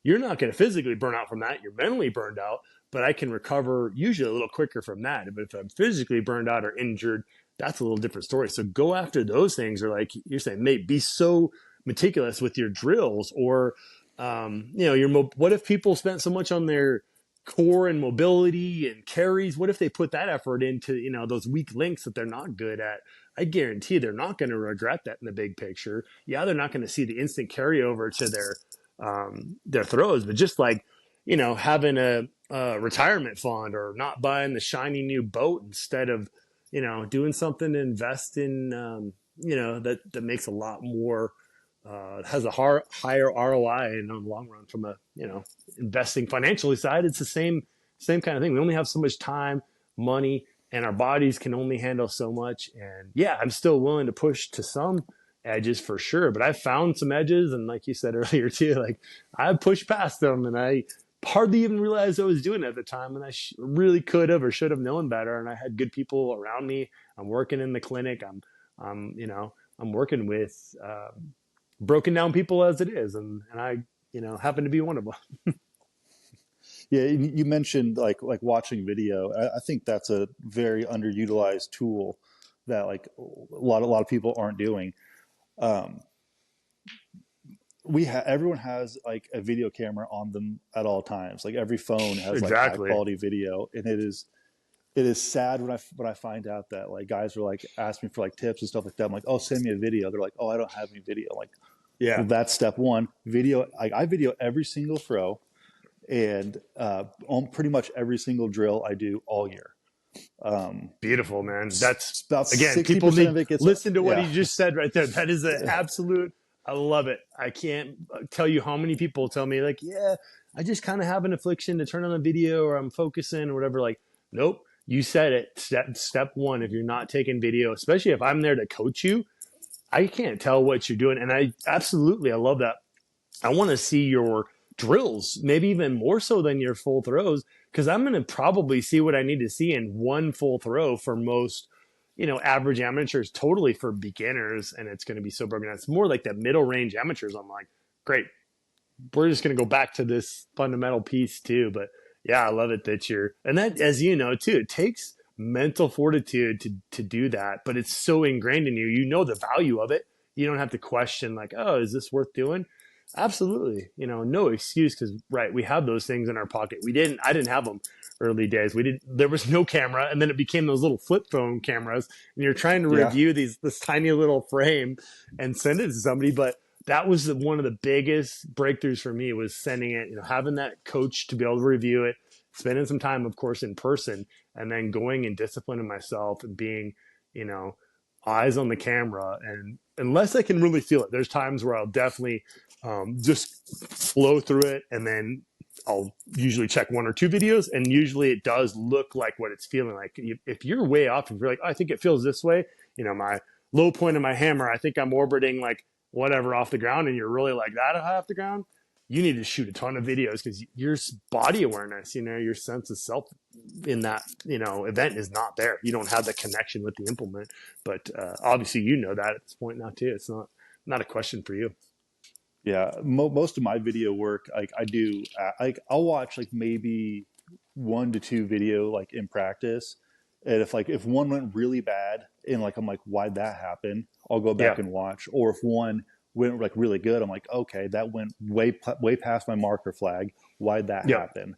you're not going to physically burn out from that. You're mentally burned out, but I can recover usually a little quicker from that. But if I'm physically burned out or injured, that's a little different story. So go after those things, or like you're saying, mate, be so meticulous with your drills, or what if people spent so much on their core and mobility and carries? What if they put that effort into those weak links that they're not good at? I guarantee they're not going to regret that in the big picture. Yeah, they're not going to see the instant carryover to their throws, but just like having a retirement fund, or not buying the shiny new boat instead of doing something to invest in that makes a lot more has a higher ROI, and on the long run from a investing financially side, it's the same kind of thing. We only have so much time, money, and our bodies can only handle so much. And yeah, I'm still willing to push to some edges for sure, but I've found some edges, and like you said earlier too, like I pushed past them, and I hardly even realized I was doing it at the time, and I really could have or should have known better. And I had good people around me. I'm working in the clinic. I'm working with broken down people as it is, and I happen to be one of them. Yeah, you mentioned like watching video. I think that's a very underutilized tool that like a lot of people aren't doing. Um, everyone has like a video camera on them at all times. Like every phone has like high Exactly. quality video, and it is sad when I find out that like guys are like asking me for like tips and stuff like that. I'm like, oh, send me a video. They're like, oh, I don't have any video. I'm like, Yeah. well, that's step one. Video. I video every single throw, and on pretty much every single drill I do all year. Beautiful, man. That's, About again, 60% people of it gets, listen to what yeah. he just said right there. That is an absolute, I love it. I can't tell you how many people tell me like, yeah, I just kind of have an affliction to turn on a video, or I'm focusing or whatever. Like, nope, you said it. Step one, if you're not taking video, especially if I'm there to coach you, I can't tell what you're doing. And I love that. I want to see your drills, maybe even more so than your full throws, because I'm going to probably see what I need to see in one full throw for most, average amateurs, totally for beginners. And it's going to be so broken. It's more like that middle range amateurs. I'm like, great. We're just going to go back to this fundamental piece too. But yeah, I love it that and that, as you know, too, it takes mental fortitude to do that, but it's so ingrained in you. You know the value of it. You don't have to question like, oh, is this worth doing? Absolutely. No excuse, because right, we have those things in our pocket. I didn't have them early days. There was no camera, and then it became those little flip phone cameras, and you're trying to Yeah. review this tiny little frame and send it to somebody. But that was one of the biggest breakthroughs for me, was sending it, having that coach to be able to review it, spending some time, of course, in person, and then going and disciplining myself and being, you know, eyes on the camera. And unless I can really feel it, there's times where I'll definitely just flow through it, and then I'll usually check one or two videos, and usually it does look like what it's feeling like. If you're way off, if you're like, oh, I think it feels this way, my low point of my hammer, I think I'm orbiting like whatever off the ground, and you're really like that off the ground, you need to shoot a ton of videos, because your body awareness, your sense of self in that, event is not there. You don't have the connection with the implement. But obviously, that at this point now too. It's not a question for you. Yeah, most of my video work, like I do, like I'll watch like maybe 1 to 2 video like in practice, and if one went really bad and like I'm like, why'd that happen? I'll go back Yeah. and watch. Or if one went like really good, I'm like, okay, that went way past my marker flag. Why'd that Yeah. happen?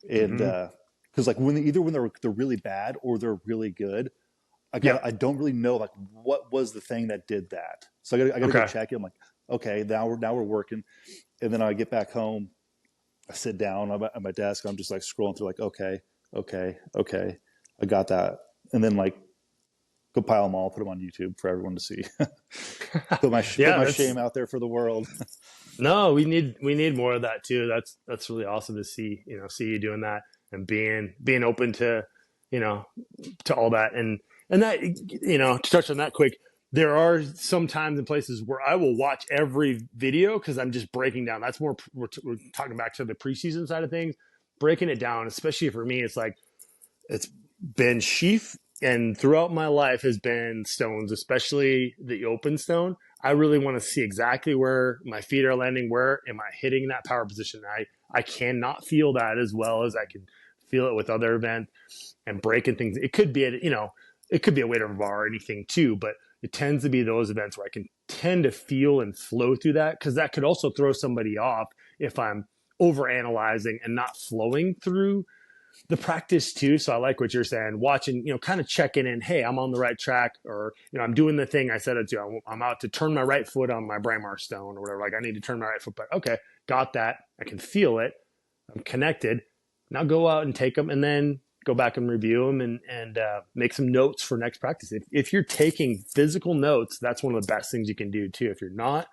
And Mm-hmm. because like when they're really bad or they're really good, Yeah. I don't really know like what was the thing that did that. So I gotta go Okay. check it. I'm like, okay, now we're working, and then I get back home, I sit down at my desk, I'm just like scrolling through like, okay, I got that, and then like compile them all, put them on YouTube for everyone to see. put Yeah. my shame out there for the world. No, we need more of that too. That's really awesome to see. See you doing that, and being open to, you know, to all that. And that, to touch on that quick, there are some times and places where I will watch every video because I'm just breaking down. That's more, we're talking back to the preseason side of things, breaking it down. Especially for me, it's like, it's been sheath, and throughout my life has been stones, especially the open stone. I really want to see exactly where my feet are landing. Where am I hitting that power position? I cannot feel that as well as I can feel it with other events and breaking things. It could be it could be a weight over bar or anything too, but it tends to be those events where I can tend to feel and flow through that, because that could also throw somebody off if I'm over analyzing and not flowing through the practice too. So I like what you're saying, watching, kind of checking in. Hey, I'm on the right track, or, I'm doing the thing I said it to. I'm out to turn my right foot on my Braemar stone or whatever. Like I need to turn my right foot back. Okay. Got that. I can feel it. I'm connected. Now go out and take them, and then go back and review them, and make some notes for next practice. If you're taking physical notes, that's one of the best things you can do too. If you're not,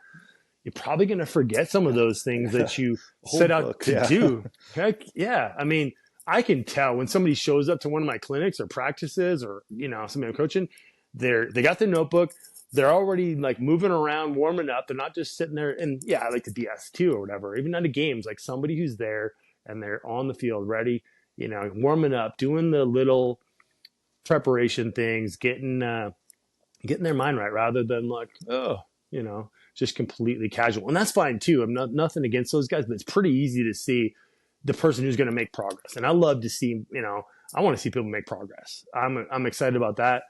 you're probably going to forget some of those things that you set out Book, to yeah. do. Heck, yeah. I mean, I can tell when somebody shows up to one of my clinics or practices, or, somebody I'm coaching, they got their notebook. They're already like moving around, warming up. They're not just sitting there. And yeah, I like the DS too or whatever, even at the games, like somebody who's there and they're on the field ready, warming up, doing the little preparation things, getting their mind right, rather than like, just completely casual. And that's fine too. I'm nothing against those guys, but it's pretty easy to see the person who's going to make progress. And I love to see, I want to see people make progress. I'm excited about that.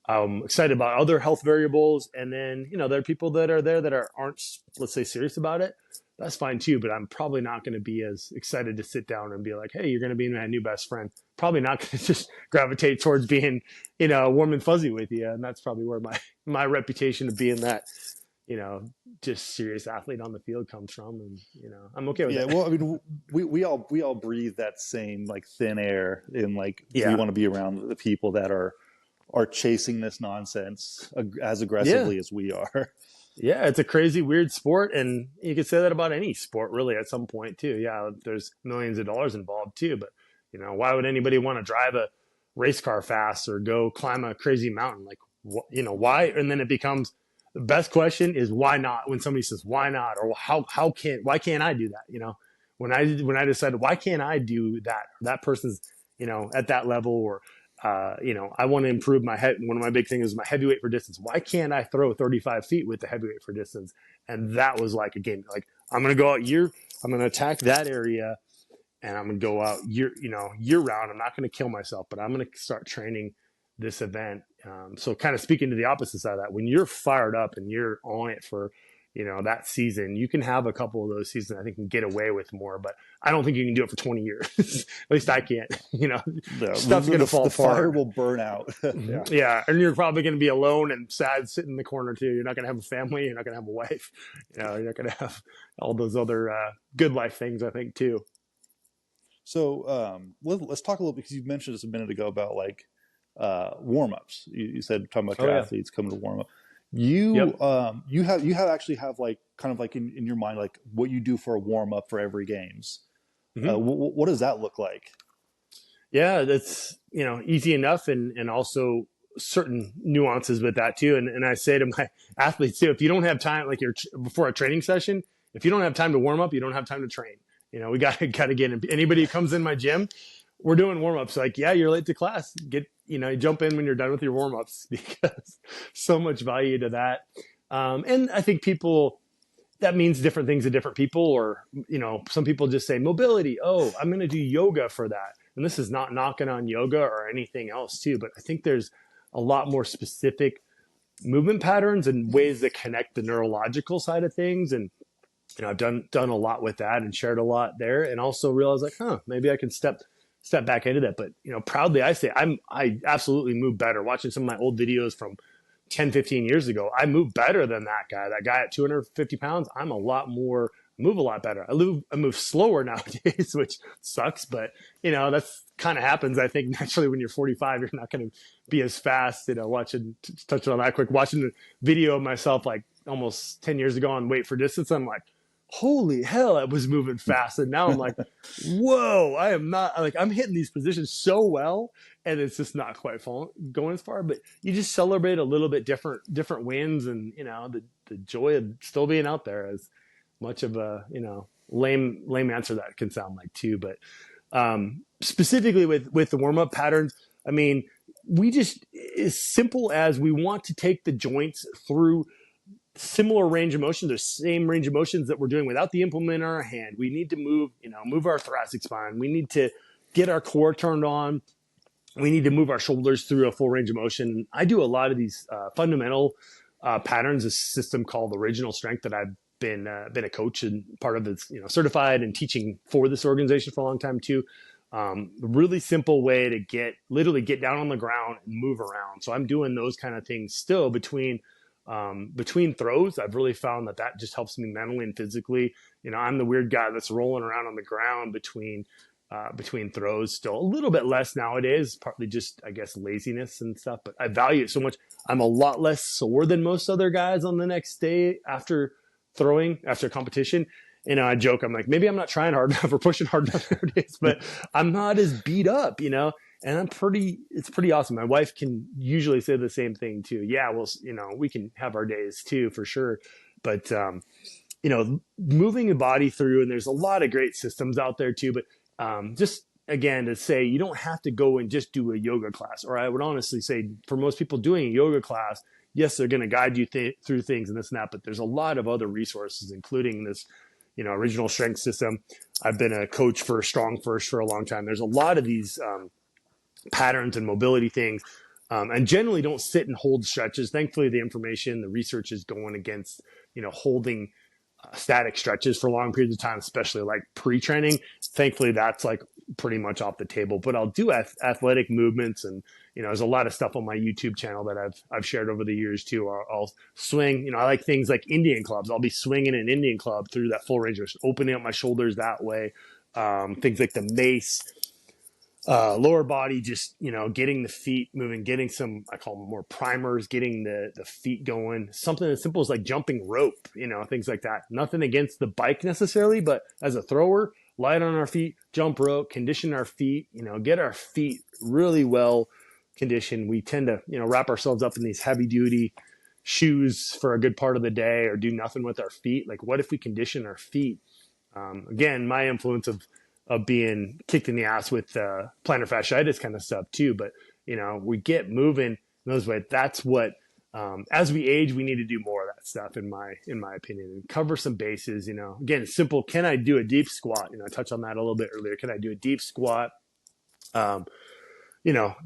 I'm excited about other health variables. And then, there are people that are there that aren't, let's say, serious about it. That's fine too. But I'm probably not going to be as excited to sit down and be like, hey, you're going to be my new best friend. Probably not going to just gravitate towards being, warm and fuzzy with you. And that's probably where my reputation of being that, just serious athlete on the field comes from. And, I'm okay with Yeah, that. well, I mean, we all breathe that same like thin air, and like we Yeah. want to be around the people that are chasing this nonsense as Yeah. aggressively as we are. Yeah, it's a crazy, weird sport, and you could say that about any sport, really, at some point too. Yeah, there's millions of dollars involved too, but why would anybody want to drive a race car fast or go climb a crazy mountain? Like, why? And then it becomes the best question is why not? When somebody says why not, or why can't I do that? When I decided why can't I do that? That person's at that level, or I want to improve my head. One of my big things is my heavyweight for distance. Why can't I throw 35 feet with the heavyweight for distance? And that was like a game. Like I'm going to go out I'm going to attack that area, and I'm going to go out year round. I'm not going to kill myself, but I'm going to start training this event. So kind of speaking to the opposite side of that, when you're fired up and you're on it for, that season. You can have a couple of those seasons, I think, and get away with more, but I don't think you can do it for 20 years. At least I can't. Stuff's going to fall the apart. fire will burn out. Yeah. Yeah. And you're probably going to be alone and sad sitting in the corner too. You're not going to have a family. You're not going to have a wife. You're not going to have all those other good life things, I think, too. So let's talk a little, because you mentioned this a minute ago about like warm-ups. You said, talking about your athletes coming to warm up. You have actually have like kind of like in your mind, like what you do for a warm-up for every games. What does that look like? Yeah, that's easy enough, and also certain nuances with that too. And I say to my athletes too, if you don't have time, like before a training session, if you don't have time to warm up, you don't have time to train. We got to get in. Anybody who comes in my gym, we're doing warm ups. Like, yeah, you're late to class. Jump in when you're done with your warm ups, because so much value to that. And I think that means different things to different people, or, some people just say mobility. Oh, I'm going to do yoga for that. And this is not knocking on yoga or anything else too, but I think there's a lot more specific movement patterns and ways that connect the neurological side of things. And, I've done a lot with that and shared a lot there, and also realized like, maybe I can step back into that. But, proudly I say I absolutely move better. Watching some of my old videos from 10, 15 years ago, I move better than that guy at 250 pounds. I move a lot better. I move slower nowadays, which sucks, but that's kind of happens. I think naturally when you're 45, you're not going to be as fast. Touching on that quick, watching the video of myself like almost 10 years ago on Weight for Distance, I'm like, holy hell, I was moving fast. And now I'm like, whoa, I am not, like, I'm hitting these positions so well, and it's just not quite going as far. But you just celebrate a little bit different wins, and the joy of still being out there, as much of a lame answer that can sound like too. But specifically with the warm-up patterns, I mean, we just, as simple as we want to take the joints through similar range of motion, the same range of motions that we're doing without the implement in our hand. We need to move our thoracic spine. We need to get our core turned on. We need to move our shoulders through a full range of motion. I do a lot of these fundamental patterns, a system called Original Strength that I've been a coach and part of it's certified and teaching for this organization for a long time too. Really simple way to literally get down on the ground and move around. So I'm doing those kind of things still between throws. I've really found that just helps me mentally and physically. I'm the weird guy that's rolling around on the ground between throws still. A little bit less nowadays, partly just, I guess, laziness and stuff, but I value it so much. I'm a lot less sore than most other guys on the next day after a competition. I joke, I'm like, maybe I'm not trying hard enough or pushing hard enough nowadays, but I'm not as beat up, and it's pretty awesome. My wife can usually say the same thing too. Yeah, well, we can have our days too, for sure. But, moving your body through, and there's a lot of great systems out there too, but just again, to say, you don't have to go and just do a yoga class. Or I would honestly say, for most people doing a yoga class, yes, they're going to guide you through things and this and that, but there's a lot of other resources, including this, Original Strength system. I've been a coach for Strong First for a long time. There's a lot of these patterns and mobility things, and generally don't sit and hold stretches. Thankfully, the research is going against, holding static stretches for long periods of time, especially like pre-training. Thankfully, that's like pretty much off the table. But I'll do athletic movements, and there's a lot of stuff on my YouTube channel that I've shared over the years too. I'll swing. I like things like Indian clubs. I'll be swinging an Indian club through that full range of motion, opening up my shoulders that way. Things like the mace. Lower body, just, getting the feet moving, getting some, I call them more primers, getting the feet going. Something as simple as like jumping rope, things like that. Nothing against the bike necessarily, but as a thrower, light on our feet, jump rope, condition our feet, get our feet really well conditioned. We tend to, wrap ourselves up in these heavy duty shoes for a good part of the day, or do nothing with our feet. Like, what if we condition our feet? Again, my influence of being kicked in the ass with plantar fasciitis kind of stuff too. But, we get moving in those ways. That's what, as we age, we need to do more of that stuff, in my opinion, and cover some bases. Again, it's simple. Can I do a deep squat? I touched on that a little bit earlier. Can I do a deep squat?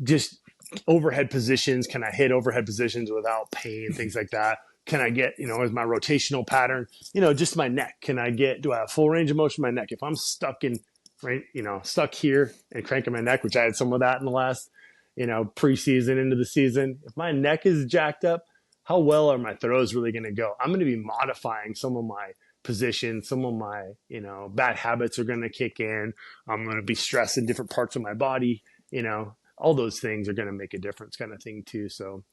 Just overhead positions. Can I hit overhead positions without pain? Things like that. can I get, is my rotational pattern, just my neck? Do I have full range of motion in my neck? If I'm stuck stuck here and cranking my neck, which I had some of that in the last, preseason into the season, if my neck is jacked up, how well are my throws really going to go? I'm going to be modifying some of my positions, some of my, bad habits are going to kick in. I'm going to be stressing different parts of my body, all those things are going to make a difference kind of thing too. So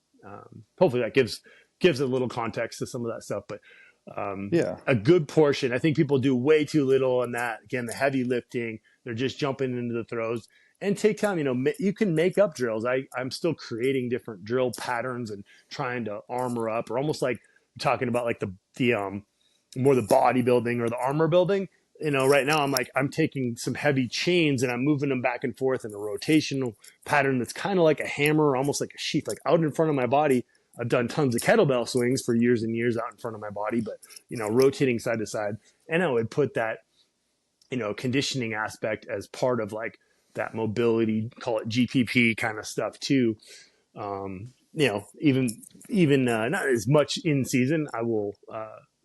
hopefully that gives a little context to some of that stuff. But a good portion, I think people do way too little on that. Again, the heavy lifting, they're just jumping into the throws. And take time, you can make up drills. I'm still creating different drill patterns and trying to armor up, or almost like talking about like the more the bodybuilding or the armor building. Right now I'm taking some heavy chains and I'm moving them back and forth in a rotational pattern that's kind of like a hammer, almost like a sheath, like out in front of my body. I've done tons of kettlebell swings for years and years out in front of my body, but rotating side to side. And I would put that, conditioning aspect as part of like that mobility, call it GPP kind of stuff too. Even not as much in season, I will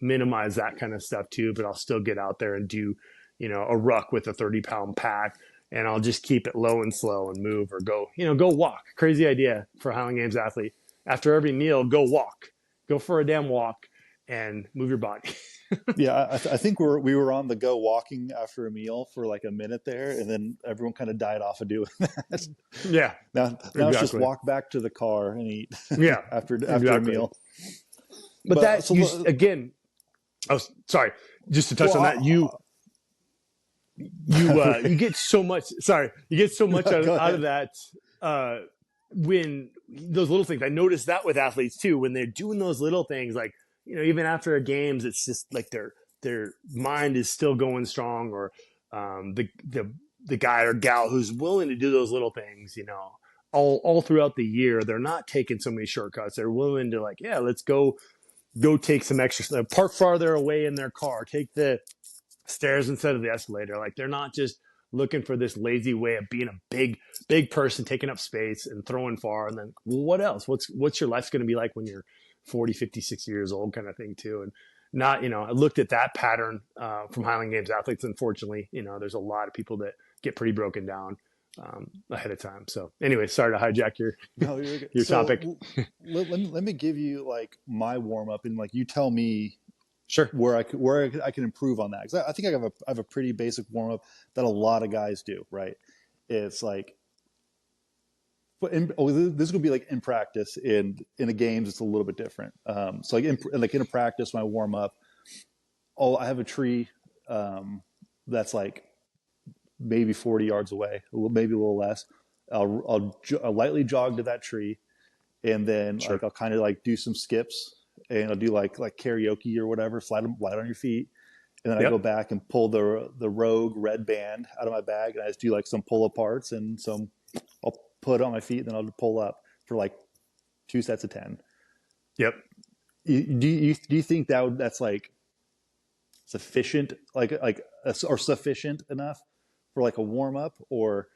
minimize that kind of stuff too, but I'll still get out there and do, a ruck with a 30-pound pack, and I'll just keep it low and slow and move or go walk. Crazy idea for Highland Games athlete. After every meal, go walk, go for a damn walk and move your body. Yeah, I think we were on the go walking after a meal for like a minute there, and then everyone kind of died off of doing that. Yeah. Now exactly. It's just walk back to the car and eat. Yeah. after exactly. a meal. But again. Oh, sorry. Just to touch on that, you get so much. Sorry, you get so much out of that when those little things. I noticed that with athletes too, when they're doing those little things, like even after a games, it's just like their mind is still going strong, or the guy or gal who's willing to do those little things, all throughout the year. They're not taking so many shortcuts. They're willing to like, yeah, let's go take some extra, park farther away in their car, take the stairs instead of the escalator. Like they're not just looking for this lazy way of being a big person, taking up space and throwing far. And then what else? What's your life going to be like when you're 40, 50, 60 years old kind of thing too. And not, I looked at that pattern from Highland Games athletes. Unfortunately, there's a lot of people that get pretty broken down ahead of time. So anyway, sorry to hijack your topic. let me give you like my warm up, and like you tell me sure where I can improve on that, because I think I have a pretty basic warm up that a lot of guys do. Right? It's like, this is gonna be like in practice. In a games, it's a little bit different. So like in a practice, my warm up, I have a tree that's like maybe 40 yards away, maybe a little less. I'll lightly jog to that tree, and then sure. I'll kind of like do some skips, and I'll do like karaoke or whatever, flat on your feet. And then I go back and pull the Rogue red band out of my bag, and I just do like some pull aparts and some, I'll put it on my feet, and then I'll pull up for like 2 sets of 10. Yep. Do you think that's like sufficient, or sufficient enough for like a warm up, or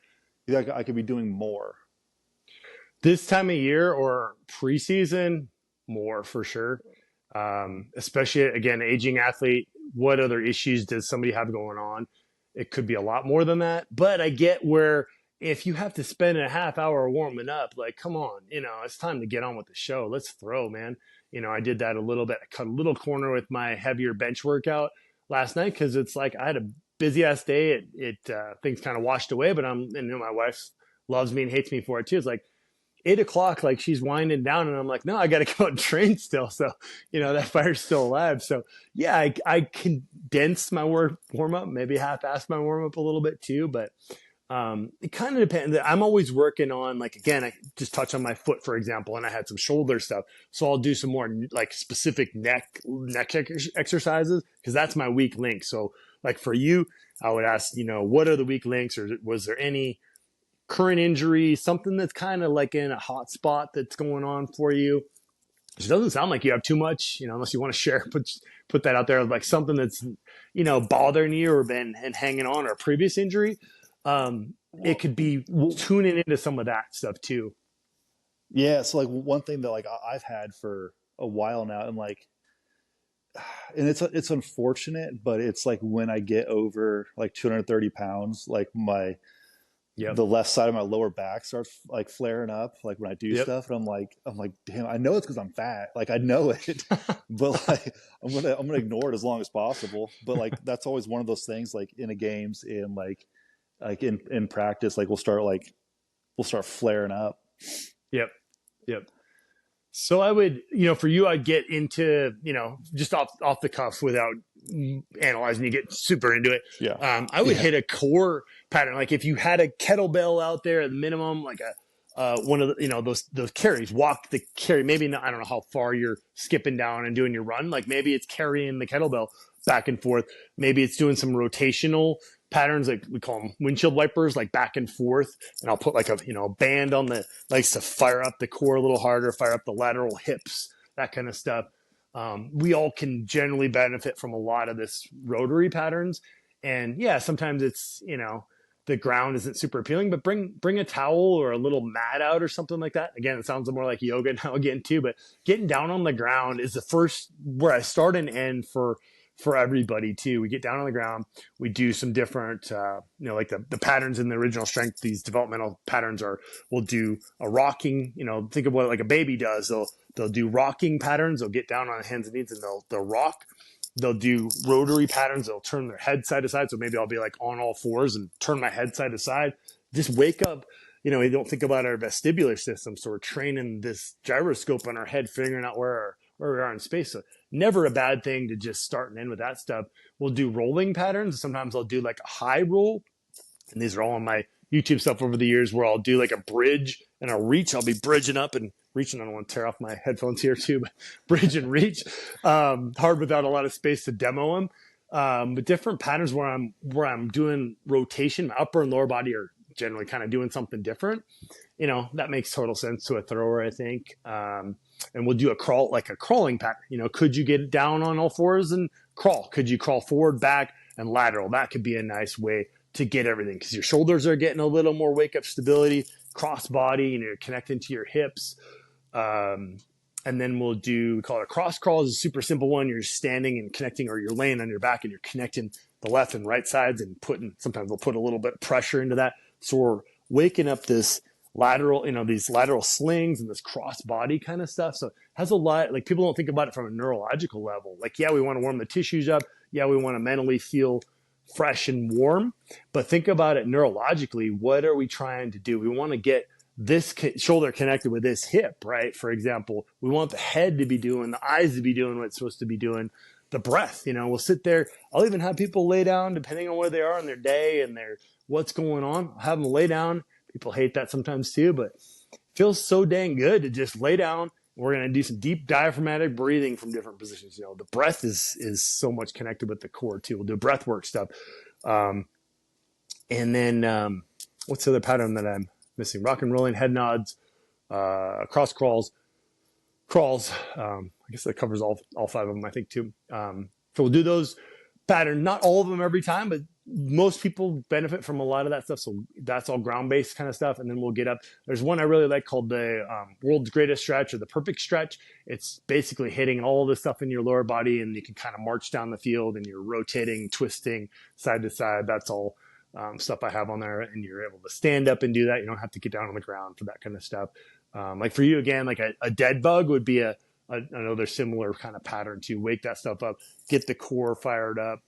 you think I could be doing more? This time of year or preseason, more for sure. Especially again, aging athlete. What other issues does somebody have going on? It could be a lot more than that. But I get where if you have to spend a half hour warming up, like, come on, it's time to get on with the show. Let's throw, man. I did that a little bit. I cut a little corner with my heavier bench workout last night, because it's like I had a busy ass day. Things kind of washed away, but my wife loves me and hates me for it too. It's like 8:00, like she's winding down, and I'm like, no, I got to go and train still. So, that fire's still alive. So yeah, I condensed my warm up, maybe half-assed my warm up a little bit too, but it kind of depends. I'm always working on, like, again, I just touch on my foot, for example, and I had some shoulder stuff. So I'll do some more like specific neck exercises, because that's my weak link. So like for you, I would ask, what are the weak links, or was there any current injury, something that's kind of like in a hot spot that's going on for you? It doesn't sound like you have too much, unless you want to share, put that out there, like something that's, bothering you or been hanging on, or a previous injury. It could be tuning into some of that stuff too. Yeah. So like one thing that like I've had for a while now, and like, and it's unfortunate, but it's like when I get over like 230 pounds, like Yep. the left side of my lower back starts like flaring up, like when I do Yep. stuff, and I'm like, damn, I know it's because I'm fat, like I know it, but like I'm gonna ignore it as long as possible. But like that's always one of those things, like in a games, in like in practice, like we'll start flaring up. Yep. Yep. So I would, for you, I'd get into, just off the cuff without analyzing, you get super into it. Yeah, I would yeah, hit a core pattern. Like if you had a kettlebell out there at the minimum, like one of the, those carries, walk the carry, maybe not, I don't know how far you're skipping down and doing your run. Like maybe it's carrying the kettlebell back and forth. Maybe it's doing some rotational patterns, like we call them windshield wipers, like back and forth. And I'll put like a, band on the legs to fire up the core a little harder, fire up the lateral hips, that kind of stuff. We all can generally benefit from a lot of this rotary patterns. And yeah, sometimes it's, the ground isn't super appealing, but bring a towel or a little mat out or something like that. Again, it sounds more like yoga now again too, but getting down on the ground is the first where I start and end for everybody too. We get down on the ground, we do some different, like the patterns in the original strength, these developmental patterns we'll do a rocking, think of what like a baby does. They'll do rocking patterns. They'll get down on hands and knees and they'll rock. They'll do rotary patterns. They'll turn their head side to side. So maybe I'll be like on all fours and turn my head side to side. Just wake up. We don't think about our vestibular system. So we're training this gyroscope on our head, figuring out where we are in space. So never a bad thing to just start and end with that stuff. We'll do rolling patterns. Sometimes I'll do like a high roll. And these are all on my YouTube stuff over the years where I'll do like a bridge and a reach. I'll be bridging up and reaching. I don't want to tear off my headphones here too, but bridge and reach. Hard without a lot of space to demo them. But different patterns where I'm doing rotation. My upper and lower body are generally kind of doing something different. That makes total sense to a thrower, I think. And we'll do a crawling pattern. Could you get down on all fours and crawl? Could you crawl forward, back, and lateral? That could be a nice way to get everything because your shoulders are getting a little more wake up stability, cross body, you're connecting to your hips. And then we call it a cross crawl. It's a super simple one. You're standing and connecting, or you're laying on your back and you're connecting the left and right sides and sometimes we'll put a little bit of pressure into that. So we're waking up this lateral, these lateral slings and this cross body kind of stuff. So it has a lot, like people don't think about it from a neurological level. Like, yeah, we want to warm the tissues up. Yeah, we want to mentally feel fresh and warm, but think about it neurologically. What are we trying to do? We want to get this shoulder connected with this hip, right? For example, we want the head to be doing, the eyes to be doing what it's supposed to be doing, the breath, we'll sit there. I'll even have people lay down depending on where they are in their day and what's going on. I'll have them lay down. People hate that sometimes too, but it feels so dang good to just lay down. We're going to do some deep diaphragmatic breathing from different positions. The breath is so much connected with the core too. We'll do breath work stuff. And then what's the other pattern that I'm missing? Rock and rolling, head nods, cross crawls. I guess that covers all five of them, I think too. So we'll do those patterns, not all of them every time, but most people benefit from a lot of that stuff. So that's all ground-based kind of stuff. And then we'll get up. There's one I really like called the world's greatest stretch, or the perfect stretch. It's basically hitting all the stuff in your lower body, and you can kind of march down the field and you're rotating, twisting side to side. That's all stuff I have on there. And you're able to stand up and do that. You don't have to get down on the ground for that kind of stuff. Like for you, again, like a dead bug would be another similar kind of pattern to wake that stuff up, get the core fired up.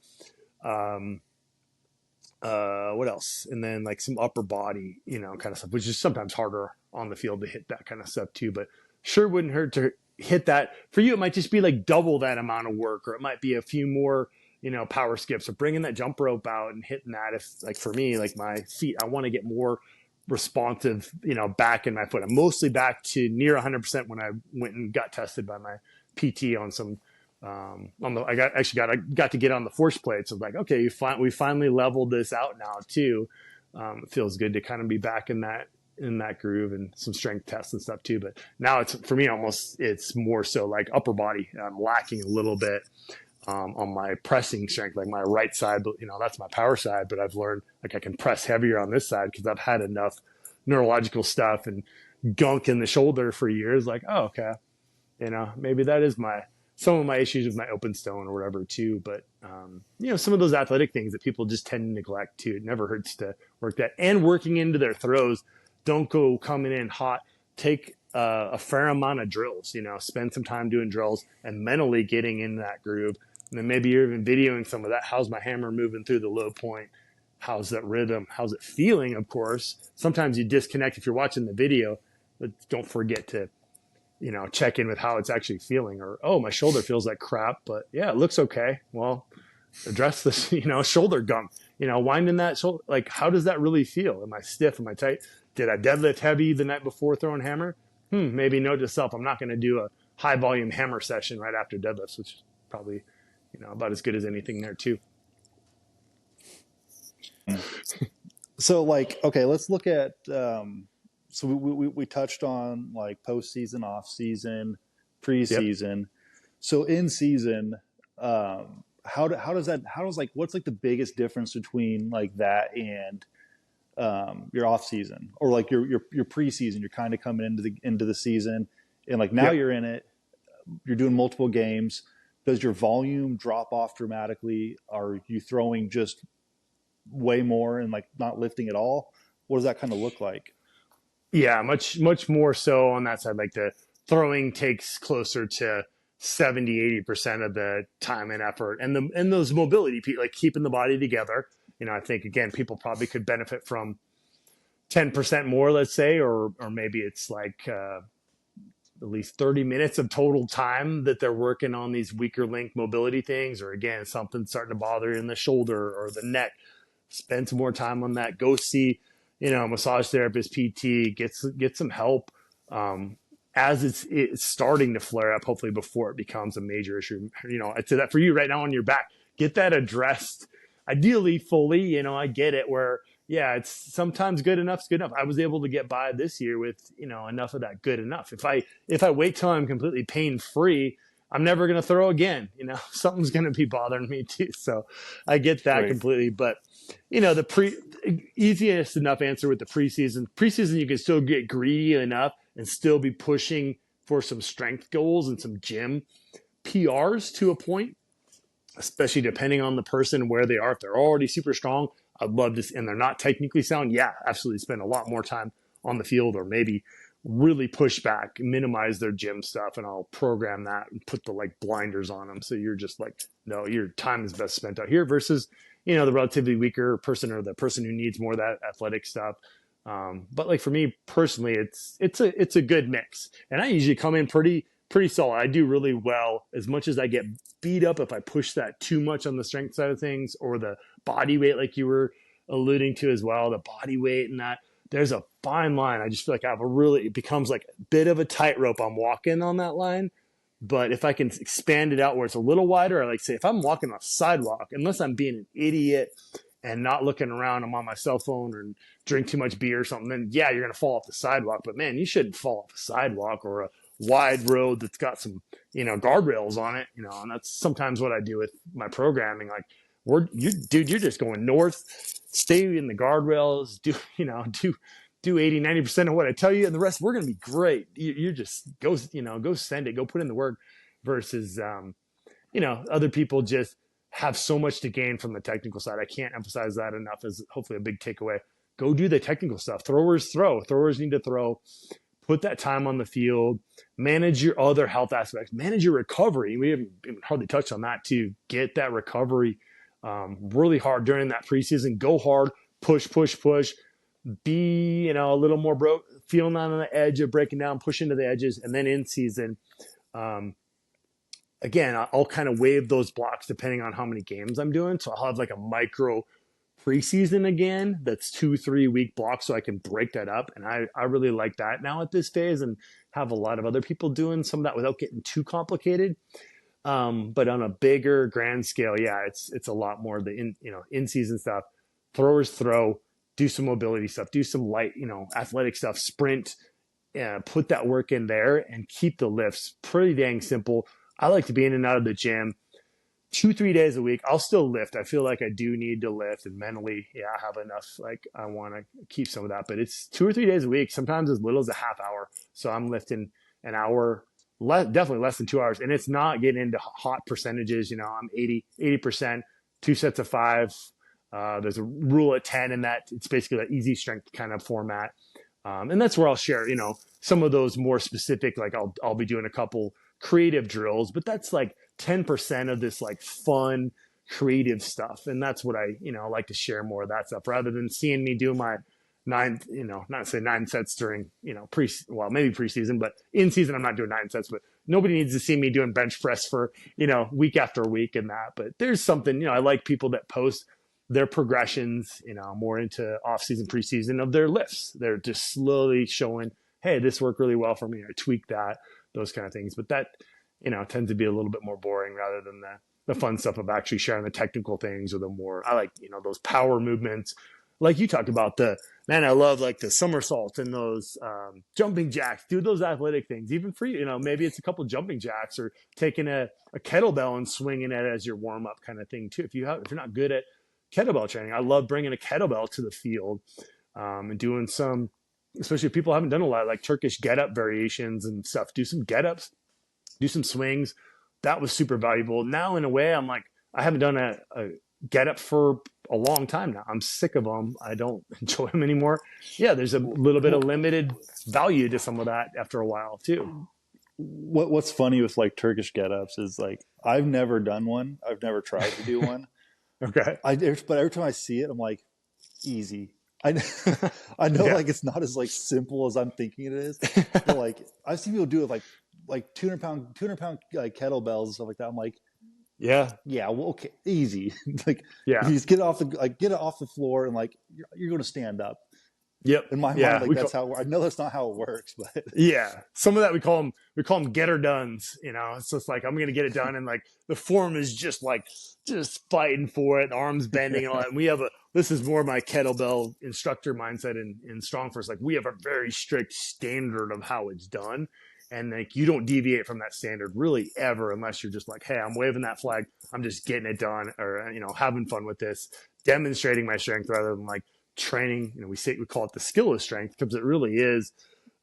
What else? And then like some upper body, kind of stuff, which is sometimes harder on the field to hit that kind of stuff too, but sure wouldn't hurt to hit that. For you, it might just be like double that amount of work, or it might be a few more, power skips, or bringing that jump rope out and hitting that. If like for me, like my feet, I want to get more responsive, back in my foot. I'm mostly back to near 100% when I went and got tested by my PT on some, I got to get on the force plate. So like, okay, we finally leveled this out now too. It feels good to kind of be back in that groove, and some strength tests and stuff too. But now for me, it's more so like upper body. I'm lacking a little bit, on my pressing strength, like my right side, but that's my power side. But I've learned like I can press heavier on this side because I've had enough neurological stuff and gunk in the shoulder for years. Like, oh, okay, maybe that is some of my issues with my open stone or whatever too. But some of those athletic things that people just tend to neglect too. It never hurts to work that, and working into their throws. Don't go coming in hot. Take a fair amount of drills. Spend some time doing drills and mentally getting in that groove. And then maybe you're even videoing some of that. How's my hammer moving through the low point? How's that rhythm? How's it feeling? Of course, sometimes you disconnect if you're watching the video, but don't forget to check in with how it's actually feeling. Or, oh, my shoulder feels like crap, but yeah, it looks okay. Well, address this, shoulder gum, winding that shoulder. Like, how does that really feel? Am I stiff? Am I tight? Did I deadlift heavy the night before throwing hammer? Maybe note to self, I'm not going to do a high volume hammer session right after deadlifts, which is probably, about as good as anything there too. So like, okay, let's look at, so we touched on like postseason, off season, preseason. Yep. So in season, what's like the biggest difference between like that and your off season, or like your preseason? You're kind of coming into the season, and like now yep. You're in it, you're doing multiple games. Does your volume drop off dramatically? Are you throwing just way more and like not lifting at all? What does that kind of look like? Yeah, much more so on that side. Like the throwing takes closer to 70-80% of the time and effort, and those mobility, like keeping the body together. I think again, people probably could benefit from 10% more, let's say, or maybe it's like at least 30 minutes of total time that they're working on these weaker link mobility things, or again, something's starting to bother you in the shoulder or the neck. Spend some more time on that. Go see, massage therapist, PT, get some help as it's starting to flare up, hopefully before it becomes a major issue. I'd say that for you right now on your back, get that addressed, ideally fully. I get it where, yeah, it's sometimes good enough's good enough. I was able to get by this year with, enough of that good enough. If I wait till I'm completely pain free, I'm never going to throw again. Something's going to be bothering me too. So I get that completely. But, the easiest enough answer with the preseason, you can still get greedy enough and still be pushing for some strength goals and some gym PRs to a point, especially depending on the person, where they are. If they're already super strong, I'd love this, and they're not technically sound. Yeah, absolutely. Spend a lot more time on the field, or maybe really push back, minimize their gym stuff, and I'll program that and put the like blinders on them. So you're just like, no, your time is best spent out here versus, the relatively weaker person or the person who needs more of that athletic stuff. But like for me personally, it's a good mix, and I usually come in pretty solid. I do really well, as much as I get beat up if I push that too much on the strength side of things, or the body weight, like you were alluding to as well, the body weight and that. There's a fine line. I just feel like it becomes like a bit of a tightrope I'm walking on that line. But if I can expand it out where it's a little wider, I like say if I'm walking on a sidewalk, unless I'm being an idiot and not looking around, I'm on my cell phone or drink too much beer or something, then yeah, you're going to fall off the sidewalk. But man, you shouldn't fall off a sidewalk or a wide road that's got some, guardrails on it, and that's sometimes what I do with my programming. Like, you're just going north, stay in the guardrails, do 80-90% of what I tell you, and the rest, we're going to be great. You just go send it, go put in the work, versus, other people just have so much to gain from the technical side. I can't emphasize that enough as hopefully a big takeaway. Go do the technical stuff. Throwers need to throw, put that time on the field, manage your other health aspects, manage your recovery. We haven't even hardly touched on that too. Get that recovery really hard during that preseason. Go hard, push, be, a little more broke, feeling on the edge of breaking down, push into the edges. And then in season, again, I'll kind of wave those blocks depending on how many games I'm doing. So I'll have like a micro preseason again, that's 2-3 week blocks, so I can break that up. And I really like that now at this phase, and have a lot of other people doing some of that without getting too complicated. But on a bigger grand scale, yeah, it's a lot more the in season stuff. Throwers throw, do some mobility stuff, do some light, athletic stuff, sprint, put that work in there, and keep the lifts pretty dang simple. I like to be in and out of the gym 2-3 days a week. I'll still lift. I feel like I do need to lift, and mentally, yeah, I have enough. Like, I want to keep some of that, but it's 2 or 3 days a week, sometimes as little as a half hour. So I'm lifting an hour definitely less than 2 hours. And it's not getting into hot percentages. I'm 80%, 2 sets of 5. There's a rule of 10 in that. It's basically that easy strength kind of format. And that's where I'll share, some of those more specific, like I'll be doing a couple creative drills, but that's like 10% of this like fun, creative stuff. And that's what I like to share more of that stuff rather than seeing me do my not say 9 sets during, maybe preseason, but in season, I'm not doing 9 sets, but nobody needs to see me doing bench press for, week after week and that. But there's something, I like people that post their progressions, more into off season, preseason of their lifts. They're just slowly showing, hey, this worked really well for me. I tweaked that, those kind of things. But that, tends to be a little bit more boring rather than the fun stuff of actually sharing the technical things or the more, I like, those power movements. Like you talked about I love like the somersaults and those jumping jacks, do those athletic things, even for you, maybe it's a couple jumping jacks or taking a kettlebell and swinging it as your warm up kind of thing too. If you're not good at kettlebell training, I love bringing a kettlebell to the field and doing some, especially if people haven't done a lot, like Turkish get up variations and stuff, do some get ups, do some swings. That was super valuable. Now in a way, I'm like, I haven't done a get up for a long time now. I'm sick of them. I don't enjoy them anymore. Yeah, there's a little bit of limited value to some of that after a while too. What's funny with like Turkish get-ups is like I've never done one. I've never tried to do one. Okay. But every time I see it, I'm like, easy. I know Yeah. like it's not as like simple as I'm thinking it is. But like I've seen people do it like 200 pound like kettlebells and stuff like that. I'm like, yeah, well, okay, easy. Like yeah, you just get it off the floor and like you're going to stand up. yep, In my yeah. mind, like that's how I know that's not how it works, but Yeah, some of that we call them getter dones. It's just like I'm gonna get it done, and like the form is just fighting for it, the arms bending and all that. And this is more my kettlebell instructor mindset in StrongFirst. Like we have a very strict standard of how it's done, and like you don't deviate from that standard really ever unless you're just like, hey, I'm waving that flag, I'm just getting it done, or having fun with this, demonstrating my strength rather than like training. We call it the skill of strength because it really is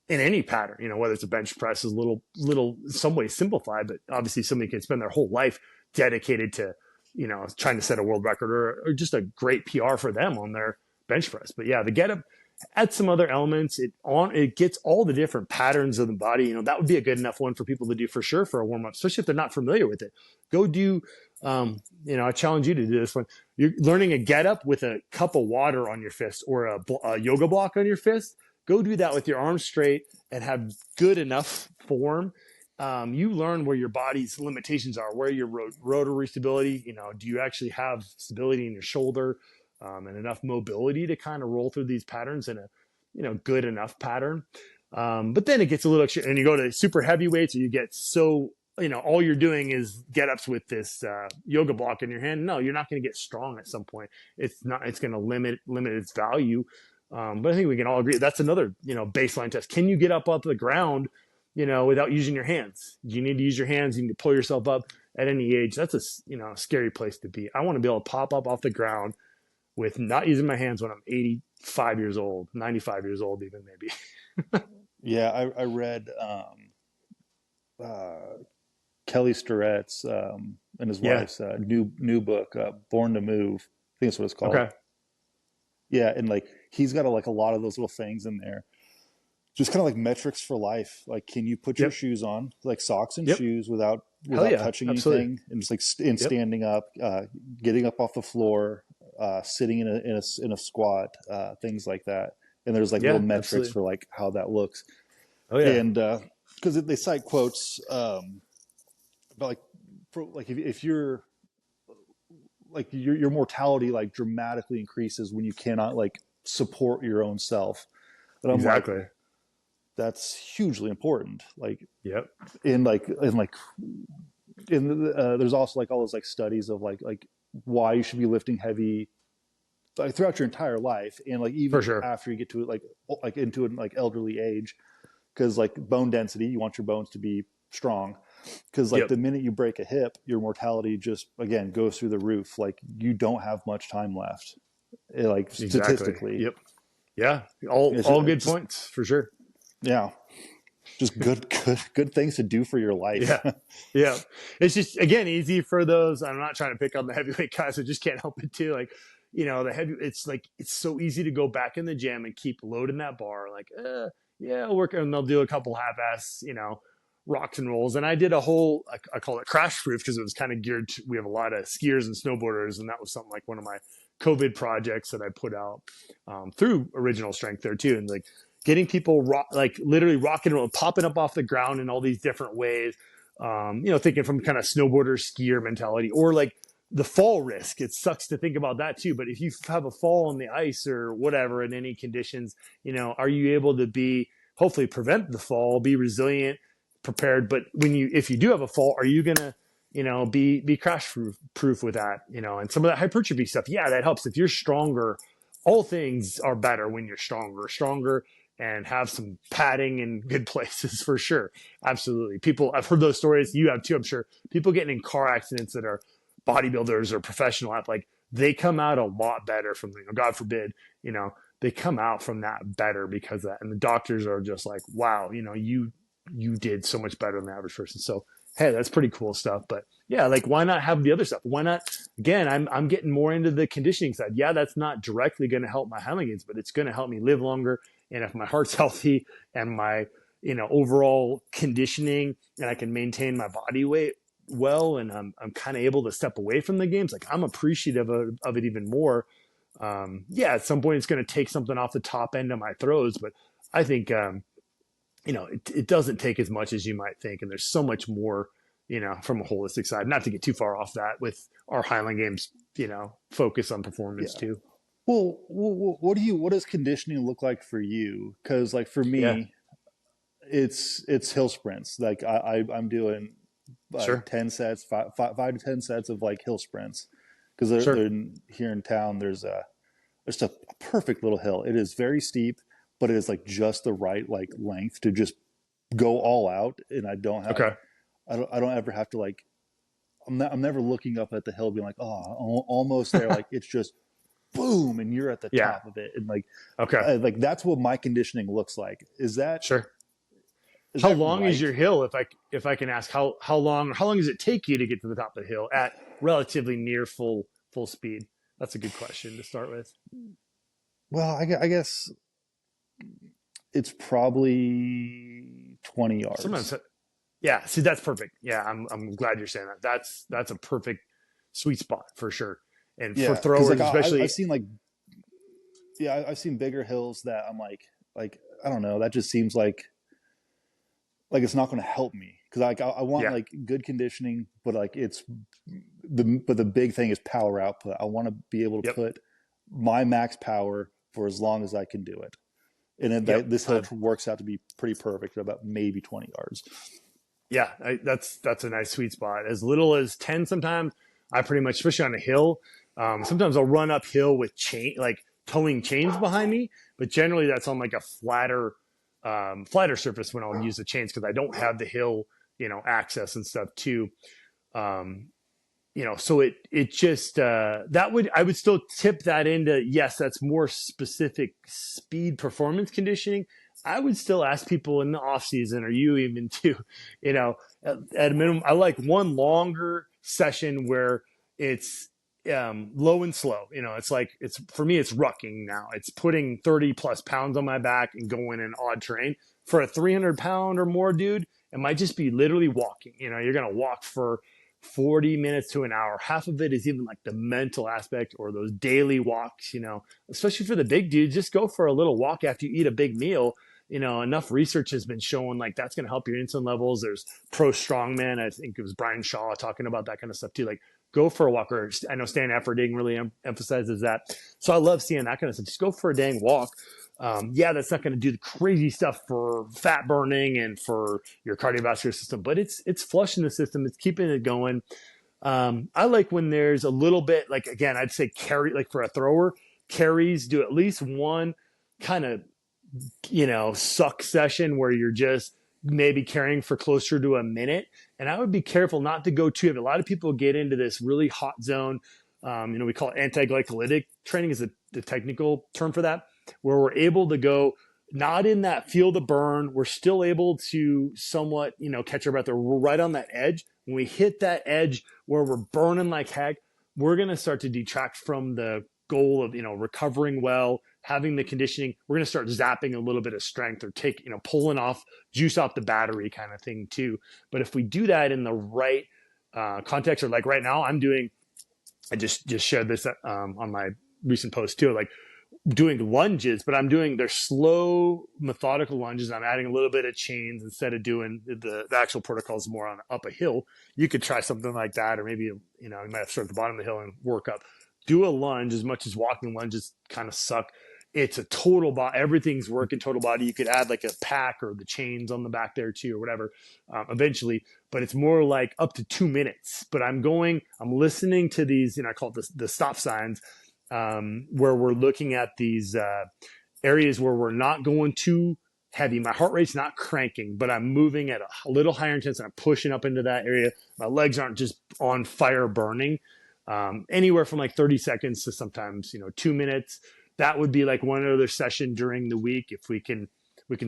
in any pattern, whether it's a bench press is little some way simplified, but obviously somebody can spend their whole life dedicated to, trying to set a world record or just a great PR for them on their bench press. But yeah, the get up adds some other elements. It gets all the different patterns of the body. That would be a good enough one for people to do for sure for a warm up, especially if they're not familiar with it. Go do, I challenge you to do this one. You're learning a get up with a cup of water on your fist or a yoga block on your fist. Go do that with your arms straight and have good enough form. You learn where your body's limitations are, where your rotary stability, do you actually have stability in your shoulder and enough mobility to kind of roll through these patterns in a, good enough pattern. But then it gets a little extra, and you go to super heavy weights or you get so, all you're doing is get ups with this yoga block in your hand. No, you're not going to get strong at some point. It's going to limit its value. But I think we can all agree that's another, baseline test. Can you get up off the ground, without using your hands? You need to use your hands. You need to pull yourself up at any age. That's a scary place to be. I want to be able to pop up off the ground with not using my hands when I'm 85 years old, 95 years old, even maybe. yeah, I read Kelly Starrett's and his wife's new book, Born to Move. I think that's what it's called. Okay. Yeah, and like he's got a lot of those little things in there, just kind of like metrics for life. Like, can you put your shoes on, like socks and shoes, without touching anything, and just like standing up, getting up off the floor, sitting in a squat, things like that. And there's like little metrics for like how that looks. Oh yeah, and because they cite quotes about if you're like your mortality like dramatically increases when you cannot like support your own self. And I'm exactly. like, that's hugely important. Like, yep. There's also like all those like studies of like why you should be lifting heavy like throughout your entire life, and like even after you get to it like into an like elderly age, because like bone density, you want your bones to be strong. Because like the minute you break a hip, your mortality just again goes through the roof. Like you don't have much time left, like statistically. Yep. Yeah. All good points for sure. Yeah. just good things to do for your life. Yeah. Yeah. It's just, again, easy for those. I'm not trying to pick on the heavyweight guys. I just can't help it too. Like, the heavy, it's like, it's so easy to go back in the gym and keep loading that bar. Like, yeah, I'll work, and they'll do a couple half-ass, rocks and rolls. And I did a whole, I call it crash proof, because it was kind of geared to, we have a lot of skiers and snowboarders. And that was something like one of my COVID projects that I put out through Original Strength there too. And like, getting people literally rocking and popping up off the ground in all these different ways. Thinking from kind of snowboarder skier mentality, or like the fall risk. It sucks to think about that too. But if you have a fall on the ice or whatever in any conditions, are you able to hopefully prevent the fall, be resilient, prepared? But if you do have a fall, are you going to, be crash proof with that, and some of that hypertrophy stuff. Yeah, that helps. If you're stronger, all things are better when you're stronger, and have some padding in good places for sure. Absolutely. I've heard those stories. You have too, I'm sure. People getting in car accidents that are bodybuilders or professional athletes, like they come out a lot better from, God forbid, they come out from that better because of that. And the doctors are just like, wow, you did so much better than the average person. So, hey, that's pretty cool stuff. But yeah, like, why not have the other stuff? Why not? Again, I'm getting more into the conditioning side. Yeah, that's not directly going to help my Highland Games, but it's going to help me live longer. And if my heart's healthy and my, overall conditioning, and I can maintain my body weight well, and I'm kind of able to step away from the games, like, I'm appreciative of it even more. At some point it's going to take something off the top end of my throws, but I think, it doesn't take as much as you might think. And there's so much more, from a holistic side, not to get too far off that with our Highland Games, focus on performance too. Well, what does conditioning look like for you? Because like for me, it's hill sprints. Like I'm doing Sure. 10 sets, five to 10 sets of like hill sprints. Because here in town, there's just a perfect little hill. It is very steep, but it is like just the right like length to just go all out. And I don't have, I don't ever have to like, I'm never looking up at the hill being like, oh, almost there. Like, it's just boom, and you're at the top of it. And like, like that's what my conditioning looks like. Is that sure? How long is your hill? If I can ask, how long does it take you to get to the top of the hill at relatively near full speed? That's a good question to start with. Well, I guess it's probably 20 yards. Sometimes, yeah. See, that's perfect. Yeah, I'm glad you're saying that. That's a perfect sweet spot for sure. And for throwers, like, especially, I've seen I've seen bigger hills that I'm like I don't know. That just seems like it's not going to help me, because like I want like good conditioning, but like the big thing is power output. I want to be able to put my max power for as long as I can do it. And then this hill works out to be pretty perfect at about maybe 20 yards. Yeah, that's a nice sweet spot. As little as 10 sometimes. I pretty much, especially on a hill, sometimes I'll run uphill with towing chains behind me, but generally that's on like a flatter surface when I'll use the chains, because I don't have the hill, access and stuff too. So it just, I would still tip that into, yes, that's more specific speed performance conditioning. I would still ask people in the off season, or you even too, at a minimum, I like one longer session where it's low and slow. For me, it's rucking now. It's putting 30 plus pounds on my back and going in odd terrain. For a 300 pound or more dude, it might just be literally walking. You're going to walk for 40 minutes to an hour. Half of it is even like the mental aspect, or those daily walks, especially for the big dudes. Just go for a little walk after you eat a big meal. Enough research has been showing like that's going to help your insulin levels. There's pro strongman. I think it was Brian Shaw talking about that kind of stuff too. Like, go for a walk. Or I know Stan Efferding really emphasizes that. So I love seeing that kind of stuff. Just go for a dang walk. That's not going to do the crazy stuff for fat burning and for your cardiovascular system, but it's flushing the system. It's keeping it going. I like when there's a little bit, like, again, I'd say carry, like for a thrower, carries, do at least one kind of, suck session where you're just maybe carrying for closer to a minute. And I would be careful not to go too heavy. A lot of people get into this really hot zone. We call it anti-glycolytic training is the technical term for that, where we're able to go not in that feel the burn. We're still able to somewhat, catch our breath. We're right on that edge. When we hit that edge where we're burning like heck, we're going to start to detract from the goal of, recovering well, having the conditioning. We're going to start zapping a little bit of strength or pulling off juice off the battery kind of thing too. But if we do that in the right context, or like right now I just shared this on my recent post too, like doing lunges, but they're slow, methodical lunges. I'm adding a little bit of chains instead of doing the actual protocols more on up a hill. You could try something like that, or maybe, you might have to start at the bottom of the hill and work up. Do a lunge. As much as walking lunges kind of suck, it's a total body. Everything's working total body. You could add like a pack or the chains on the back there too, or whatever, eventually, but it's more like up to 2 minutes. But I'm listening to these, I call it the stop signs, where we're looking at these areas where we're not going too heavy. My heart rate's not cranking, but I'm moving at a little higher intensity. I'm pushing up into that area. My legs aren't just on fire burning. Anywhere from like 30 seconds to sometimes, 2 minutes. That would be like one other session during the week if we can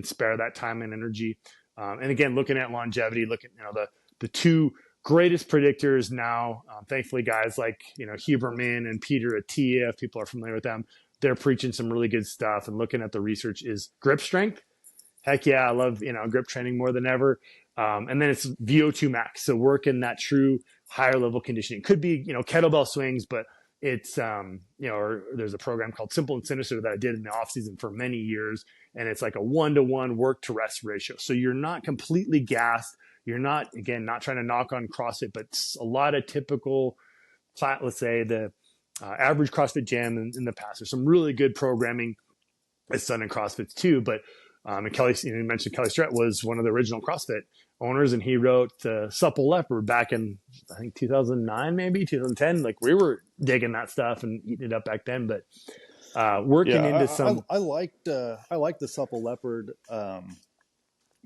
spare that time and energy. And again, looking at longevity, the two greatest predictors now, thankfully, guys like, Huberman and Peter Attia, if people are familiar with them, they're preaching some really good stuff, and looking at the research is grip strength. Heck yeah, I love, grip training more than ever. And then it's VO2 max. So working that true higher level conditioning. Could be, kettlebell swings, but it's, or there's a program called Simple and Sinister that I did in the off season for many years. And it's like a 1-to-1 work to rest ratio. So you're not completely gassed. You're not trying to knock on CrossFit, but a lot of typical, let's say the average CrossFit gym in the past. There's some really good programming that's done in CrossFit too. But and Kelly, you mentioned Kelly Stretch was one of the original CrossFit owners, and he wrote Supple Leopard back in, I think, 2009, maybe 2010. Like, we were digging that stuff and eating it up back then. But working into some, I liked the Supple Leopard.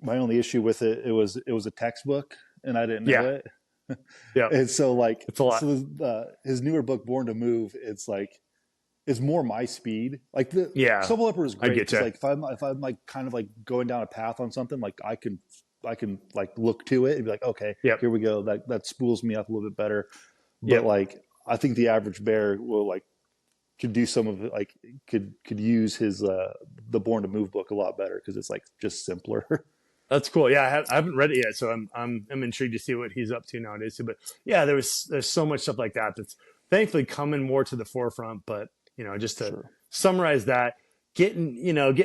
My only issue with it was a textbook, and I didn't know it. Yeah, and so like it's a lot. So his newer book, Born to Move, it's more my speed. Like the Supple Leopard is great. I get you. Like if I'm like kind of like going down a path on something, like I can like look to it and be like, okay, here we go. That spools me up a little bit better. But like I think the average bear will could do some of it, could use his the Born to Move book a lot better, because it's like just simpler. That's cool. Yeah, I haven't read it yet, so I'm intrigued to see what he's up to nowadays too. But yeah, there's so much stuff like that that's thankfully coming more to the forefront. But just to summarize that, getting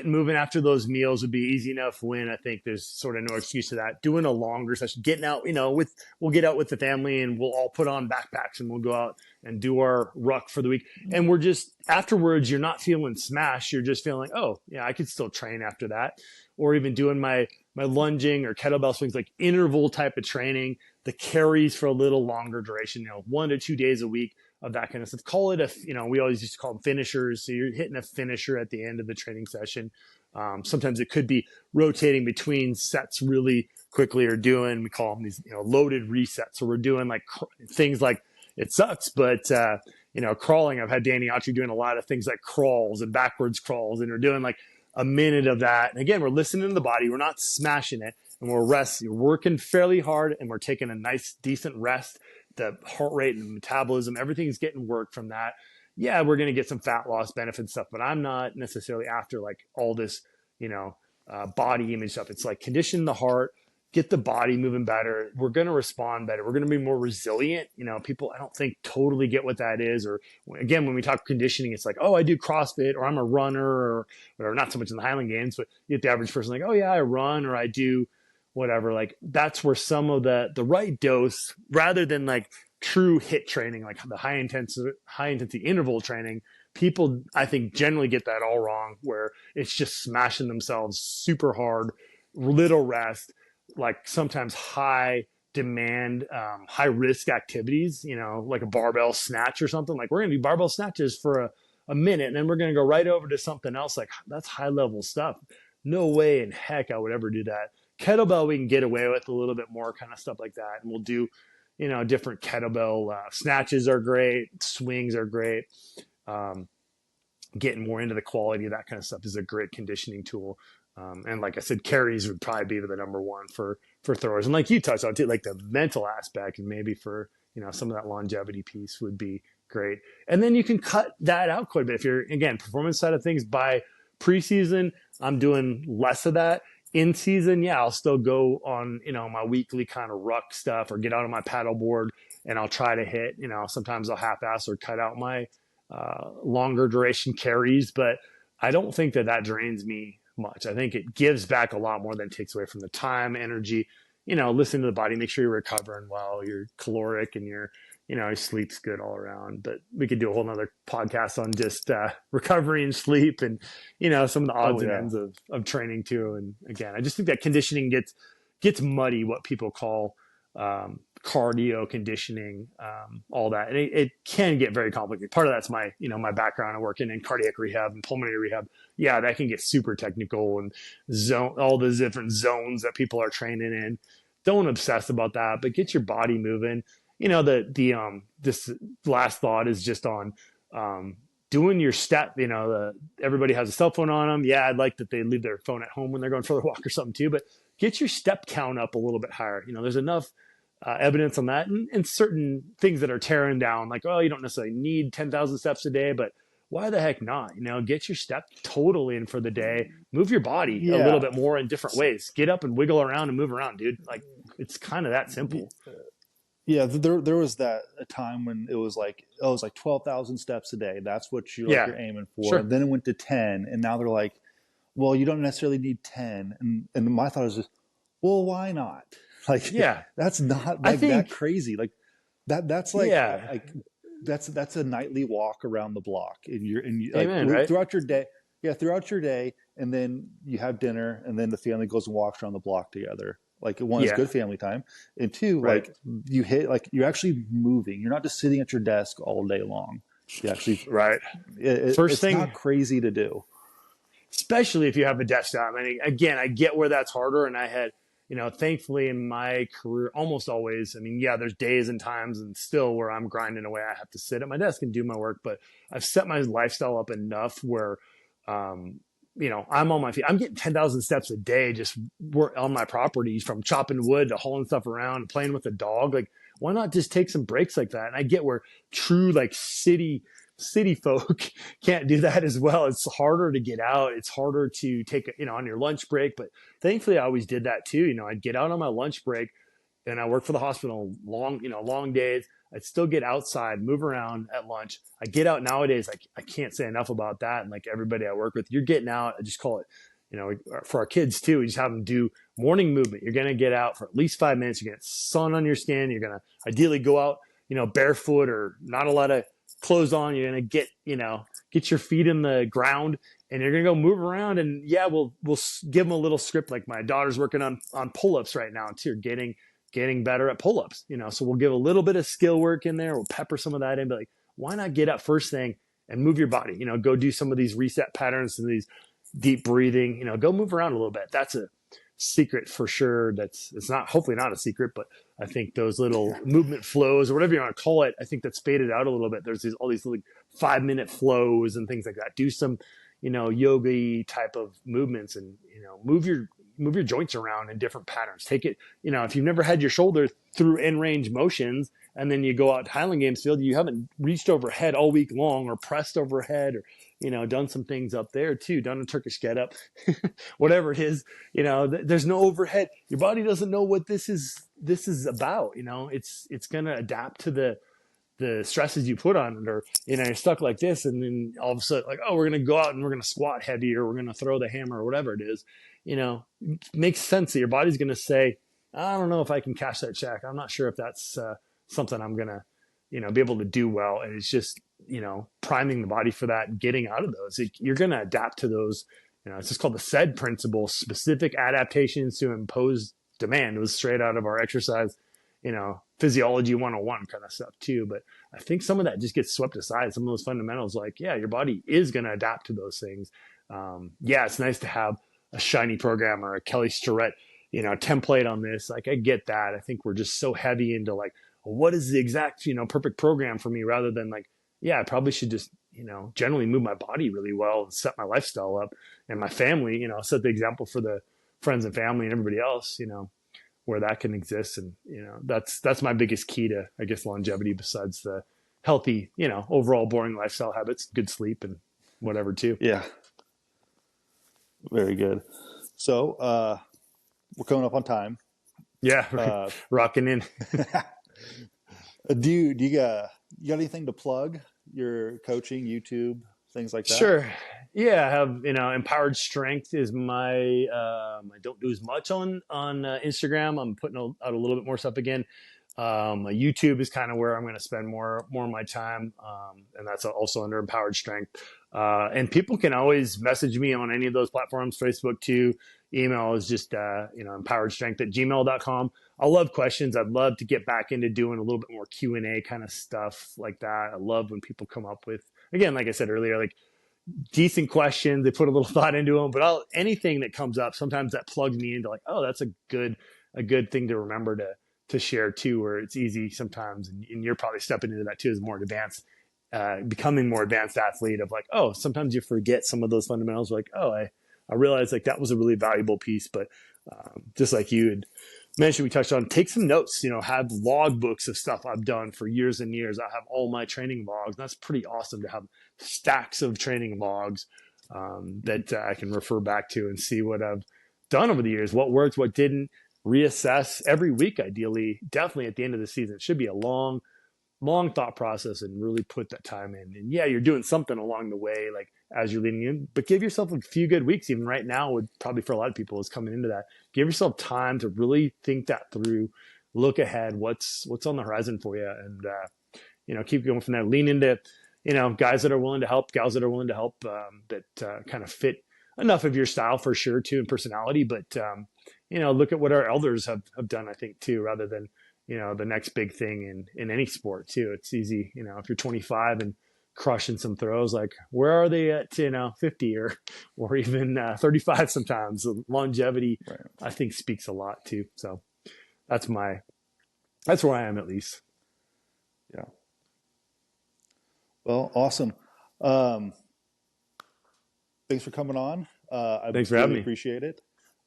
moving after those meals would be easy enough win. I think there's sort of no excuse to that. Doing a longer session, getting out, we'll get out with the family and we'll all put on backpacks and we'll go out and do our ruck for the week. And we're just, afterwards, you're not feeling smashed. You're just feeling like, oh yeah, I could still train after that. Or even doing my lunging or kettlebell swings, like interval type of training, the carries for a little longer duration, 1 to 2 days a week of that kind of stuff. Call it we always used to call them finishers. So you're hitting a finisher at the end of the training session. Sometimes it could be rotating between sets really quickly, or we call them these, loaded resets. So we're doing like things like, it sucks, but, crawling. I've had Danny Autry doing a lot of things like crawls and backwards crawls, and we're doing like a minute of that. And again, we're listening to the body. We're not smashing it, and we're working fairly hard, and we're taking a nice, decent rest. The heart rate and metabolism, everything's getting worked from that. Yeah, we're going to get some fat loss benefit stuff, but I'm not necessarily after like all this, body image stuff. It's like condition the heart, get the body moving better. We're going to respond better. We're going to be more resilient. People, I don't think totally get what that is. Or again, when we talk conditioning, it's like, oh, I do CrossFit, or I'm a runner, or not so much in the Highland Games, but you get the average person like, oh yeah, I run, or I do whatever. Like, that's where some of the right dose, rather than like true HIIT training, like the high intensity interval training, people, I think, generally get that all wrong, where it's just smashing themselves super hard, little rest, like sometimes high demand, high risk activities, like a barbell snatch or something. Like, we're going to do barbell snatches for a minute, and then we're going to go right over to something else. Like, that's high level stuff. No way in heck I would ever do that. Kettlebell, we can get away with a little bit more kind of stuff like that. And we'll do, different kettlebell snatches are great. Swings are great. Getting more into the quality of that kind of stuff is a great conditioning tool. And like I said, carries would probably be the number one for throwers. And like you touched on too, like the mental aspect and maybe for, some of that longevity piece would be great. And then you can cut that out quite a bit. If you're, again, performance side of things by preseason, I'm doing less of that. In season, yeah, I'll still go on, my weekly kind of ruck stuff or get out on my paddle board and I'll try to hit, sometimes I'll half-ass or cut out my longer duration carries, but I don't think that drains me much. I think it gives back a lot more than it takes away from the time, energy, listen to the body, make sure you're recovering well, you're caloric and your sleep's good all around. But we could do a whole nother podcast on just recovery and sleep and, some of the odds and ends of training too. And again, I just think that conditioning gets muddy, what people call cardio conditioning, all that. And it can get very complicated. Part of that's my, my background. I'm working in cardiac rehab and pulmonary rehab. Yeah, that can get super technical and all the different zones that people are training in. Don't obsess about that, but get your body moving. This last thought is just on doing your step. Everybody has a cell phone on them. Yeah, I'd like that they leave their phone at home when they're going for a walk or something too, but get your step count up a little bit higher. There's enough evidence on that and certain things that are tearing down, like, oh, you don't necessarily need 10,000 steps a day, but why the heck not? Get your step total in for the day, move your body a little bit more in different ways, get up and wiggle around and move around, dude. Like, it's kind of that simple. Yeah, there was a time when it was like 12,000 steps a day. That's what you're aiming for. Sure. And then it went to 10, and now they're like, well, you don't necessarily need 10. And my thought is just, well, why not? Like, that's not like that crazy. Like that's like, that's a nightly walk around the block, and you're Amen, like, right? throughout your day, and then you have dinner, and then the family goes and walks around the block together. Like, one is good family time, and two, like you're actually moving. You're not just sitting at your desk all day long. You actually it's not crazy to do, especially if you have a desk job. I mean, again, I get where that's harder, and I had, thankfully in my career, almost always. I mean, there's days and times, and still where I'm grinding away, I have to sit at my desk and do my work. But I've set my lifestyle up enough where, I'm on my feet. I'm getting 10,000 steps a day just on my property, from chopping wood to hauling stuff around, playing with a dog. Like, why not just take some breaks like that? And I get where true, like, city folk can't do that as well. It's harder to get out. It's harder to take, on your lunch break. But thankfully, I always did that too. I'd get out on my lunch break, and I work for the hospital, long days. I'd still get outside, move around at lunch. I get out nowadays. I can't say enough about that. And like everybody I work with, you're getting out. I just call it, for our kids too, we just have them do morning movement. You're going to get out for at least 5 minutes. You're going to get sun on your skin. You're going to ideally go out, barefoot or not a lot of clothes on. You're going to get your feet in the ground, and you're going to go move around. And we'll give them a little script. Like, my daughter's working on pull-ups right now too, getting better at pull-ups, so we'll give a little bit of skill work in there. We'll pepper some of that in, but like, why not get up first thing and move your body, go do some of these reset patterns and these deep breathing, go move around a little bit. That's a secret for sure. It's not, hopefully not a secret, but I think those little movement flows or whatever you want to call it, I think that's faded out a little bit. There's all these like 5-minute flows and things like that. Do some, yoga type of movements and, move your joints around in different patterns. Take it, if you've never had your shoulder through in range motions, and then you go out to Highland Games field, you haven't reached overhead all week long or pressed overhead or, done some things up there too, done a Turkish get up, whatever it is, there's no overhead. Your body doesn't know what this is about. It's going to adapt to the stresses you put on it, or, you're stuck like this. And then all of a sudden, like, oh, we're going to go out and we're going to squat heavy, or we're going to throw the hammer or whatever it is, it makes sense that your body's going to say, I don't know if I can cash that check. I'm not sure if that's something I'm going to, be able to do well. And it's just, priming the body for that, getting out of those. You're going to adapt to those. It's just called the SAID principle, specific adaptations to impose demand. It was straight out of our exercise, physiology 101 kind of stuff too. But I think some of that just gets swept aside. Some of those fundamentals, like, your body is going to adapt to those things. It's nice to have a shiny program or a Kelly Starrett, template on this. Like, I get that. I think we're just so heavy into like, well, what is the exact, perfect program for me, rather than like, I probably should just, generally move my body really well and set my lifestyle up and my family, set the example for the friends and family and everybody else, where that can exist. And, that's my biggest key to, I guess, longevity besides the healthy, overall boring lifestyle habits, good sleep and whatever too. Yeah. Very good. So, we're coming up on time. Yeah. Rocking in. You got anything to plug? Your coaching, YouTube, things like that? Sure. Yeah, I have, Empowered Strength is my I don't do as much on Instagram. I'm putting out a little bit more stuff again. YouTube is kind of where I'm going to spend more of my time, and that's also under Empowered Strength. And people can always message me on any of those platforms, Facebook too. Email is just empoweredstrength@gmail.com. I love questions. I'd love to get back into doing a little bit more Q&A kind of stuff like that. I love when people come up with, again, like I said earlier, like decent questions. They put a little thought into them, but anything that comes up, sometimes that plugs me into like, oh, that's a good thing to remember to share too, where it's easy sometimes. And you're probably stepping into that too as more advanced, becoming more advanced athlete of like, oh, sometimes you forget some of those fundamentals. Like, oh, I realized like that was a really valuable piece, but just like you had mentioned, we touched on, take some notes, have log books of stuff I've done for years and years. I have all my training logs. That's pretty awesome to have stacks of training logs that I can refer back to and see what I've done over the years, what worked, what didn't, reassess every week, ideally, definitely at the end of the season. It should be a long thought process and really put that time in. And yeah, you're doing something along the way, like as you're leading in, but give yourself a few good weeks. Even right now, would probably for a lot of people is coming into that. Give yourself time to really think that through, look ahead, what's on the horizon for you, and keep going from there. Lean into, guys that are willing to help, gals that are willing to help, that kind of fit enough of your style for sure too, and personality. But look at what our elders have done, I think too, rather than the next big thing in any sport too. It's easy, if you're 25 and crushing some throws, like where are they at 50 or even 35 sometimes. The longevity, right, I think speaks a lot too. So that's where I am, at least. Yeah. Well, awesome. Thanks for coming on. Thanks for having me. Appreciate it.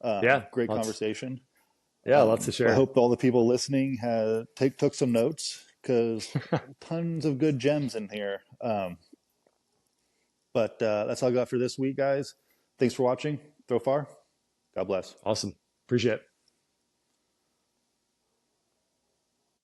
Yeah. Great conversation. Yeah. Lots to share. I hope all the people listening took some notes, because tons of good gems in here. But that's all I got for this week, guys. Thanks for watching. Throw far. God bless. Awesome. Appreciate it.